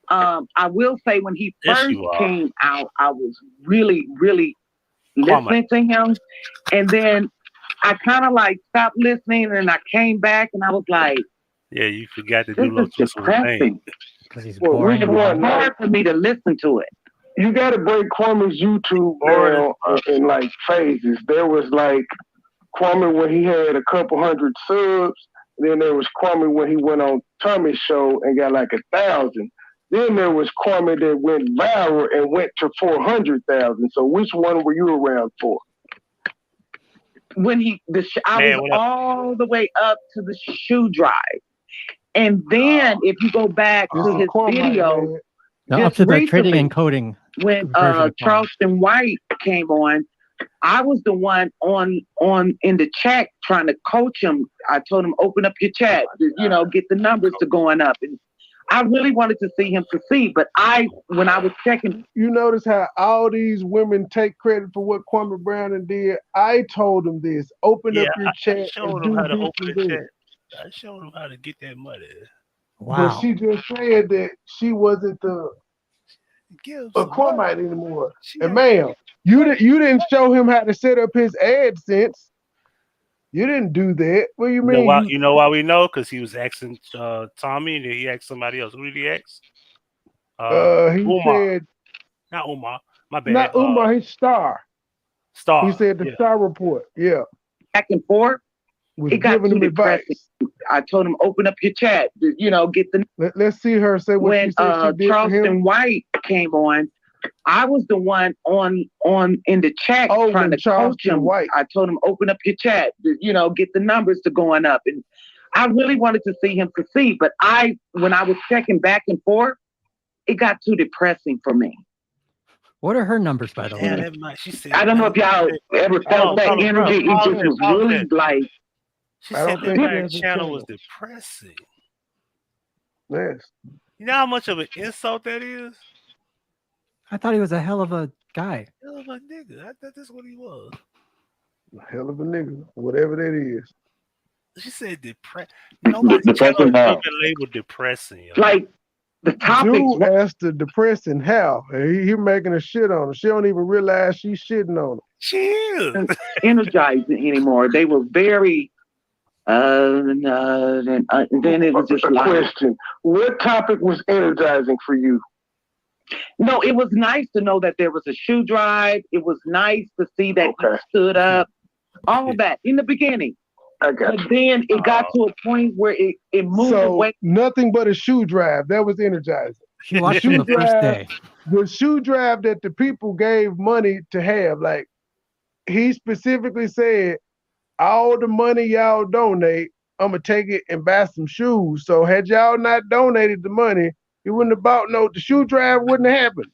I will say when he first came out, I was really, really listening to him, and then I kind of like stopped listening, and I came back, and I was like, "Yeah, you forgot to do this is depressing." Because he's boring. It was hard for me to listen to it. You got to break Kwame's YouTube down in like phases. There was like Kwame when he had a couple hundred subs. Then there was Kwame when he went on Tommy's show and got like 1,000. Then there was Kwame that went viral and went to 400,000. So which one were you around for? When I was all the way up to the shoe drive. And then if you go back to his video, up to the trading and coding. When Charleston White came on, I was the one on in the chat trying to coach him. I told him, open up your chat, get the numbers to going up. And I really wanted to see him succeed, but when I was checking. You notice how all these women take credit for what Kwame Brown did. I told them this, open up your chat. I showed him how to open the chat. I showed him how to get that money. Wow. But she just said that she wasn't a Kwame anymore. And ma'am, you didn't show him how to set up his AdSense. You didn't do that. What do you mean? You know why we know? Because he was asking Tommy, and then he asked somebody else. Who did he ask? He Umar. said Not Umar. My bad. Not Umar. He's Star. He said the Star Report. Yeah. Back and forth. It got too depressing. I told him, open up your chat. Get the. Let's see her say what she said she did Charleston White came on. I was the one on in the chat trying to coach him. White. I told him, open up your chat. Get the numbers to going up. And I really wanted to see him succeed. But when I was checking back and forth, it got too depressing for me. What are her numbers, by the way? I don't know if y'all ever felt that energy. It just was really like. She said that channel was depressing. Yes. You know how much of an insult that is? I thought he was a hell of a guy. Hell of a nigga. I thought that's what he was. A hell of a nigga, whatever that is. She said depressed. Nobody's channel even labeled depressing. Like the topic. Dude asked the depressing how. He making a shit on her. She don't even realize she's shitting on her. She is. Energizing anymore. They were very. And then it was just a question. What topic was energizing for you? No, it was nice to know that there was a shoe drive. It was nice to see that he stood up. All of that in the beginning. But then it got to a point where it moved away. Nothing but a shoe drive. That was energizing. She watched him the first day. The shoe drive that the people gave money to have. Like, he specifically said, all the money y'all donate, I'm going to take it and buy some shoes. So had y'all not donated the money, it wouldn't have bought the shoe drive wouldn't have happened.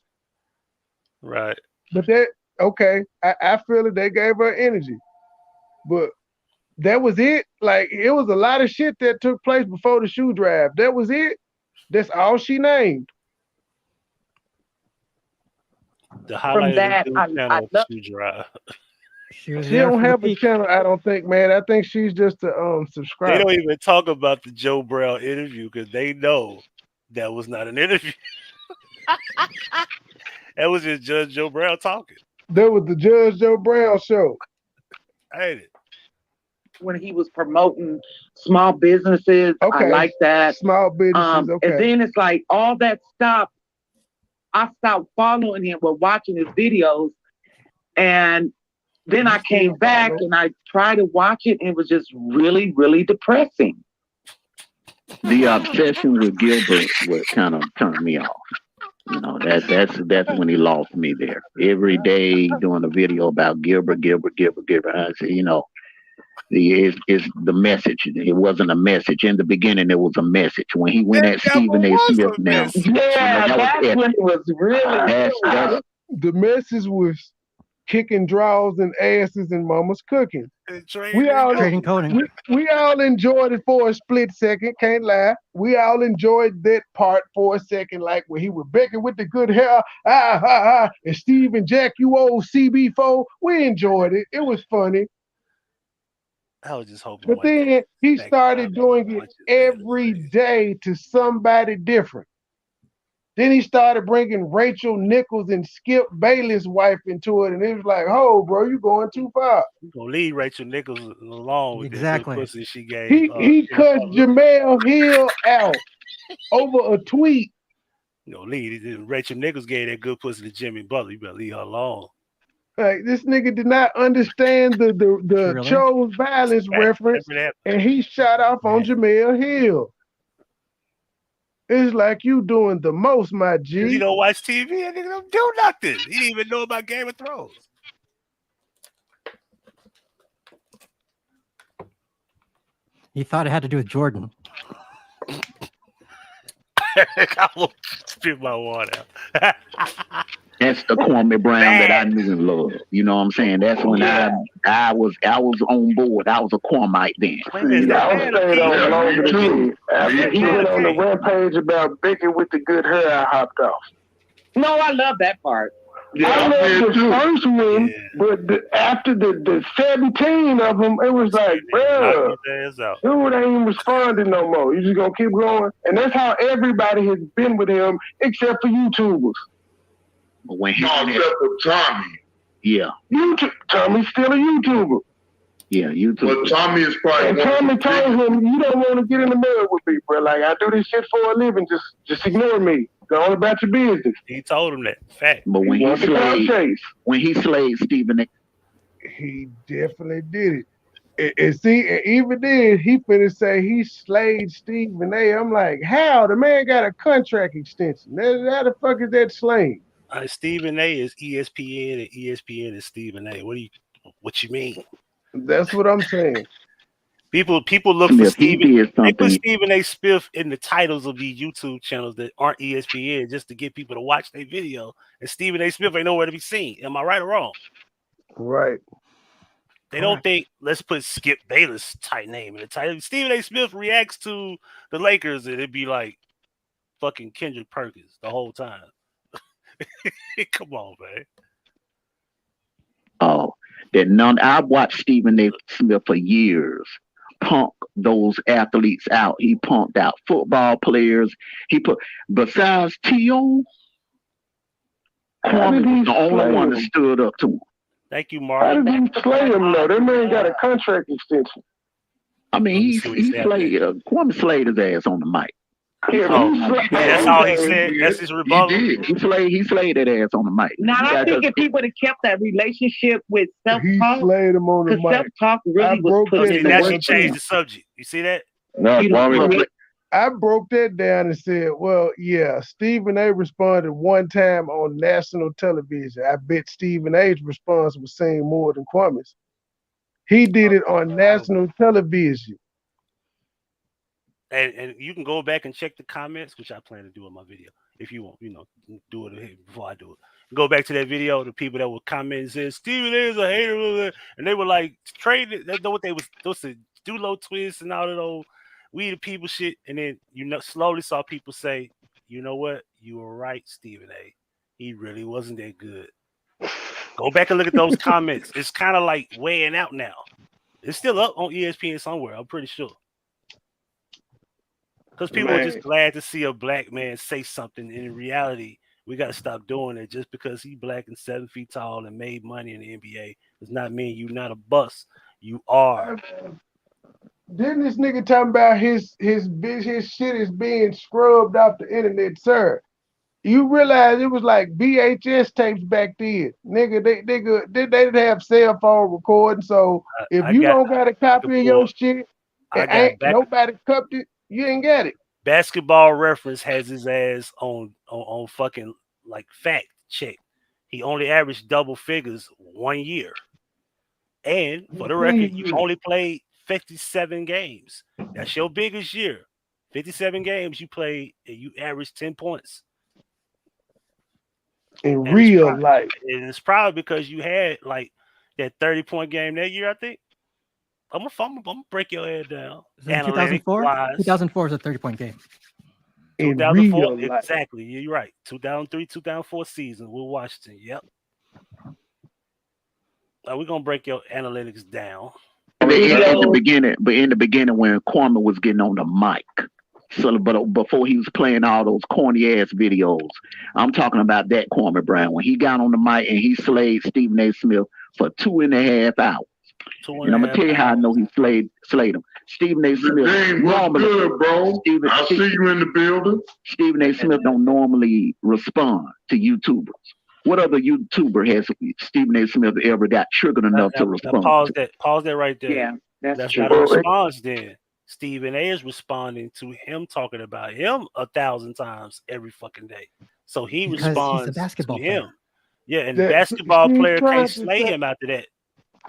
Right. But I feel that they gave her energy. But that was it. Like, it was a lot of shit that took place before the shoe drive. That was it. That's all she named. The highlight of the channel shoe drive. She don't have a channel, I don't think, man. I think she's just a subscriber. They don't even talk about the Joe Brown interview because they know that was not an interview. That was just Judge Joe Brown talking. That was the Judge Joe Brown show. I hate it. When he was promoting small businesses, I like that. Small businesses, And then it's like all that stopped. I stopped following him but watching his videos, and then I came back and I tried to watch it, and it was just really, really depressing. The obsession with Gilbert would kind of turn me off. You know, that's when he lost me there. Every day doing a video about Gilbert. I say, you know, it's the message. It wasn't a message. In the beginning, it was a message. When he went at Stephen A. Smith now, that's when it was really the message was kicking draws and asses and mama's cooking. We all enjoyed it for a split second, can't lie. We all enjoyed that part for a second, like when he was Becky with the good hair, and Steve and Jack, you old CB4. We enjoyed it. It was funny. I was just hoping. But then he started doing it every day to somebody different. Then he started bringing Rachel Nichols and Skip Bayless' wife into it, and it was like, "Oh, bro, you going too far." You gonna leave Rachel Nichols alone with the pussy she gave? He cussed Jamel Hill out over a tweet. You know, leave Rachel Nichols gave that good pussy to Jimmy Butler. You better leave her alone. Like, this nigga did not understand the chose violence reference, and he shot off on Jamel Hill. It's like you doing the most, my G. You don't watch TV, and nigga don't do nothing. He didn't even know about Game of Thrones. He thought it had to do with Jordan. I will spit my water out. That's the Kwame Brown that I knew and loved. You know what I'm saying? That's when I was on board. I was a Kwamite then. I stayed on longer too. After he went on the rampage about Becky with the good hair, I hopped off. No, I love that part. Yeah, I love the first one, but after the 17 of them, it was like, bro, dude ain't even responding no more. You just gonna keep going, and that's how everybody has been with him, except for YouTubers. But when he except for Tommy. Yeah. Tommy's still a YouTuber. Yeah, YouTube. But Tommy is probably. And Tommy told him, "You don't want to get in the mud with me, bro. Like, I do this shit for a living. Just ignore me. Go on about your business." He told him that. Fact. But when he slayed Stephen A. He definitely did it. And see, and even then, he finna say he slayed Stephen A. I'm like, how? The man got a contract extension. How the fuck is that slaying? Stephen A. is ESPN, and ESPN is Stephen A. What you mean? That's what I'm saying. People look for they put Stephen A. Smith in the titles of these YouTube channels that aren't ESPN just to get people to watch their video. And Stephen A. Smith ain't nowhere to be seen. Am I right or wrong? Right. They don't think, let's put Skip Bayless type name in the title. Stephen A. Smith reacts to the Lakers and it'd be like fucking Kendrick Perkins the whole time. Come on, man. Oh, I've watched Stephen A. Smith for years punk those athletes out. He punked out football players. Besides T.O., Kwame was the only one that stood up to him. Thank you, Mark. How did he slay him though? That man got a contract extension. I mean, he slayed Kwame slayed his ass on the mic. That's all he said. That's his rebuttal. He slayed that ass on the mic. Now I think if he would have kept that relationship with self-talk, he slayed him on the mic. Self-talk really was put in. Now she changed the subject. You see that? No, I broke that down and said, well, yeah, Stephen A. responded one time on national television. I bet Stephen A.'s response was saying more than Kwame's. He did it on national television. And you can go back and check the comments, which I plan to do in my video. If you want, do it before I do it. Go back to that video. The people that were commenting said Stephen A. is a hater, and they were like trading. They know what they was. Those Dulo twists and all of those we the people shit. And then slowly saw people say, you know what, you were right, Stephen A. He really wasn't that good. Go back and look at those comments. It's kind of like weighing out now. It's still up on ESPN somewhere. I'm pretty sure. Because people are just glad to see a black man say something. And in reality, we got to stop doing it. Just because he's black and 7 feet tall and made money in the NBA does not mean you're not a bust. You are. Didn't this nigga talking about his shit is being scrubbed off the internet, sir? You realize it was like VHS tapes back then. Nigga, they didn't have cell phone recording. So if you don't got a copy of your shit, nobody copied it, You ain't got it. Basketball Reference has his ass on fucking like fact check. He only averaged double figures 1 year. And for the record, you only played 57 games. That's your biggest year. 57 games you played and you averaged 10 points. In real life. And it's probably because you had like that 30-point game that year, I think. I'm gonna break your head down. 2004? 2004 is a 30-point game. 2004, exactly. You're right. 2003, 2004 season with Washington. Yep. We're gonna break your analytics down. In the beginning, when Kwame was getting on the mic, so but before he was playing all those corny ass videos, I'm talking about that Kwame Brown when he got on the mic and he slayed Stephen A. Smith for 2.5 hours. And I'm gonna tell you how I know he slayed him. Stephen A. Smith. Normally, good, bro. I see you in the building. Stephen A. Smith don't normally respond to YouTubers. What other YouTuber has Stephen A. Smith ever got triggered enough to respond? Pause that right there. Yeah, that's not a response then. Stephen A. is responding to him talking about him 1,000 times every fucking day. So he responds he's a basketball to player. him. Yeah, and the basketball player can't slay him after that.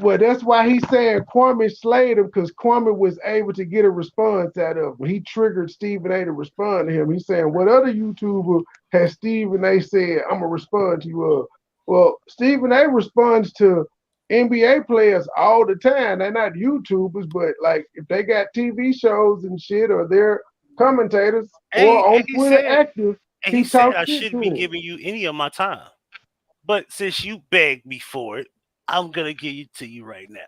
Well, that's why he's saying Kwame slayed him, because Kwame was able to get a response out of him. He triggered Stephen A. to respond to him. He's saying, what other YouTuber has Stephen A. said, I'm going to respond to you? Well, Stephen A. responds to NBA players all the time. They're not YouTubers, but like if they got TV shows and shit, or they're commentators or on Twitter active, he said I shouldn't be giving you any of my time. But since you begged me for it, I'm going to give it to you right now.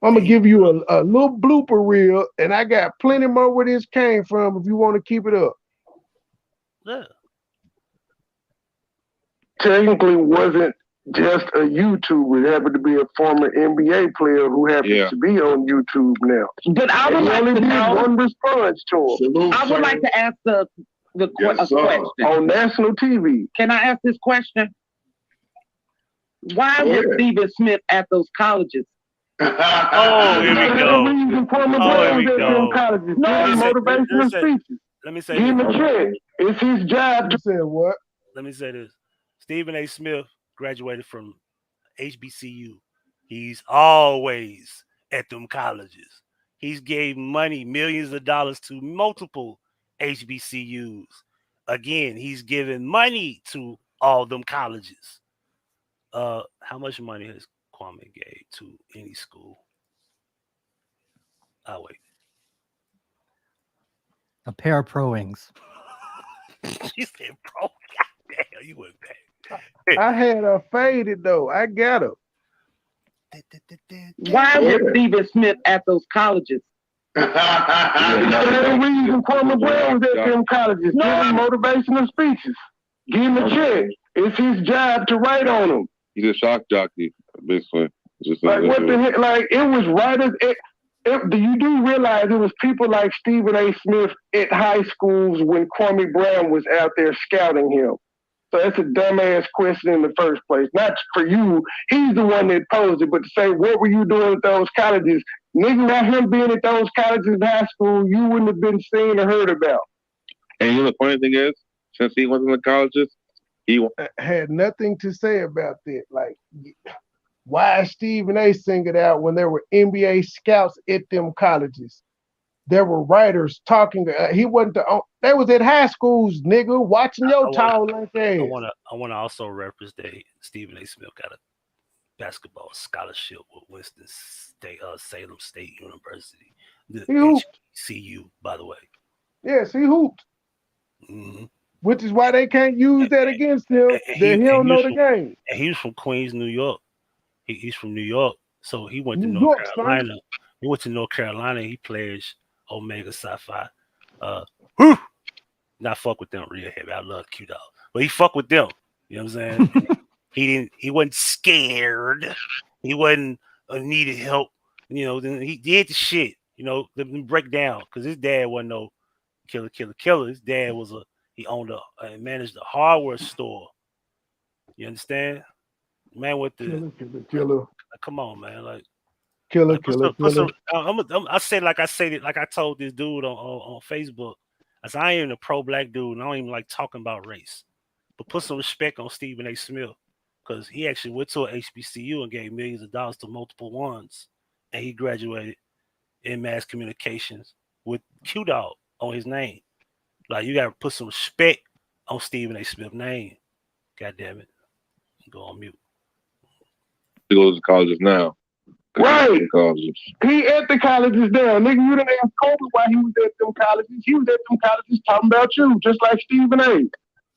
I'm going to give you a little blooper reel, and I got plenty more where this came from if you want to keep it up. Yeah. Technically wasn't just a YouTuber. It happened to be a former NBA player who happens to be on YouTube now. But I would like to know one response to him. I would like to ask a question. On national TV. Can I ask this question? Why was Stephen Smith at those colleges? Here we go. Motivational speeches. Let me say Give him a check. It's his job to say what? Let me say this. Stephen A. Smith graduated from HBCU. He's always at them colleges. He's gave money, millions of dollars to multiple HBCUs. Again, he's given money to all them colleges. How much money has Kwame gave to any school? Oh, wait. A pair of Pro Wings. She said, bro, goddamn, you went back. I had her faded, though. I got her. Why was Stephen Smith at those colleges? The reason Kwame Brown was at them colleges. Give him motivational speeches. Give him a check. It's his job to write on them. He's a shock jockey, basically. Just like what the heck? Like it was writers. You do realize it was people like Stephen A. Smith at high schools when Kwame Brown was out there scouting him. So that's a dumbass question in the first place. Not for you. He's the one that posed it, but to say, what were you doing at those colleges? Nigga, not him being at those colleges in high school, you wouldn't have been seen or heard about. And you know the funny thing is, since he went to the colleges, he had nothing to say about that. Like, why Stephen A. singled out when there were NBA scouts at them colleges? There were writers talking. He wasn't they was at high schools, nigga, watching your tall like that. I want to also reference that Stephen A. Smith got a basketball scholarship with Winston State, Salem State University, the HBCU, by the way. Yes, he hooped. Mm-hmm. Which is why they can't use that against him. He don't know the game. And he was from Queens, New York. He's from New York, so he went to North Carolina. Son. He went to North Carolina. He pledged Omega Psi-Phi. Not fuck with them real heavy. I love Q Dog, but he fuck with them. You know what I'm saying? He wasn't scared. He wasn't needed help. You know, then he did the shit. You know, let me break down because his dad wasn't no killer. His dad was he owned and managed a hardware store. You understand? Man with the killer. Come on, man. Like Killer. I said like I told this dude on Facebook. I said I ain't even a pro black dude, and I don't even like talking about race. But put some respect on Stephen A. Smith, because he actually went to a HBCU and gave millions of dollars to multiple ones, and he graduated in mass communications with Q Dog on his name. Like, you got to put some respect on Stephen A. Smith's name. God damn it. Go on mute. He goes to colleges now. Right. Colleges. He at the colleges now. Nigga, you done asked Kobe why he was at them colleges. He was at them colleges talking about you, just like Stephen A.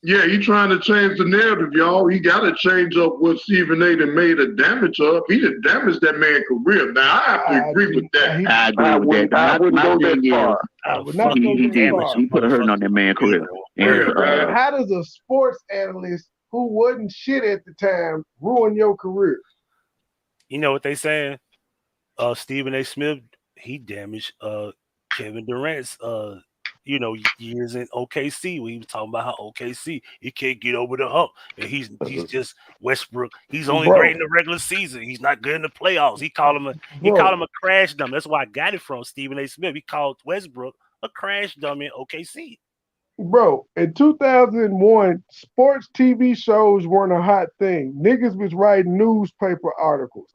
Yeah, he trying to change the narrative, y'all. He got to change up what Stephen A. done made a damage of. He done damaged that man's career. Now, I have to agree with that. I agree with that. I wouldn't go that far. I would not go He that damaged. far. He put a hurt on that man's career. And, How does a sports analyst who wasn't shit at the time ruin your career? You know what they saying? Stephen A. Smith, he damaged Kevin Durant's years in OKC, when he was talking about how OKC, he can't get over the hump, and he's just Westbrook. He's only great in the regular season. He's not good in the playoffs. He called him a crash dummy. That's where I got it from. Stephen A. Smith. He called Westbrook a crash dummy in OKC. Bro, in 2001, sports TV shows weren't a hot thing. Niggas was writing newspaper articles.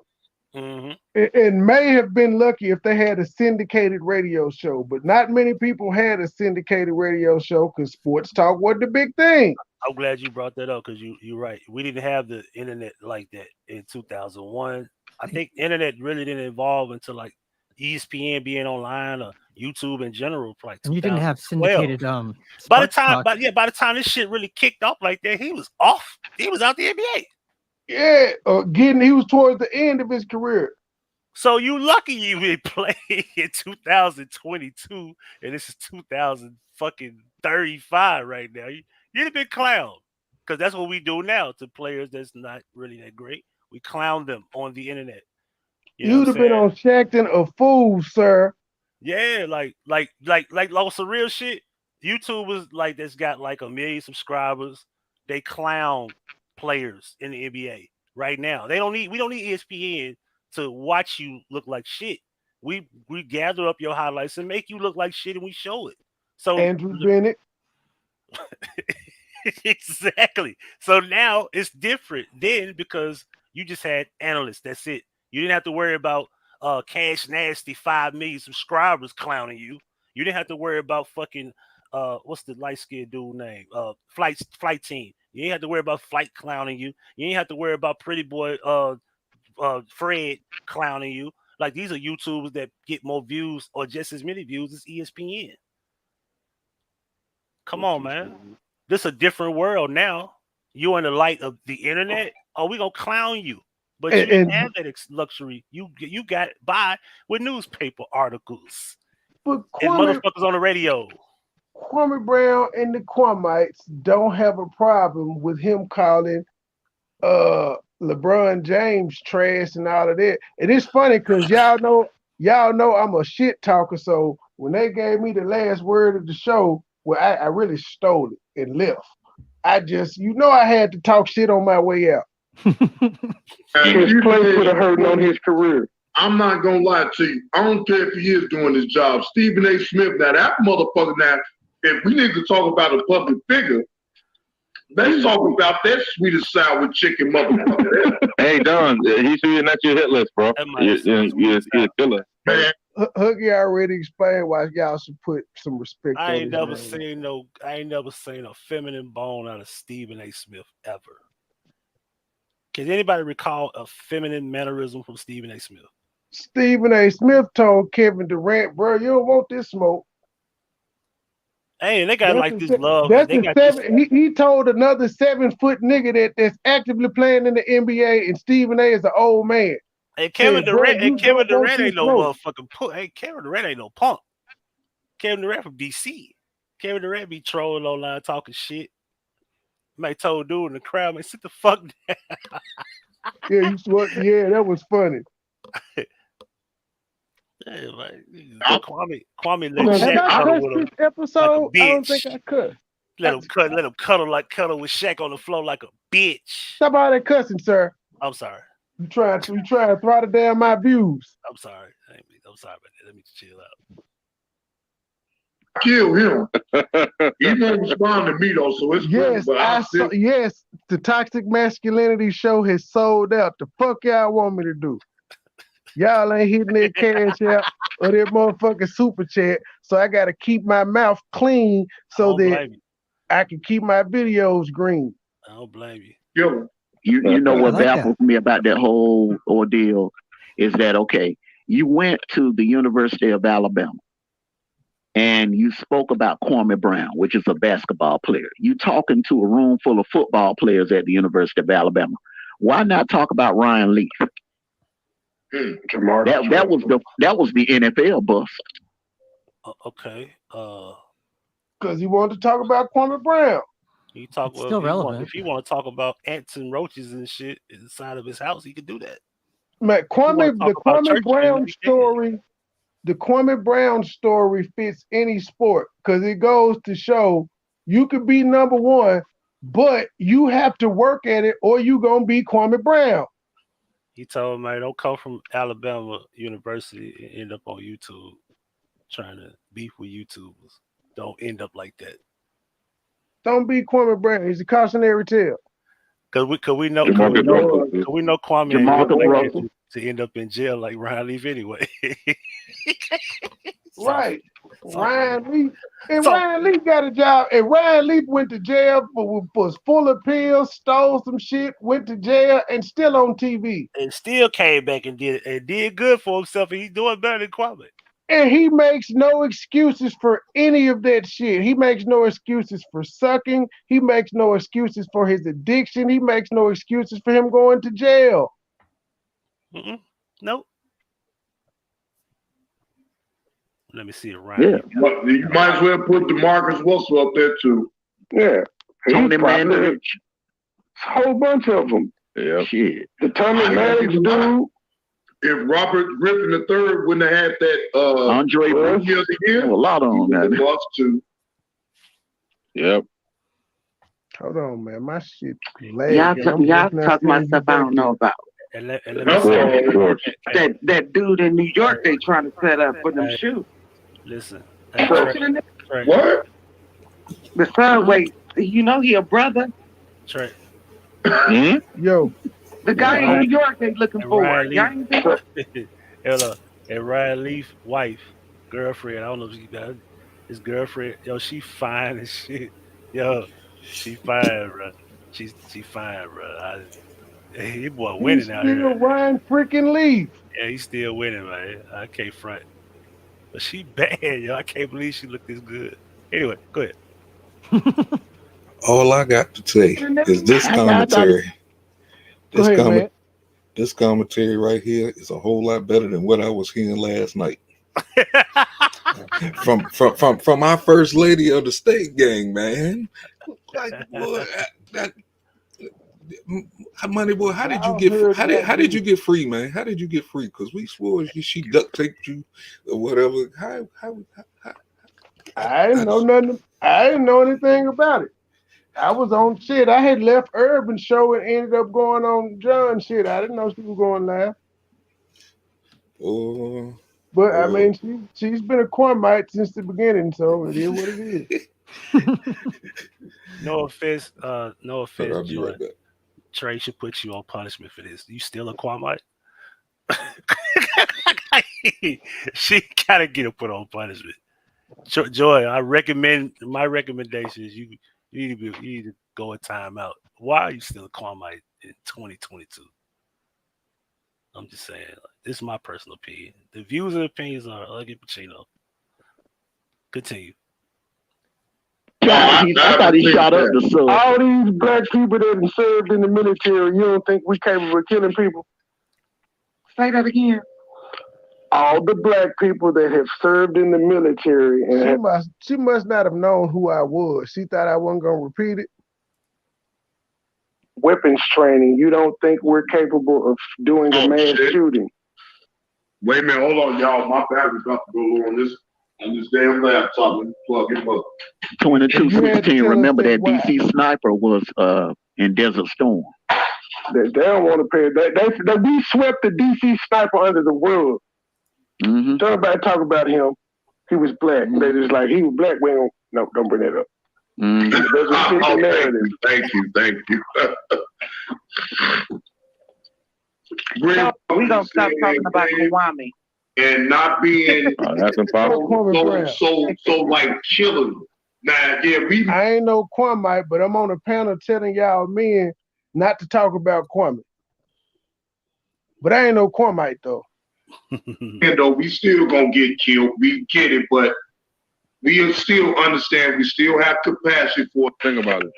Mm-hmm. And may have been lucky if they had a syndicated radio show, but not many people had a syndicated radio show because sports talk wasn't the big thing. I'm glad you brought that up, because you're right. We didn't have the internet like that in 2001. I think internet really didn't evolve until like ESPN being online or YouTube in general. Like, and you didn't have syndicated by the time this shit really kicked off like that, he was off. He was out the NBA. Yeah, he was towards the end of his career. So you lucky you been playing in 2022, and this is 2035 right now. You'd have been clowned, because that's what we do now to players that's not really that great. We clown them on the internet. You'd have been on Shackton a fool, sir. Yeah, like some real shit. YouTube was like, that's got like 1 million subscribers. They clown players in the NBA right now. We don't need ESPN to watch you look like shit. We gather up your highlights and make you look like shit, and we show it. So Andrew Bennett. Exactly. So now it's different then, because you just had analysts. That's it. You didn't have to worry about Cash Nasty 5 million subscribers clowning you. You didn't have to worry about fucking what's the light-skinned dude name? Flight Team. You didn't have to worry about Flight clowning you. You didn't have to worry about Pretty Boy Fred clowning you. Like, these are YouTubers that get more views or just as many views as ESPN. Come on, man. This is a different world now. You in the light of the internet. Oh, we gonna clown you. But you didn't have that luxury. You got by with newspaper articles. But and motherfuckers on the radio. Kwame Brown and the Kwamites don't have a problem with him calling LeBron James trash and all of that. And it's funny because y'all know I'm a shit talker. So when they gave me the last word of the show, well, I really stole it and left. I just, I had to talk shit on my way out. His place would have hurting on his career. I'm not gonna lie to you. I don't care if he is doing his job. Stephen A. Smith, now that motherfucker, now, if we need to talk about a public figure, let's talk about that sweet and sour chicken motherfucker. Hey, Don, he should be not your hit list, bro. You're a killer. Man. Hoogie already explained why y'all should put some respect on I his ain't never name. seen a feminine bone out of Stephen A. Smith ever. Can anybody recall a feminine mannerism from Stephen A. Smith? Stephen A. Smith told Kevin Durant, bro, you don't want this smoke. Hey, they got this love. He told another 7-foot nigga that's actively playing in the NBA, and Stephen A. is an old man. Hey, Kevin Durant ain't no motherfucking punk. Hey, Kevin Durant ain't no punk. Kevin Durant from DC. Kevin Durant be trolling online, talking shit. Might told dude in the crowd, man, sit the fuck down. Yeah, that was funny. Yeah, like, Kwame let Shaq cuddle with him episode, like a bitch. I don't think I could. Let him cuddle with Shaq on the floor like a bitch. Stop all that cussing, sir. I'm sorry. You trying to throttle down my views. I'm sorry. I'm sorry about that. Let me chill out. Kill him. He won't respond to me though, so it's yes. cool, but yes, the Toxic Masculinity show has sold out. The fuck y'all want me to do? Y'all ain't hitting that cash out or that motherfucking super chat, so I got to keep my mouth clean so that I can keep my videos green. I don't blame you. Yo, you know what baffles me about that whole ordeal is that okay, you went to the University of Alabama. And you spoke about Kwame Brown, which is a basketball player. You talking to a room full of football players at the University of Alabama. Why not talk about Ryan Leaf? That was the NFL bust. Okay. Because he wanted to talk about Kwame Brown. He talk still relevant. If he want to talk about ants and roaches and shit inside of his house, he could do that. Man, the Kwame Brown story. The Kwame Brown story fits any sport because it goes to show you could be number one, but you have to work at it or you gonna be Kwame Brown. He told me, don't come from Alabama University and end up on YouTube trying to beef with YouTubers. Don't end up like that. Don't be Kwame Brown. He's a cautionary tale. Cause we know Kwame ain't to end up in jail like Ryan Leaf anyway. Right. Ryan Leaf. And Ryan Leaf got a job. And Ryan Leaf went to jail, was full of pills, stole some shit, went to jail, and still on TV. And still came back and did good for himself. And he's doing better than Kwame. And he makes no excuses for any of that shit. He makes no excuses for sucking. He makes no excuses for his addiction. He makes no excuses for him going to jail. Nope. Let me see it right. Yeah. You might as well put DeMarcus Russell up there too. Yeah. Tony Mandich. A whole bunch of them. Yeah. Shit. The Tony Mandich dude. If Robert Griffin III wouldn't have had that Andre Rookie of the Year, a lot on that. Too. Yep. Hold on, man. My shit. Y'all talk about stuff I don't know about. And let me say, that dude in New York they trying to set up for them shoes. Listen. What? The son, wait, you know he a brother? Trey. Yo. The guy in New York they looking for. And Ryan Leaf's wife, girlfriend, I don't know if she got his girlfriend. Yo, she fine as shit. Yo, she fine, bro. She fine, bro. He boy winning out here. Still Ryan freaking Leaf. Yeah, he's still winning, man. I can't front. But she bad, yo. I can't believe she looked this good. Anyway, go ahead. All I got to say is this commentary. This commentary right here is a whole lot better than what I was hearing last night. from my first lady of the state gang, man. Like, boy, MoneyBoy, how did you get free, man? How did you get free? Because we swore she duct taped you or whatever. How I didn't know nothing. I didn't know anything about it. I was on shit. I had left Urban Show and ended up going on John shit. I didn't know she was going live. But I mean, she's been a Quamite since the beginning, so it is what it is. No offense, I'll be right back. Trey should put you on punishment for this. You still a Quamite? She gotta get put on punishment. Joy, my recommendation is you need to go a timeout. Why are you still a Kwame in 2022? I'm just saying, this is my personal opinion. The views and opinions are Ugly Pacino. Continue. I thought he shot up the sun. All these black people that served in the military, you don't think we capable of killing people? Say that again. All the black people that have served in the military. And she must not have known who I was. She thought I wasn't going to repeat it. Weapons training. You don't think we're capable of doing a mass shooting? Wait a minute. Hold on, y'all. My battery's about to go low on this damn laptop. Let me plug it up. 2216. Remember that DC sniper was in Desert Storm. They don't want to pay. We swept the DC sniper under the rug. Mm-hmm. Everybody talk about him. He was black. They just like, he was black. Well, no, don't bring that up. Thank you. We're gonna stop talking about Kwame. And not being that's impossible. So like killing. Now, yeah, I ain't no Kwame, but I'm on a panel telling y'all men not to talk about Kwame. But I ain't no Kwame though. And though we still gonna get killed, we get it, but we still understand. We still have compassion for it. Think about it.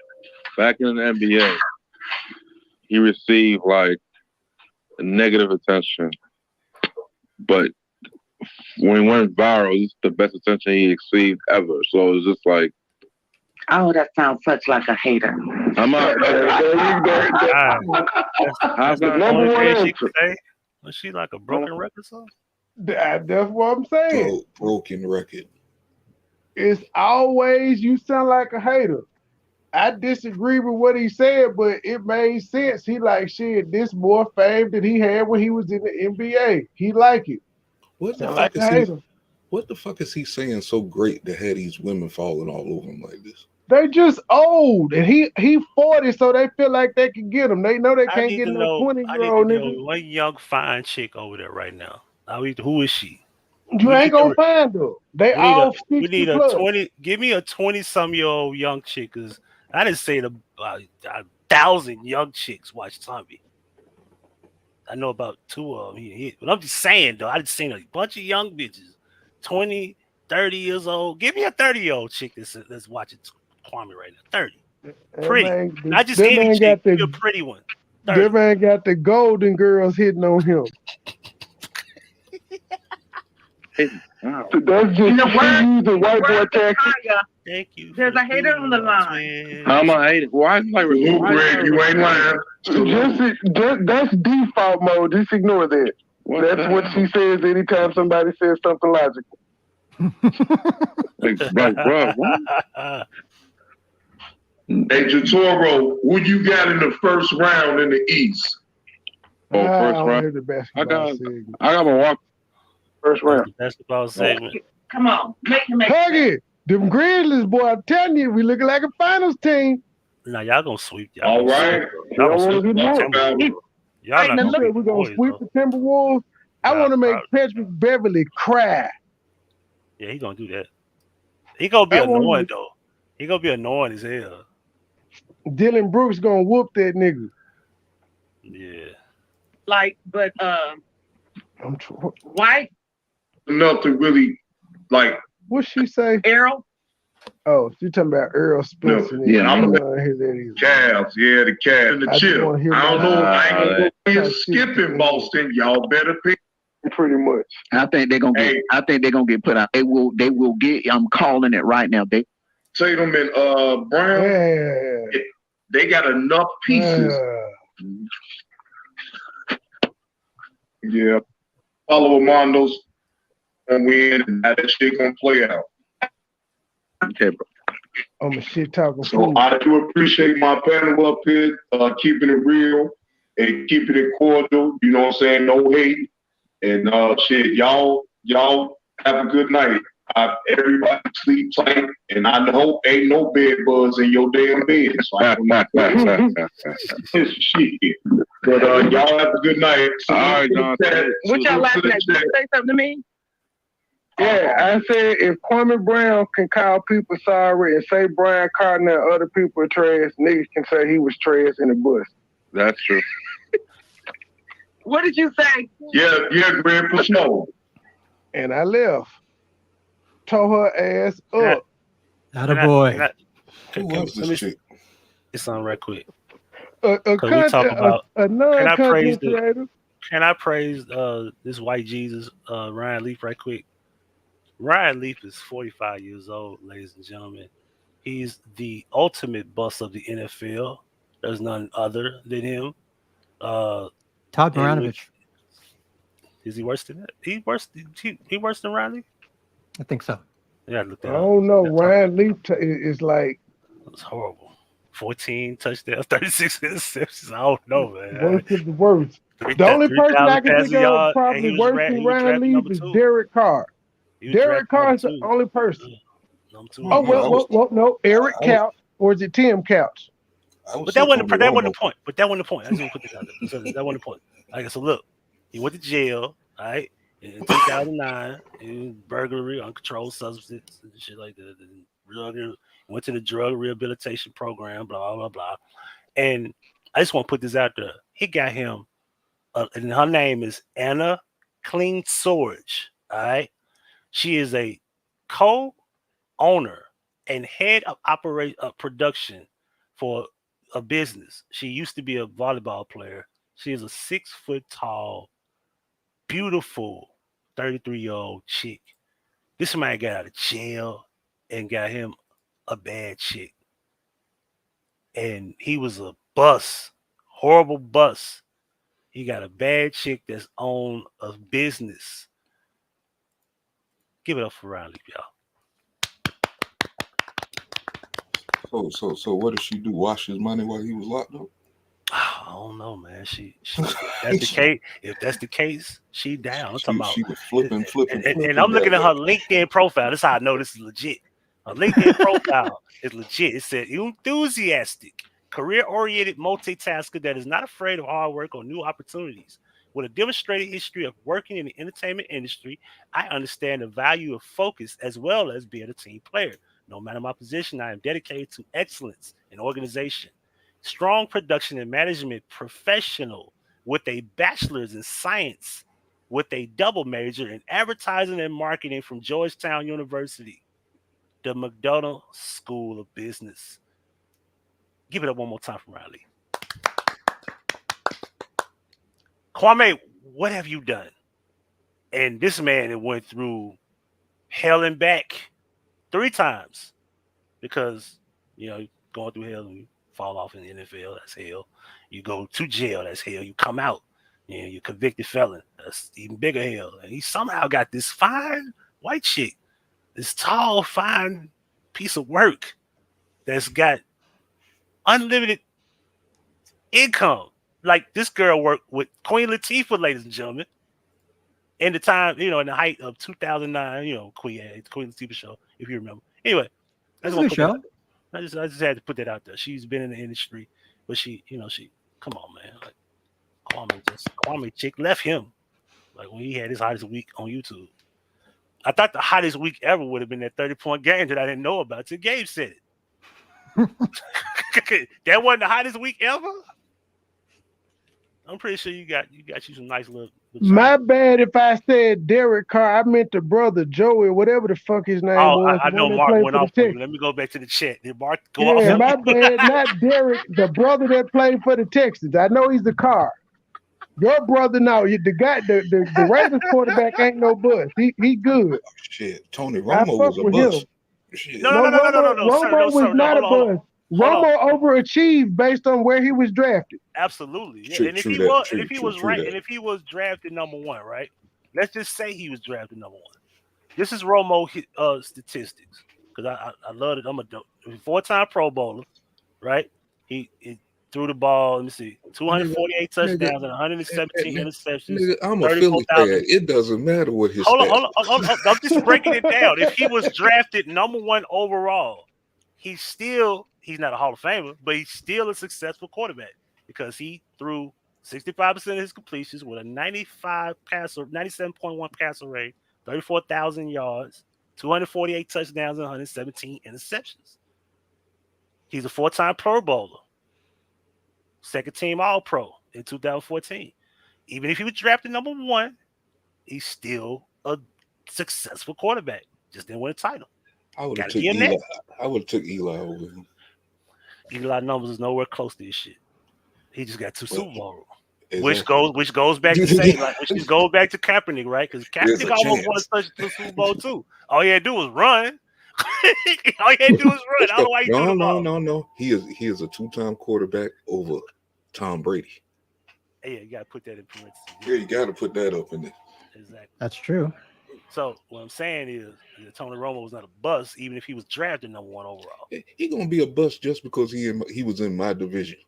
Back in the NBA, he received like negative attention, but when he went viral, it's the best attention he received ever. So it's just like, oh, that sounds such like a hater. I'm not. That's the number one she could say. Was she like a broken record song? That's what I'm saying. Broken record. It's always you sound like a hater. I disagree with what he said, but it made sense. He like shit. This more fame that he had when he was in the NBA. He like it. What the fuck is he saying so great to have these women falling all over him like this? They just old, and he 40, so they feel like they can get him. They know they can't get no 20-year-old nigga. One young fine chick over there right now. Who is she? You ain't gonna find her. They all 60 we need plus. a 20. Give me a 20-some-year-old young chick. Cause I didn't say a 1,000 young chicks watch Tommy. I know about 2 of them. But I'm just saying though, I just seen a bunch of young bitches, 20, 30 years old. Give me a 30-year-old chick that's watching Kwame right now. 30. Pretty. Not just any chick. Be a pretty one. That man got the golden girls hitting on him. That's just the white boy tactic. Thank you. There's a hater on the line. How am I hating? Why? Greg, you ain't lying. That's default mode. Just ignore that. That's what she says anytime somebody says something logical. Hey, Jatoro, who you got in the first round in the East? First round. I got my walk. First round. Basketball segment. Come on, make him. Huggy, them Grizzlies, boy, I'm telling you, we looking like a finals team. Now y'all gonna sweep. All right. We're gonna sweep the Timberwolves. I want to make Patrick Beverly cry. Yeah, he gonna do that. He gonna be annoying though. He gonna be annoying as hell. Dylan Brooks gonna whoop that nigga. Yeah. Like, but White. Nothing really like. What she say? Errol. Oh, she talking about Earl Spencer. Yeah, I'm gonna hear that. Cavs, yeah, the Cavs and the chip. I don't know. I ain't gonna be skipping Boston. Y'all better pick. Pretty much. I think they're gonna get. I think they're gonna get put out. They will get. I'm calling it right now. Tatum and Brown. Yeah. They got enough pieces. Yeah. Follow Amondo's and win, and that shit gonna play out. Okay, bro. I'm a shit talking. So I do appreciate my panel up here, keeping it real and keeping it cordial. You know what I'm saying? No hate. And shit, y'all have a good night. Everybody sleep tight, and I hope ain't no bed bugs in your damn bed. So I shit. But y'all have a good night. So all right, John. What y'all laughing at? Did you say something to me? Yeah, I said if Kwame Brown can call people sorry and say Brian Cardinal and other people are trash, niggas can say he was trash in the bus. That's true. What did you say? Yeah, Greg, for sure. And I left. Tore her ass up. Attaboy. Who was this chick? It's something right quick. We talk about can I praise this white Jesus, Ryan Leaf, right quick? Ryan Leaf is 45 years old, ladies and gentlemen. He's the ultimate bust of the NFL. There's none other than him. Todd Baranovich. Is he worse than that? He worse than Ryan Leaf? I think so. Yeah, look that I don't know. Ryan Leaf is like. It's horrible. 14 touchdowns, 36 interceptions. I don't know, man. Worst of the worst. The only person I can think of probably worse than Ryan Leaf is Derek Carr. Derek Carr is the only person. Oh, well, no, Eric Couch, or is it Tim Couch? But that wasn't the point. But that wasn't the point. I just want to put this out there. So that wasn't the point. Like, so look, he went to jail, all right? In 2009, in burglary, uncontrolled substance, and shit like that. Went to the drug rehabilitation program, blah, blah, blah. And I just want to put this out there. He got him, and her name is Anna Klingsorge, all right? She is a co-owner and head of production for a business. She used to be a volleyball player. She is a 6 foot tall, beautiful 33-year-old chick. This man got out of jail and got him a bad chick. And he was a bust, horrible bust. He got a bad chick that's on a business. Give it up for Riley, So y'all. what did she do? Wash his money while he was locked up? I don't know, man. She if that's the case, she down. I'm talking about she was flipping. And I'm looking at her LinkedIn profile. That's how I know this is legit. Her LinkedIn profile is legit. It said enthusiastic, career-oriented multitasker that is not afraid of hard work or new opportunities. With a demonstrated history of working in the entertainment industry, I understand the value of focus as well as being a team player. No matter my position, I am dedicated to excellence in organization. Strong production and management professional with a bachelor's in science with a double major in advertising and marketing from Georgetown University, the McDonough School of Business. Give it up one more time for Riley. Kwame, what have you done? And this man went through hell and back 3 times because, going through hell and you fall off in the NFL, that's hell. You go to jail, that's hell. You come out, you're a convicted felon, that's even bigger hell. And he somehow got this fine white chick, this tall, fine piece of work that's got unlimited income. Like, this girl worked with Queen Latifah, ladies and gentlemen, in the time, in the height of 2009, Queen Latifah show, if you remember. Anyway, that's a good show. I just had to put that out there. She's been in the industry, but she come on, man. Like, Kwame chick left him. Like, when he had his hottest week on YouTube. I thought the hottest week ever would have been that 30-point game that I didn't know about till Gabe said it. That wasn't the hottest week ever. I'm pretty sure you got you some nice little. My bad if I said Derek Carr. I meant the brother Joey, whatever the fuck his name was. I know Mark went off. Let me go back to the chat. Did Mark go off? My bad, not Derek, the brother that played for the Texans. I know he's the Carr. Your brother, no, the guy, the Ravens quarterback ain't no bust. He good. Oh, shit, Tony Romo was a bust. No. Romo was not a bust. Romo overachieved based on where he was drafted. Absolutely. Yeah. And if he was drafted number 1, right? Let's just say he was drafted number 1. This is Romo statistics. Because I love it. I'm a 4-time Pro Bowler, right? He threw the ball, let me see, 248 touchdowns and 117 interceptions. I'm a Philly fan. It doesn't matter what his Hold on. I'm just breaking it down. If he was drafted number 1 overall, he's not a Hall of Famer, but he's still a successful quarterback because he threw 65% of his completions with a 97.1 passer rate, 34,000 yards, 248 touchdowns, and 117 interceptions. He's a 4-time Pro Bowler, 2nd team All-Pro in 2014. Even if he was drafted number 1, he's still a successful quarterback. Just didn't win a title. I would have took Eli. I would have took Eli over him. Eli numbers is nowhere close to this shit. He just got 2 Super Bowls, which goes back to saying which goes back to Kaepernick, right? Because Kaepernick almost won a Super Bowl too. All he had to do was run. All he had to do was run. I don't know why you do the ball. No. He is a 2-time quarterback over Tom Brady. Yeah, you gotta put that in parentheses. Yeah, you gotta put that up in there. Exactly. That's true. So what I'm saying is that Tony Romo was not a bust, even if he was drafted number 1 overall. He gonna be a bust just because he was in my division.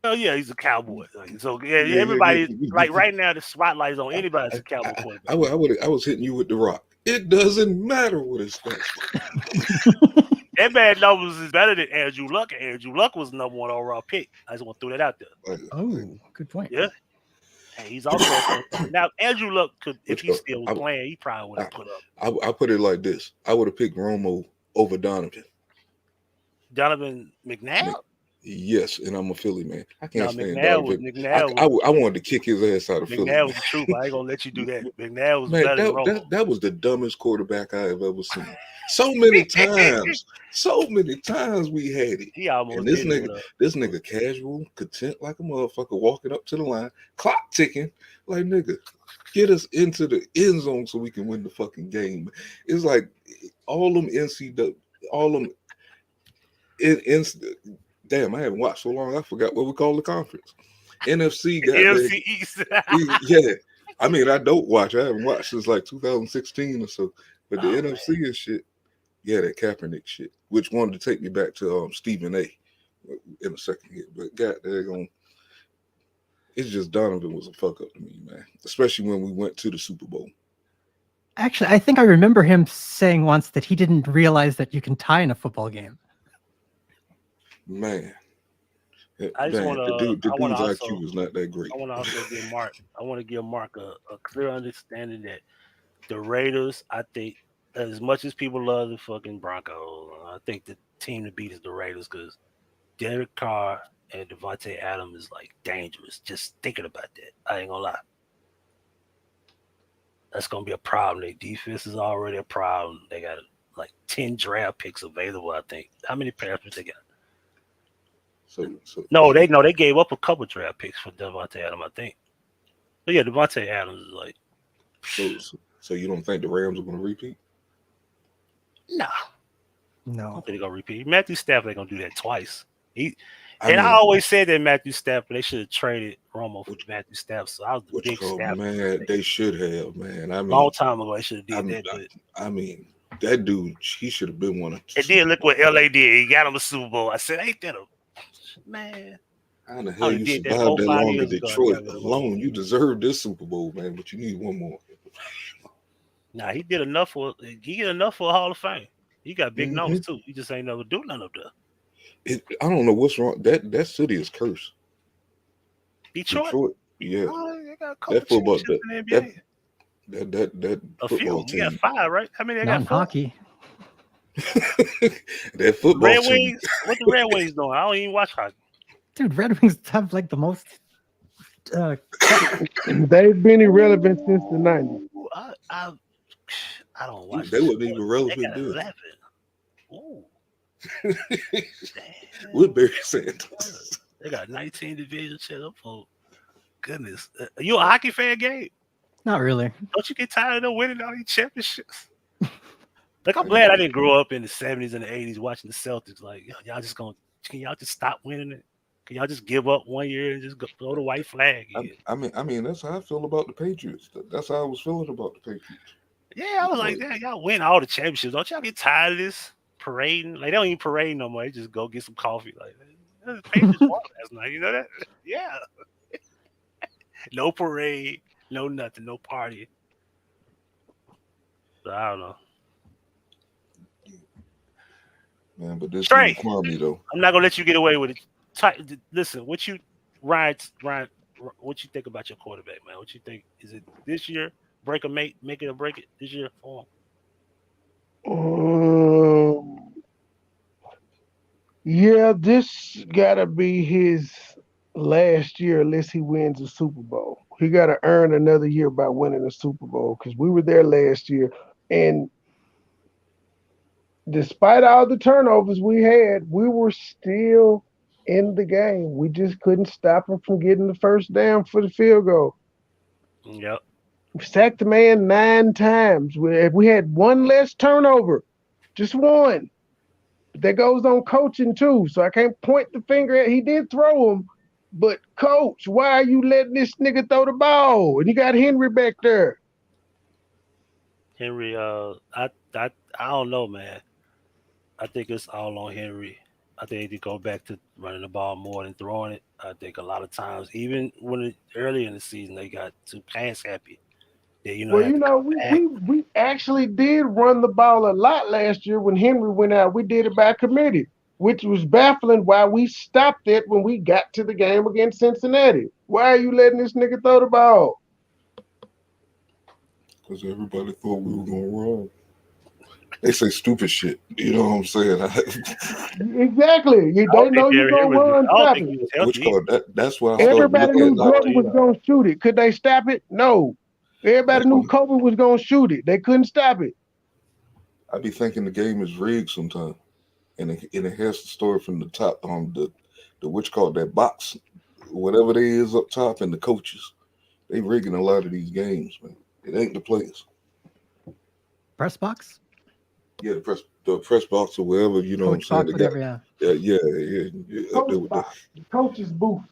Oh yeah, he's a Cowboy. So everybody like right now the spotlight is on anybody that's a Cowboy quarterback. I was hitting you with the rock. It doesn't matter what his stats were. That man numbers is better than Andrew Luck. Andrew Luck was the number 1 overall pick. I just want to throw that out there. Oh, good point. Yeah. Hey, he's also now Andrew Luck could, if he still was playing, he probably would have put up. I put it like this: I would have picked Romo over Donovan. Donovan McNabb. Yes, and I'm a Philly man. I can't stand Donovan. I wanted to kick his ass out of Philly. McNabb was the truth. I ain't gonna let you do that. McNabb was better than Romo. That was the dumbest quarterback I have ever seen. So many times we had it. He almost and this nigga casual, content like a motherfucker, walking up to the line, clock ticking, like nigga, get us into the end zone so we can win the fucking game. It's like all them NCAA, all them damn, I haven't watched so long. I forgot what we call the conference. NFC got NFC East. Yeah, I mean I don't watch. I haven't watched since like 2016 or so. But the NFC and shit. Yeah, that Kaepernick shit, which wanted to take me back to Stephen A. in a second here. But goddamn, it's just Donovan was a fuck up to me, man. Especially when we went to the Super Bowl. Actually, I think I remember him saying once that he didn't realize that you can tie in a football game. Man. I just want to. The dude's IQ was not that great. I want to also give Mark. I want to give Mark a clear understanding that the Raiders, I think, as much as people love the fucking Broncos, I think the team to beat is the Raiders because Derek Carr and Devontae Adams is like dangerous. Just thinking about that, I ain't gonna lie. That's gonna be a problem. Their defense is already a problem. They got like 10 draft picks available. I think. How many draft picks they got? They gave up a couple draft picks for Devontae Adams, I think. But yeah, Devontae Adams is like. So you don't think the Rams are gonna repeat? No. I don't think they're gonna repeat. Matthew Stafford ain't gonna do that twice. I always said that Matthew Stafford, they should have traded Romo for Matthew Stafford. So I was the big Stafford. Man, they should have, man. I mean, long time ago, they should have did that. I mean, that dude, he should have been one of. And then look what LA did. He got him a Super Bowl. I said, ain't that a man? How the hell you survived that long in Detroit alone? You deserve this Super Bowl, man, but you need one more. Nah, he did enough for a Hall of Fame. He got big numbers too. He just ain't never do none up there. I don't know what's wrong. That city is cursed. Detroit? Yeah. They got a couple that football in the NBA. That a football few. team. You got 5, right? How many they got? Hockey. That football Red team. Wings. What the Red Wings doing? I don't even watch hockey. Dude, Red Wings have like the most. They've been irrelevant since the 90s. I don't watch. They wasn't even relevant then. 11. Ooh. With Barry Sanders. They got 19 divisions set up for. Goodness, you a hockey fan, Gabe? Not really. Don't you get tired of them winning all these championships? Like, I'm glad I didn't grow up in the 70s and the 80s watching the Celtics. Like, can y'all just stop winning it? Can y'all just give up one year and just go to white flag? I mean, that's how I feel about the Patriots. That's how I was feeling about the Patriots. Yeah, I was like, damn, y'all win all the championships. Don't y'all get tired of this parading? Like, they don't even parade no more. They just go get some coffee. Like, the Patriots won last night. You know that? Yeah. No parade, no nothing, no party. So, I don't know. Man, but this is Kwame, though. I'm not gonna let you get away with it. Listen, Ryan, what you think about your quarterback, man? What you think? Is it this year? Make it or break it this year for him? Yeah, this gotta be his last year unless he wins a Super Bowl. He gotta earn another year by winning a Super Bowl because we were there last year, and despite all the turnovers we had, we were still in the game. We just couldn't stop him from getting the first down for the field goal. Yep. We sacked the man 9 times. We had one less turnover, just one. But that goes on coaching too, so I can't point the finger at. He did throw him, but coach, why are you letting this nigga throw the ball? And you got Henry back there. Henry, I don't know, man. I think it's all on Henry. I think they go back to running the ball more than throwing it. I think a lot of times, even early in the season, they got too pass happy. They, Well, had to come back. we actually did run the ball a lot last year when Henry went out. We did it by committee, which was baffling why we stopped it when we got to the game against Cincinnati. Why are you letting this nigga throw the ball? Because everybody thought we were going to run. They say stupid shit. You know what I'm saying? Exactly. They know you're going to run, stop it. Which called that's why I Everybody knew Jordan was like, going to shoot it. Could they stop it? No. Everybody knew Kobe was going to shoot it. They couldn't stop it. I be thinking the game is rigged sometimes. And it has to start from the top, the which called that box, whatever they is up top, and the coaches. They rigging a lot of these games, man. It ain't the players. Press box? Yeah, the press box or whatever, you know Coach what I'm box, saying? whatever, The coach's booth.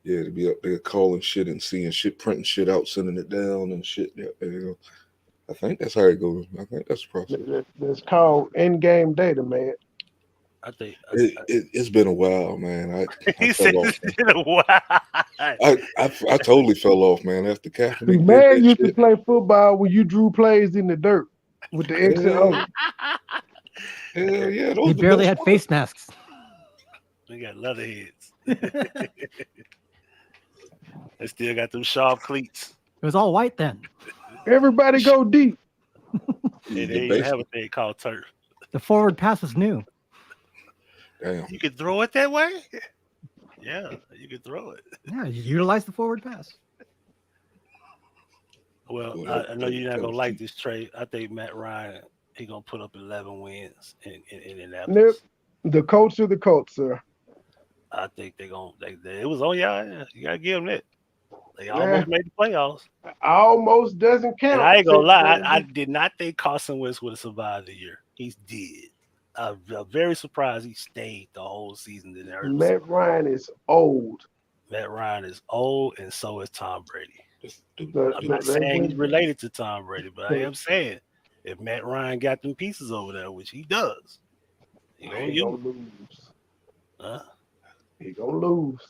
Yeah, to be up there calling shit and seeing shit, printing shit out, sending it down and shit. You know, I think that's how it goes. I think that's the process. That's called in-game data, man. I think it's been a while, man. He said it's been a while. I totally fell off, man. After Kaepernick, Man used to play football when you drew plays in the dirt with the X and O. Hell yeah, He barely had face masks. They got leather heads. They still got them sharp cleats. It was all white then. Everybody go deep. Yeah, they even have a thing called turf. The forward pass was new. Damn. You could throw it that way? Yeah, you could throw it. Yeah, you utilize the forward pass. Well, I know you're not gonna like this trade. I think Matt Ryan, he gonna put up 11 wins in Indianapolis. Nope. The Colts are the Colts, sir. I think they're gonna. It was on y'all. You gotta give them that. They almost made the playoffs. Almost doesn't count. And I ain't gonna lie, I did not think Carson Wentz would have survived the year. He did. I'm very surprised he stayed the whole season. Matt Ryan is old. Matt Ryan is old, and so is Tom Brady. I'm not saying he's related to Tom Brady, but I am saying if Matt Ryan got them pieces over there, which he does, he gonna lose. Huh? He gonna lose.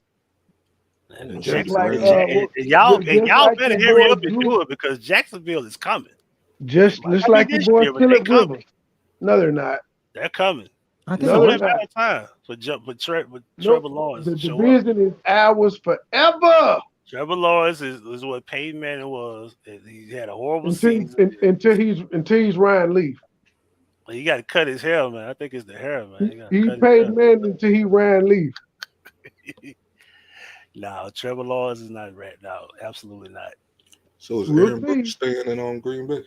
And y'all better hurry up and do it because Jacksonville is coming. Just like the boy Philip Rivers. No, they're not. They're coming. It's only a matter of time for Trevor Lawrence. The division is ours forever. Trevor Lawrence is what Peyton Manning was. He had a horrible season until he's Ryan Leaf. You got to cut his hair, man. I think it's the hair, man. He Peyton Manning until he Ryan Leaf. No, Trevor Lawrence is not right now. Absolutely not. So is Aaron Brooks staying on Green Bay?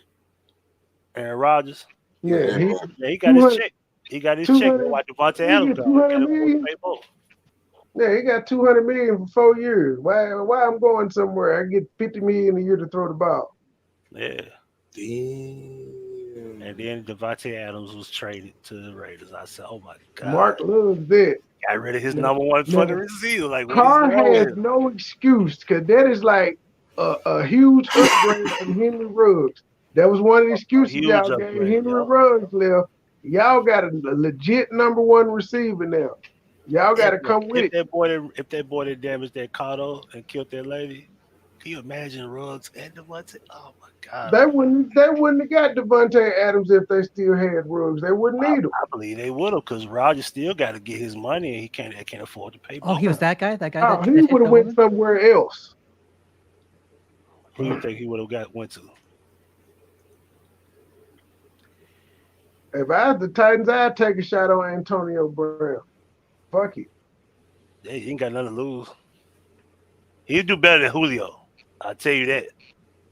Aaron Rodgers. Yeah, he got his check. He got his check. Why Devontae Adams Yeah, he got $200 million for 4 years. Why I'm going somewhere? I get $50 million a year to throw the ball. Yeah. Damn. And then Devontae Adams was traded to the Raiders. I said, "Oh my God!" Mark loves that. Got rid of his number one fucking receiver. Like Carr has no excuse because that is like a huge upgrade from Henry Ruggs. That was one of the excuses y'all gave. Henry Ruggs left. Y'all got a legit number one receiver now. Y'all got to come with it. If that boy that damaged that car and killed that lady, can you imagine Ruggs and Devontae? Oh my God! They wouldn't have got Devontae Adams if they still had Ruggs. They wouldn't need him. I believe they would have because Rodgers still got to get his money and he can't afford to pay. Oh, he was that guy. He would have went somewhere else. Who do you think he would have went to? If I was the Titans, I'd take a shot on Antonio Brown. Fuck it. Yeah, he ain't got nothing to lose. He'd do better than Julio. I'll tell you that.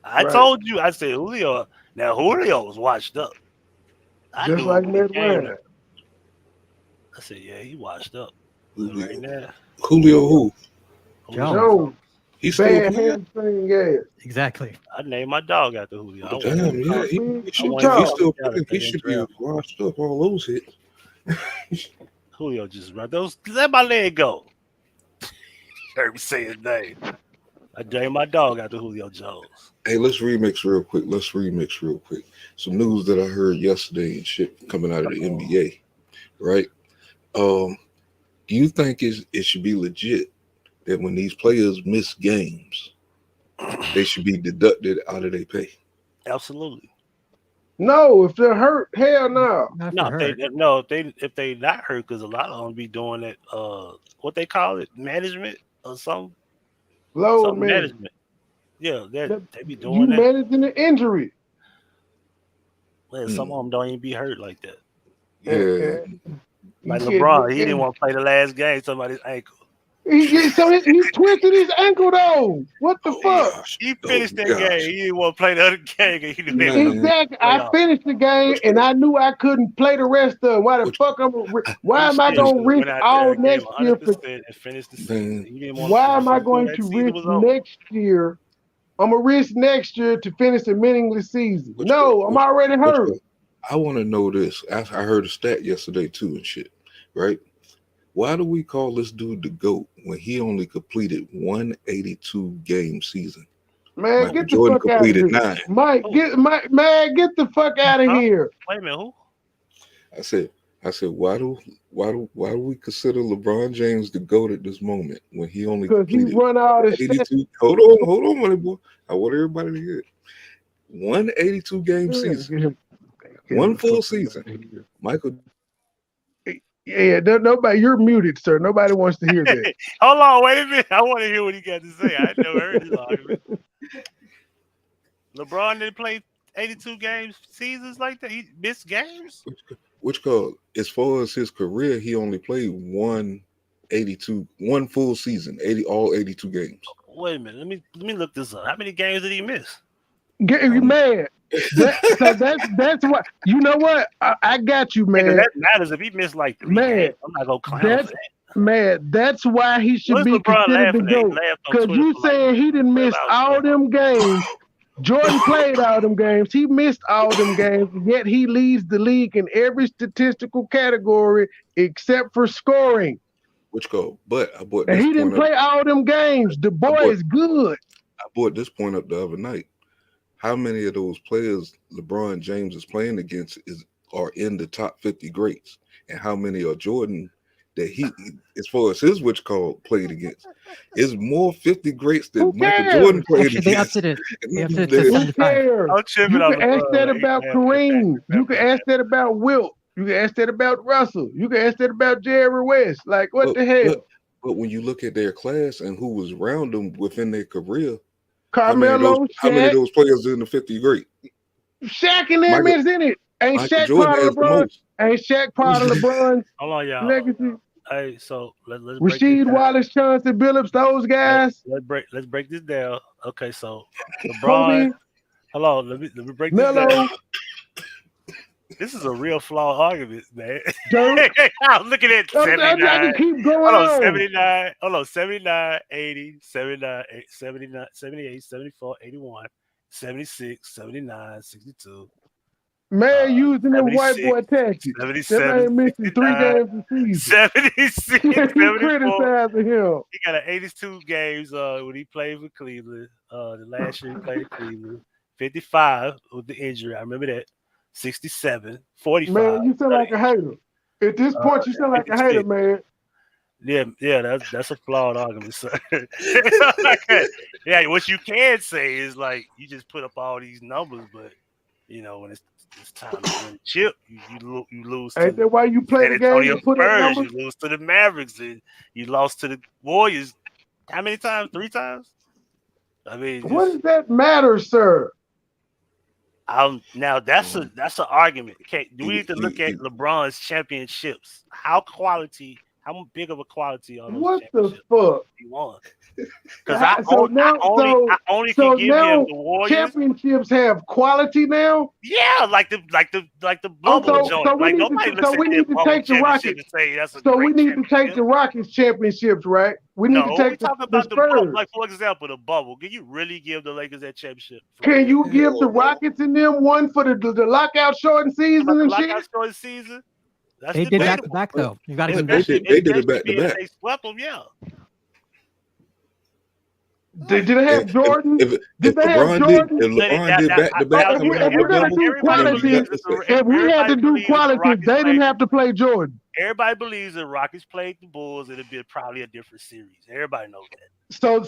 I told you. I said Julio. Now Julio was washed up. Just like Matt Ryan. I said, yeah, he washed up. Julio. Right now. Julio who? Jones. He's bad hamstring ass. Exactly. I named my dog after Julio. Damn, yeah. He's still playing. He should be washed up all those hits. Julio just run those. Let my leg go. Heard me say his name. I dragged my dog out to Julio Jones. Hey, let's remix real quick. Some news that I heard yesterday and shit coming out of the NBA, right? Do you think it should be legit that when these players miss games, they should be deducted out of their pay? Absolutely. No, if they're hurt, hell no. If they not hurt, because a lot of them be doing it. What they call it, management or something. Load management. Yeah, they be doing you that. managing the injury. Well, some of them don't even be hurt like that. Yeah. Like LeBron, he didn't want to play the last game. Somebody's ankle. He twisted his ankle though. What the fuck? Gosh. He finished that game. He didn't want to play the other game. Exactly. I finished the game and I knew I couldn't play the rest of it. Why the fuck why am I gonna risk all next year for and finish the season? Why am I going to risk next year? I'm gonna risk next year to finish a meaningless season. I'm already hurt. I want to know this. I heard a stat yesterday too and shit, right? Why do we call this dude the GOAT when he only completed 182 game season? Man, Michael get the Jordan fuck out of here. 9. Get the fuck out of here. Wait a minute, who? I said, why do we consider LeBron James the GOAT at this moment when he only completed run out of 82? Hold on, MoneyBoy. I want everybody to hear it. 182 game season. One full season. Michael. Yeah, nobody. You're muted, sir. Nobody wants to hear that. Hold on, wait a minute. I want to hear what he got to say. I never heard his argument. LeBron didn't play 82 games seasons like that. He missed games. Which call? As far as his career, he only played 182, one full season, all 82 games. Wait a minute. Let me look this up. How many games did he miss? Get you mad. That's what you know. What I got you, man. That matters if he missed like 3 games. I'm not gonna clown that. Man, that's why he should be considered the GOAT. Because you saying he didn't miss all them games. Jordan played all them games. He missed all them games. Yet he leads the league in every statistical category except for scoring. Which go? But I bought. And he didn't play all them games. The boy is good. I brought this point up the other night. How many of those players LeBron James is playing against are in the top 50 greats? And how many are Jordan that he, as far as his played against? Is more 50 greats than Michael Jordan played against. They upped it. They upped it to Who 75. cares? You can ask that about Kareem. You can ask that about Wilt. You can ask that about Russell. You can ask that about Jerry West. Like, what the hell? But when you look at their class and who was around them within their career, Carmelo, how many of those players are in the 50 great? Shaq and them is in it. Ain't Shaq part of LeBron? Ain't Shaq part of LeBron's legacy? Hey, so let's Rasheed Wallace, Chauncey Billups, those guys. Let's break this down. Okay, so LeBron. Hello, let me break this down. This is a real flawed argument, man. I'm looking at 79. I can keep going on. 79. Hold on, 79, 80, 79, 79, 78, 74, 81, 76, 79, 62. Man, using them white boy tactics. 77, that ain't missing 3 games a season. 76, you 74. criticizing him. He got an 82 games when he played for Cleveland. The last year he played in Cleveland. 55 with the injury. I remember that. 67, 45. Man, you sound like a hater. At this point, you sound like a hater, man. Yeah, that's a flawed argument, sir. Yeah, what you can say is like you just put up all these numbers, but you know when it's time to win the chip, you lose. Ain't that why you play the game? You put up numbers. You lose to the Mavericks, and you lost to the Warriors. How many times? 3 times. I mean, what does that matter, sir? Now that's an argument. Okay, do we need to look at LeBron's championships? How big of a quality are those what championships the fuck he won? Because I only can give him the Warriors. Championships have quality now. Yeah, like the bubble joint. So we need to take the Rockets. So we need to take the Rockets championships, right? We need to take the Spurs. Like for example, the bubble. Can you really give the Lakers that championship? Can you give the Rockets and them one for the lockout shortened season and shit? Lockout shortened season. They did back to back though. You got to give they did it back to back. They swept them, yeah. Did they have Jordan? If Did they have LeBron Jordan? did, if LeBron did back to back If we're gonna do quality, if we had to do quality, they didn't have to play Jordan. Everybody believes that Rockets played the Bulls, it'd be probably a different series. Everybody knows that.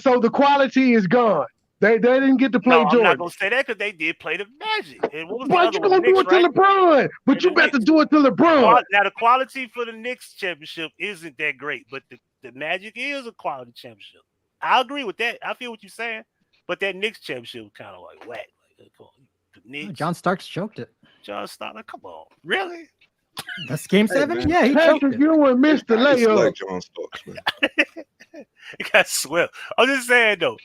So the quality is gone. They didn't get to play Jordan. I'm not gonna say that because they did play the Magic. And what was the But other you gonna do it to LeBron? But you got to do it to LeBron. Now the quality for the Knicks championship isn't that great, but the Magic is a quality championship. I agree with that. I feel what you're saying, but that Knicks championship was kind of like whack. Like, the Knicks. John Starks choked it. John Starks, come on, really? That's game 7? Yeah, he Patrick choked it. Ewing missed the layup. Like John Starks, man. It got swept. I'm just saying though.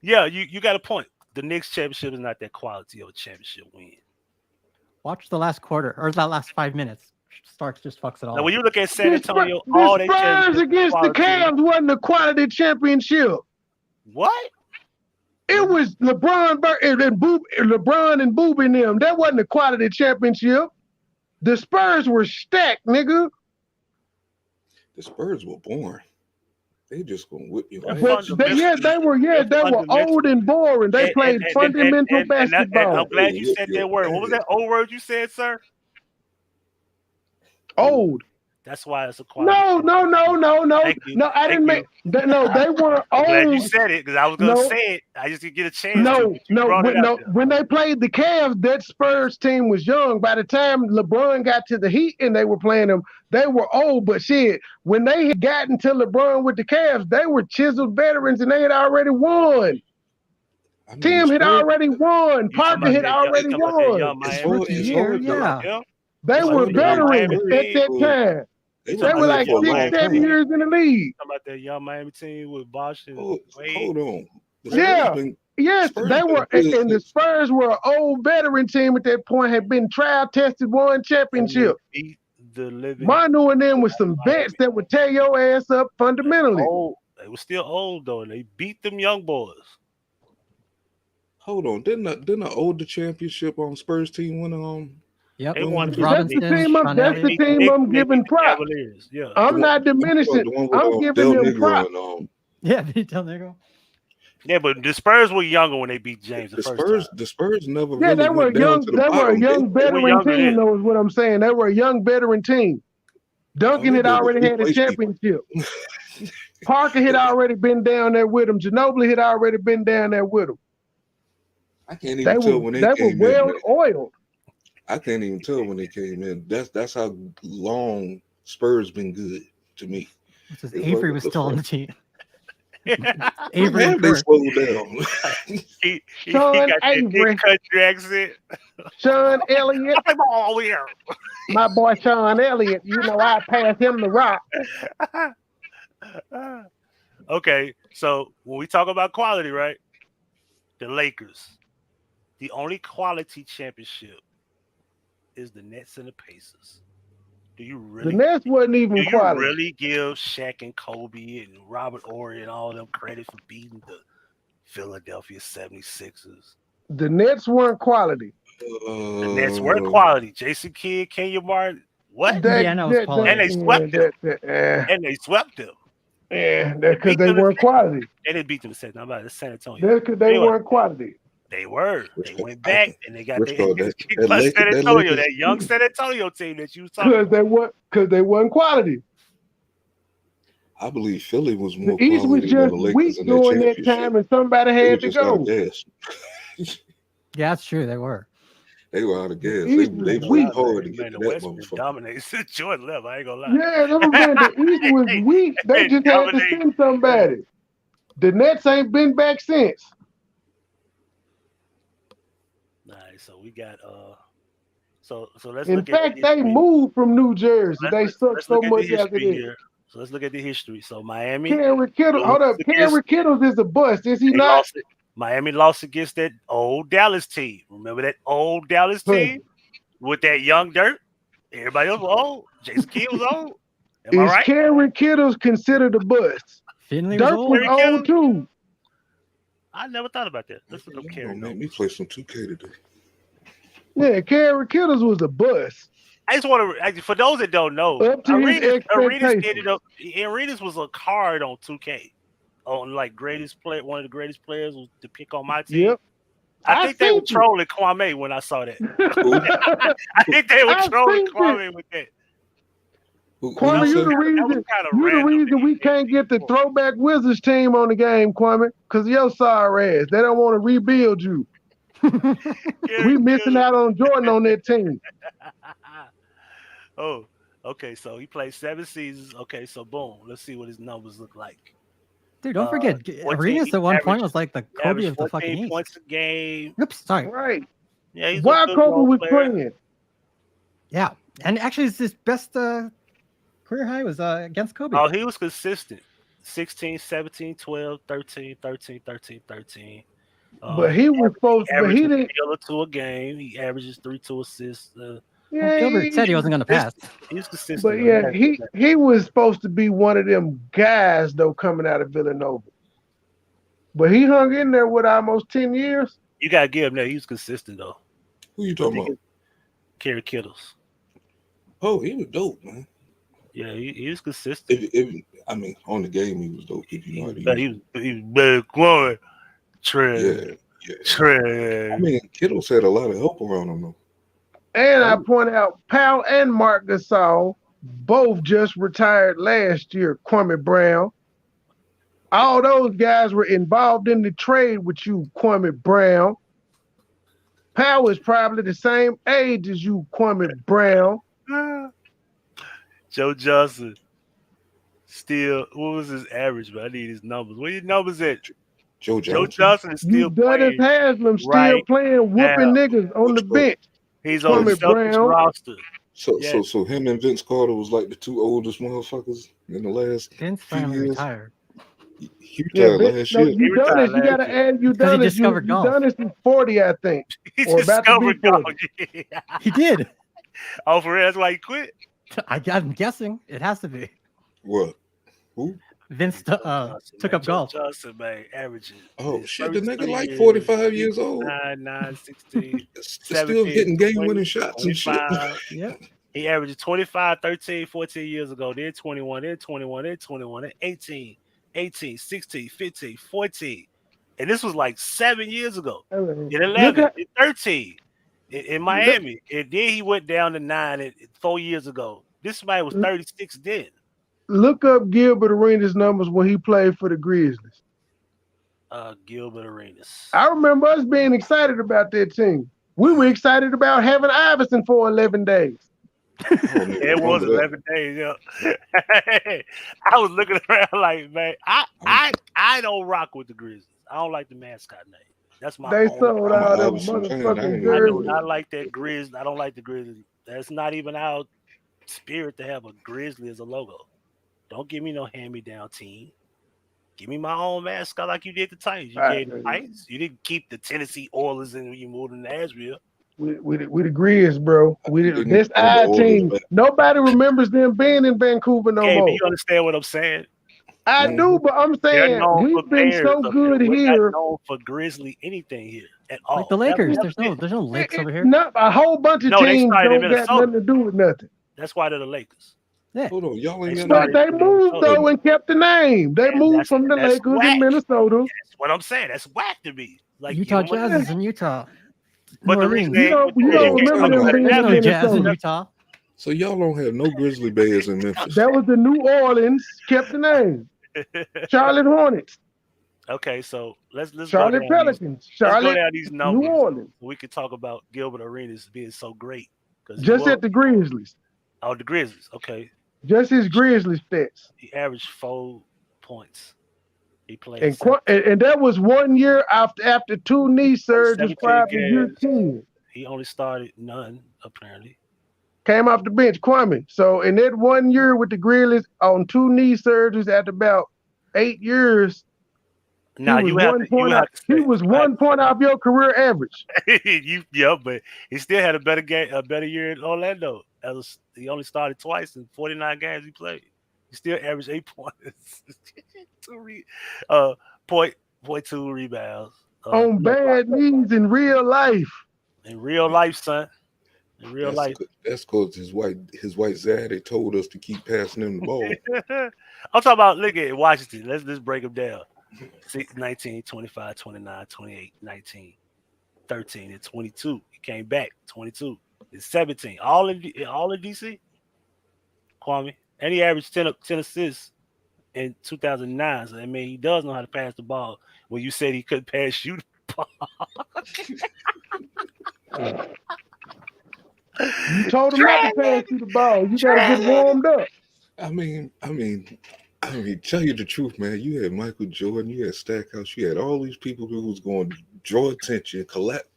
Yeah, you got a point. The Knicks championship is not that quality of a championship win. Watch the last quarter or that last 5 minutes. Starks just fucks it all. Now, when you look at San Antonio, all the Spurs against the Cavs wasn't a quality championship. What? It was LeBron and Boob and them. That wasn't a quality championship. The Spurs were stacked, nigga. The Spurs were boring. They just gonna whip you. They were old and boring. They played fundamental basketball. I'm glad you said that word. What was that old word you said, sir? Old. That's why it's a quality. No. No, I didn't make. No, they weren't old. I'm glad you said it because I was gonna say it. I just didn't get a chance. When they played the Cavs, that Spurs team was young. By the time LeBron got to the Heat and they were playing them, they were old. But shit, when they had gotten to LeBron with the Cavs, they were chiseled veterans and they had already won. Tim had already won. Parker had already won. They were veterans at that time. They were like 6-7 years in the league. Talking about that young Miami team with Bosh and Hold on. Yes, they were, and the Spurs were an old veteran team at that point, had been trial tested, won championship. Manu and them was some vets that would tear your ass up fundamentally. They were still old though, and they beat them young boys. Hold on, didn't the older championship on Spurs team win Yep. They won. That's the team I'm giving props. Yeah. I'm not diminishing. I'm giving them props. Del Negro. Yeah, but the Spurs were younger when they beat James. The Spurs never. Yeah, they were young. They were a young veteran team. Though is what I'm saying. They were a young veteran team. Duncan had already had a championship. Parker had already been down there with him. Ginobili had already been down there with him. I can't even tell when they came were well oiled. I can't even tell when they came in. That's how long Spurs been good to me. Avery was still on the team. Avery they slowed down. Sean Avery, country accent. Sean Elliott. I'm all here. My boy Sean Elliott. You know I pass him the rock. Okay, so when we talk about quality, right? The Lakers, the only quality championship is the Nets and the Pacers. Do you really? The Nets wasn't even quality. Do you really give Shaq and Kobe and Robert Horry and all them credit for beating the Philadelphia 76ers? The Nets weren't quality. The Nets were quality. Jason Kidd, Kenya Martin. What? And they swept them. And they swept them. Yeah, that's because they weren't quality. They didn't beat them San Antonio. That's because they weren't quality. They were. They went back and they got San Antonio, that young San Antonio team that you was talking about. Because they weren't quality. I believe Philly was more the East was just weak during that time, and somebody had to go. Yeah, that's true. They were. They were out of gas. They worked hard to get to that motherfucker. Dominates Jordan left. I ain't gonna lie. Yeah, the East was weak. They just had to send somebody. The Nets ain't been back since. So we got so let's in look fact at they moved from New Jersey. They sucked so much after this. So let's look at the history. So Miami. Kerry Kittles, hold up. Kerry Kittles is a bust. Is he not? Miami lost against that old Dallas team. Remember that old Dallas team with that young dirt? Everybody else was old. Jason Kidd was old. Am I right? Kerry Kittles considered a bust? Finley Dirk was old too. I never thought about that. Let's look up Kerry. Make me play some 2K today. Yeah, Kerry Kittles was a bust. I just want to, for those that don't know, Arenas was a card on 2K. on like greatest player, one of the greatest players to pick on my team. Yep. I think they were seen it. trolling Kwame when I saw that. I think they were trolling Kwame with that. Kwame, you the reason we can't get the throwback Wizards team on the game, Kwame, because your sorry ass. They don't want to rebuild you. We missing out on Jordan on that team. Oh, okay. So he played 7 seasons. Okay, so boom. Let's see what his numbers look like. Dude, don't forget, Arenas at one point was like the Kobe of the fucking East. Points a game. Oops, sorry. Right. Yeah, he's why Kobe was playing. Yeah, and actually, his best career high was against Kobe. Oh, he was consistent. 16, 17, 12, 13, 13, 13, 13. But he was supposed to, but he didn't. To a game. He averages 3-2 assists. Well, Gilbert said he wasn't going to pass. He's consistent. But yeah, he was supposed to be one of them guys though coming out of Villanova. But he hung in there with almost 10 years. You gotta give him that. He was consistent though. Who you talking about? Kerry Kittles. Oh, he was dope, man. Yeah, he was consistent. I mean, on the game he was dope. If you know what he was bad going. Trey. Yeah. Trey. I mean, Kittles had a lot of help around him though. And I point out, Powell and Mark Gasol both just retired last year. Kwame Brown. All those guys were involved in the trade with you, Kwame Brown. Powell is probably the same age as you, Kwame Brown. Joe Johnson. Still, what was his average? Man, I need his numbers. Where your numbers at? Joe Johnson is still playing. Haslam still playing, whooping niggas on the bench. He's on the Celtics roster. So him and Vince Carter was like the two oldest motherfuckers in the last Vince few finally years. retired. He retired last year. You gotta add Udonis. Udonis is 40, I think. Or about to be 40. He did. Oh, for real? That's why he quit? I'm guessing it has to be. What? Who? Vince took up golf. Johnson, man, averaging. Oh shit, the nigga like 45 years old. 9, 16, still hitting game-winning shots and shit. Yeah. He averaged 25, 13, 14 years ago. Then 21, then 21, then 21, then 18, 18, 16, 15, 14. And this was like 7 years ago. In 11, in 13, in Miami. And then he went down to 9 4 years ago. This man was 36 then. Look up Gilbert Arenas' numbers when he played for the Grizzlies. Gilbert Arenas. I remember us being excited about that team. We were excited about having Iverson for 11 days. It was 11 days. Yeah. I was looking around like, man, I don't rock with the Grizzlies. I don't like the mascot name. That's my. They sold out them motherfucking jerseys. I like that Grizzlies. I don't like the Grizzlies. That's not even our spirit to have a Grizzly as a logo. Don't give me no hand-me-down team. Give me my own mascot like you did the Titans. You gave the Titans. You didn't keep the Tennessee Oilers and you moved to Nashville. We the Grizz, bro. This our team. Nobody remembers them being in Vancouver no more. You understand what I'm saying? I do, but I'm saying we've been so good here. We're not known for Grizzly anything here at all. Like the Lakers. There's no Lakers over here. No, a whole bunch of teams don't got nothing to do with nothing. That's why they're the Lakers. Yeah. Hold on, y'all ain't but they moved though and kept the name. They moved from the Lakers in Minnesota. That's what I'm saying. That's whack to me. Like Utah Jazz is in Utah. But the reason you don't remember them being in no Jazz in Minnesota. Utah. So y'all don't have no Grizzly Bears in Memphis. That was the New Orleans, kept the name. Charlotte Hornets. Okay, so let's Charlotte Pelicans. Charlotte, let's go down these numbers. New Orleans. We could talk about Gilbert Arenas being so great. Just at the Grizzlies. Oh, the Grizzlies. Okay. Just his Grizzlies stats. He averaged 4 points. He played. And that was 1 year after 2 knee surgeries, probably year 10. He only started none, apparently. Came off the bench, Kwame. So in that 1 year with the Grizzlies on 2 knee surgeries after about 8 years, now he was 1 point off your career average. But he still had a better year in Orlando. He only started twice in 49 games he played. He still averaged 8 points, 0.2 rebounds. On bad knees in real life. In real life, son. In real life. That's because his white zaddy told us to keep passing him the ball. I'm talking about, look at Washington. Let's break him down. 19, 25, 29, 28, 19, 13, and 22. He came back 22. It's 17. All in DC. Kwame, and he averaged 10 assists in 2009. So I mean, he does know how to pass the ball. When you said he couldn't pass you the ball, you told him not to pass you the ball. You got to get warmed up. I mean, tell you the truth, man. You had Michael Jordan, you had Stackhouse, you had all these people who was going to draw attention, collapse.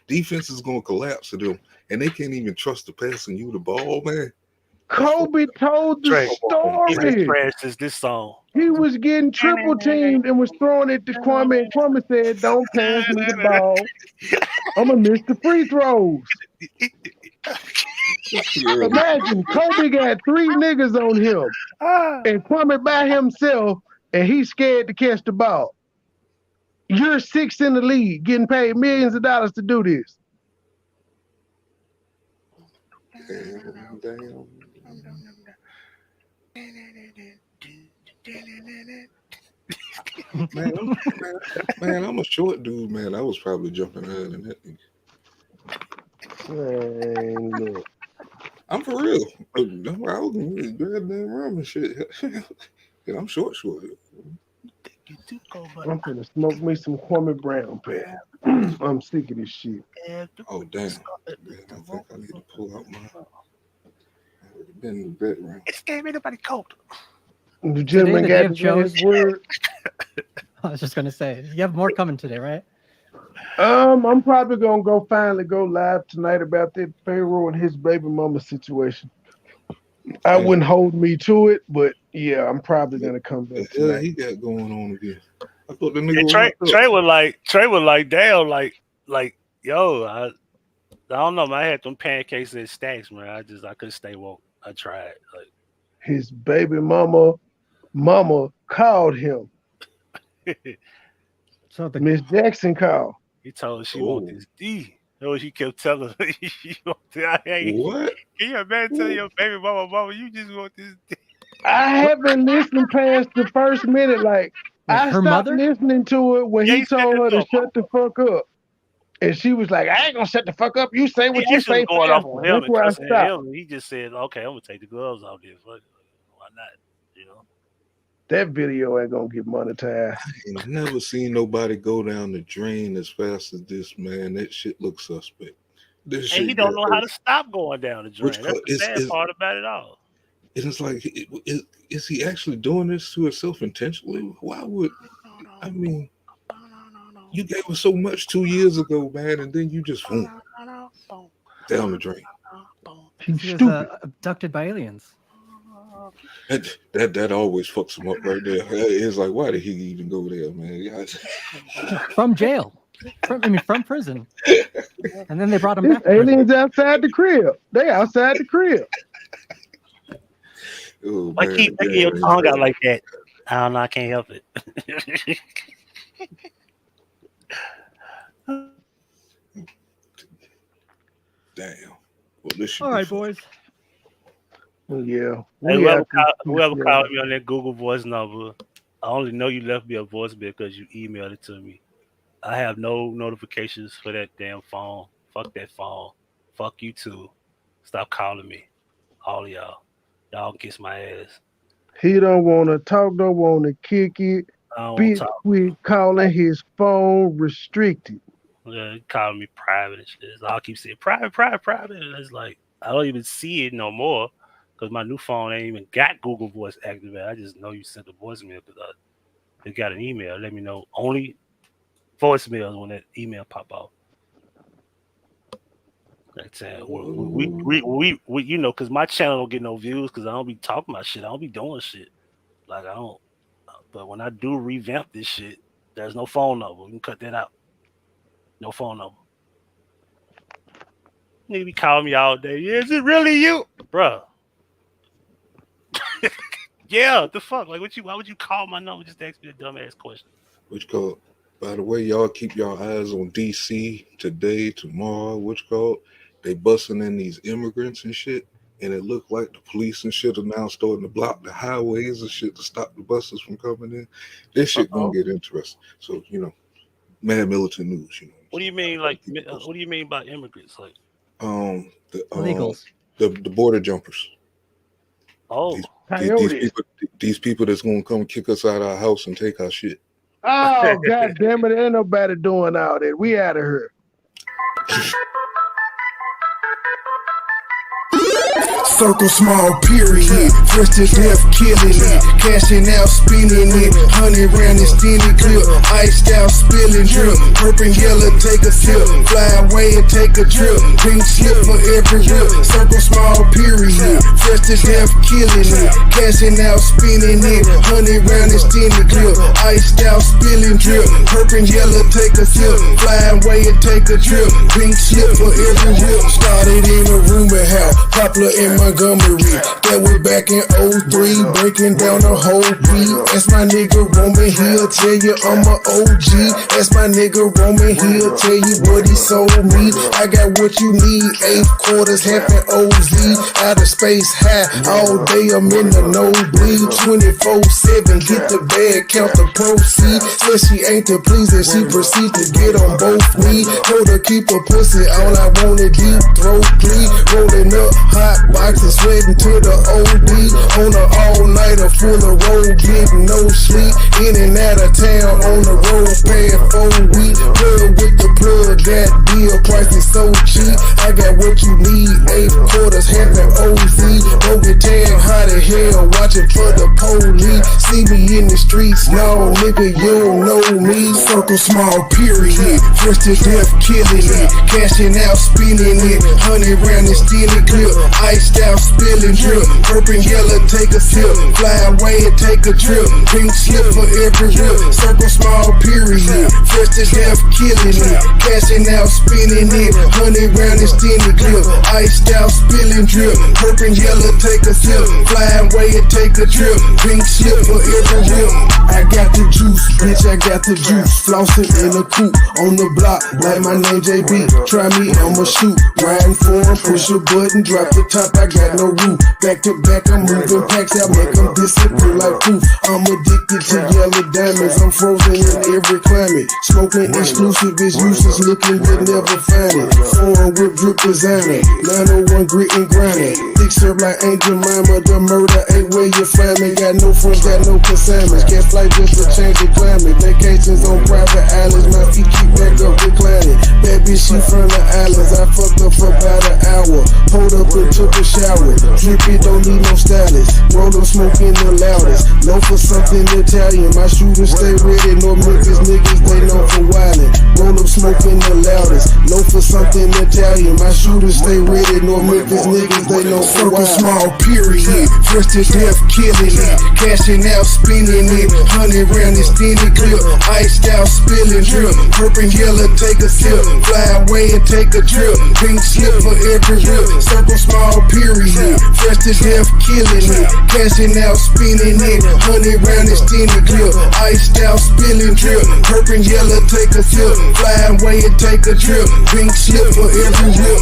Defense is going to collapse to them, and they can't even trust the passing you the ball, man. Kobe told the story. Is this song? He was getting triple teamed and was throwing it to Kwame, and Kwame said, "Don't pass me the ball. I'm gonna miss the free throws." Imagine Kobe got 3 niggas on him, and Kwame by himself, and he's scared to catch the ball. You're 6th in the league, getting paid millions of dollars to do this. Damn. Man, I'm a short dude, man. I was probably jumping higher than that. Man, look. I'm for real. I was goddamn rum and shit. And I'm short. I'm finna smoke me some Kwame Brown, man. I'm sick of this shit. Oh, damn. Man, I think I need to pull out my... I've been in the bedroom. It's game anybody cold. The gentleman got his word. I was just gonna say, you have more coming today, right? I'm probably gonna finally go live tonight about that Pharaoh and his baby mama situation. I wouldn't hold me to it, but yeah, I'm probably gonna come back tonight. Yeah, he got going on again. I thought the nigga Trey was like, damn, like, yo, I don't know, man. I had them pancakes and stacks, man. I couldn't stay woke. I tried. Like his baby mama called him. So Miss Jackson called. He told her she want this D. That's what she kept telling her. What? Can you imagine telling your baby mama, you just want this D? I haven't listened past the first minute. Like, I stopped listening to it when he told her to shut the fuck up. And she was like, I ain't gonna shut the fuck up. You say what you say. Going off on him. That's where I stopped. He just said, okay, I'm gonna take the gloves off this. Why not? You know? That video ain't gonna get monetized. I ain't never seen nobody go down the drain as fast as this, man. That shit looks suspect. And he don't know how to stop going down the drain. That's the sad part about it all. And it's like, is he actually doing this to himself intentionally? Why would, I mean, you gave us so much 2 years ago, man, and then you just down the drain. He was abducted by aliens. That always fucks him up right there. It's like, why did he even go there, man? From jail. From prison. And then they brought him back. Aliens outside the crib. They outside the crib. Oh, why keep making your tongue out like that? I don't know. I can't help it. Damn. Well, this all right, boys. Yeah. Hey, whoever called me on that Google Voice number, I only know you left me a voicemail because you emailed it to me. I have no notifications for that damn phone. Fuck that phone. Fuck you too. Stop calling me. All of y'all. Y'all kiss my ass. He don't want to talk, don't want to kick it. Bitch, we calling his phone restricted. Yeah, he calling me private and shit. I'll keep saying private. And it's like, I don't even see it no more because my new phone ain't even got Google Voice activated. I just know you sent a voicemail because they got an email. Let me know only voicemails when that email pop out. That's it. We you know, because my channel don't get no views because I don't be talking about shit. I don't be doing shit. Like, I don't. But when I do revamp this shit, there's no phone number. We can cut that out. No phone number. Nigga be calling me all day. Yeah, is it really you? Bruh. Yeah, the fuck? Like, why would you call my number just to ask me a dumbass question? Which called, by the way, y'all keep y'all eyes on DC today, tomorrow, which called, they busting in these immigrants and shit. and it looked like the police and shit are now starting to block the highways and shit to stop the buses from coming in. This shit gonna get interesting. So, you know, Mad Militant News, you know. What do you mean, like? What do you mean by immigrants? Like, the illegals, the border jumpers. Oh, these people that's gonna come kick us out of our house and take our shit. Oh, God damn it. Ain't nobody doing all that. We out of here. Circle small, period. Fresh to death, killing it. Cashing out, spinning it. 100 round extended clip. Iced out, spilling drip. Purple yellow, take a sip. Fly away and take a trip. Pink slip for every whip. Circle small, period. Fresh to death, killing it. Cashing out, spinning it. 100 round extended clip. Iced out, spilling drip. Purple yellow, take a sip. Fly away and take a trip. Pink slip for every whip. Started in a rumor house. Popular in Montgomery, that was back in 03, breaking down the whole beat. That's my nigga Roman, he'll tell you I'm a OG. That's my nigga Roman, he'll tell you what he sold me. I got what you need, 8 quarters, half an OZ. Out of space high, all day I'm in the nosebleed. 24/7, get the bag, count the proceeds. Said she ain't to please and she proceed to get on both knees. Told her keep her pussy, all I wanted deep throat bleed. Rolling up hot boxes, sweating to the OD. On an all-nighter full of road, getting no sleep. In and out of town on the road, paying 4 weeks. Plug with the plug, that deal price is so cheap. I got what you need, 8 quarters, half an OZ. Don't get tagged hot as hell, watching for the police. See me in the streets, no nigga, you don't know me. Circle small, period. Fresh to death, killing it. Cashing out, spinning it. 100 round extended clip. Iced out, spilling drip. Purple yellow, take a sip. Fly away and take a trip. Pink slip for every whip. Circle small, period. Fresh to death, killing it. Cashing out, spinning it. 100 round extended clip. Iced out, spilling drip. Purple yellow, take a sip. Fly away and take a trip. Pink slip for every whip. I got the juice, bitch, I got the juice. Flossing in a coupe on the block, like my name JB. Try me, I'ma shoot. Riding for him, push a button, drop the top, I got no roof. Back to back, I'm moving packs out, make them disappear like poof. I'm addicted to yellow diamonds, I'm frozen in every climate. Smoking exclusive is useless, looking good, never find it. Foreign whip drip designer, 901 grit and grinding. Thick serve like Angel Mama, the murder ain't where you find me. Got no friends, got no consignments. Can't fly just to change the climate. Vacations on private islands, my feet keep back up reclining. That bitch, she from the islands, I fucked up for about an hour. Pulled up and took a shower. Drip it, don't need no stylist. Roll up smoking the loudest. Know for something Italian. My shooters stay ready. No Memphis niggas, they know for wildin'. Roll up smoking the loudest. Know for something Italian. My shooters stay ready. No Memphis niggas, they know for wildin'. Small, period. Fresh to death, killing it. Cashing out, spinning it. 100 round extended clip. Iced out, spilling drip. Purple yellow, take a sip. Fly away and take a trip. Pink slip for every whip. Circle small, period. Fresh to death, killing it. Cashing out, spinning it. 100 round extended clip. Iced out, spilling drip. Purple yellow, take a sip. Fly away and take a trip. Pink slip for every whip.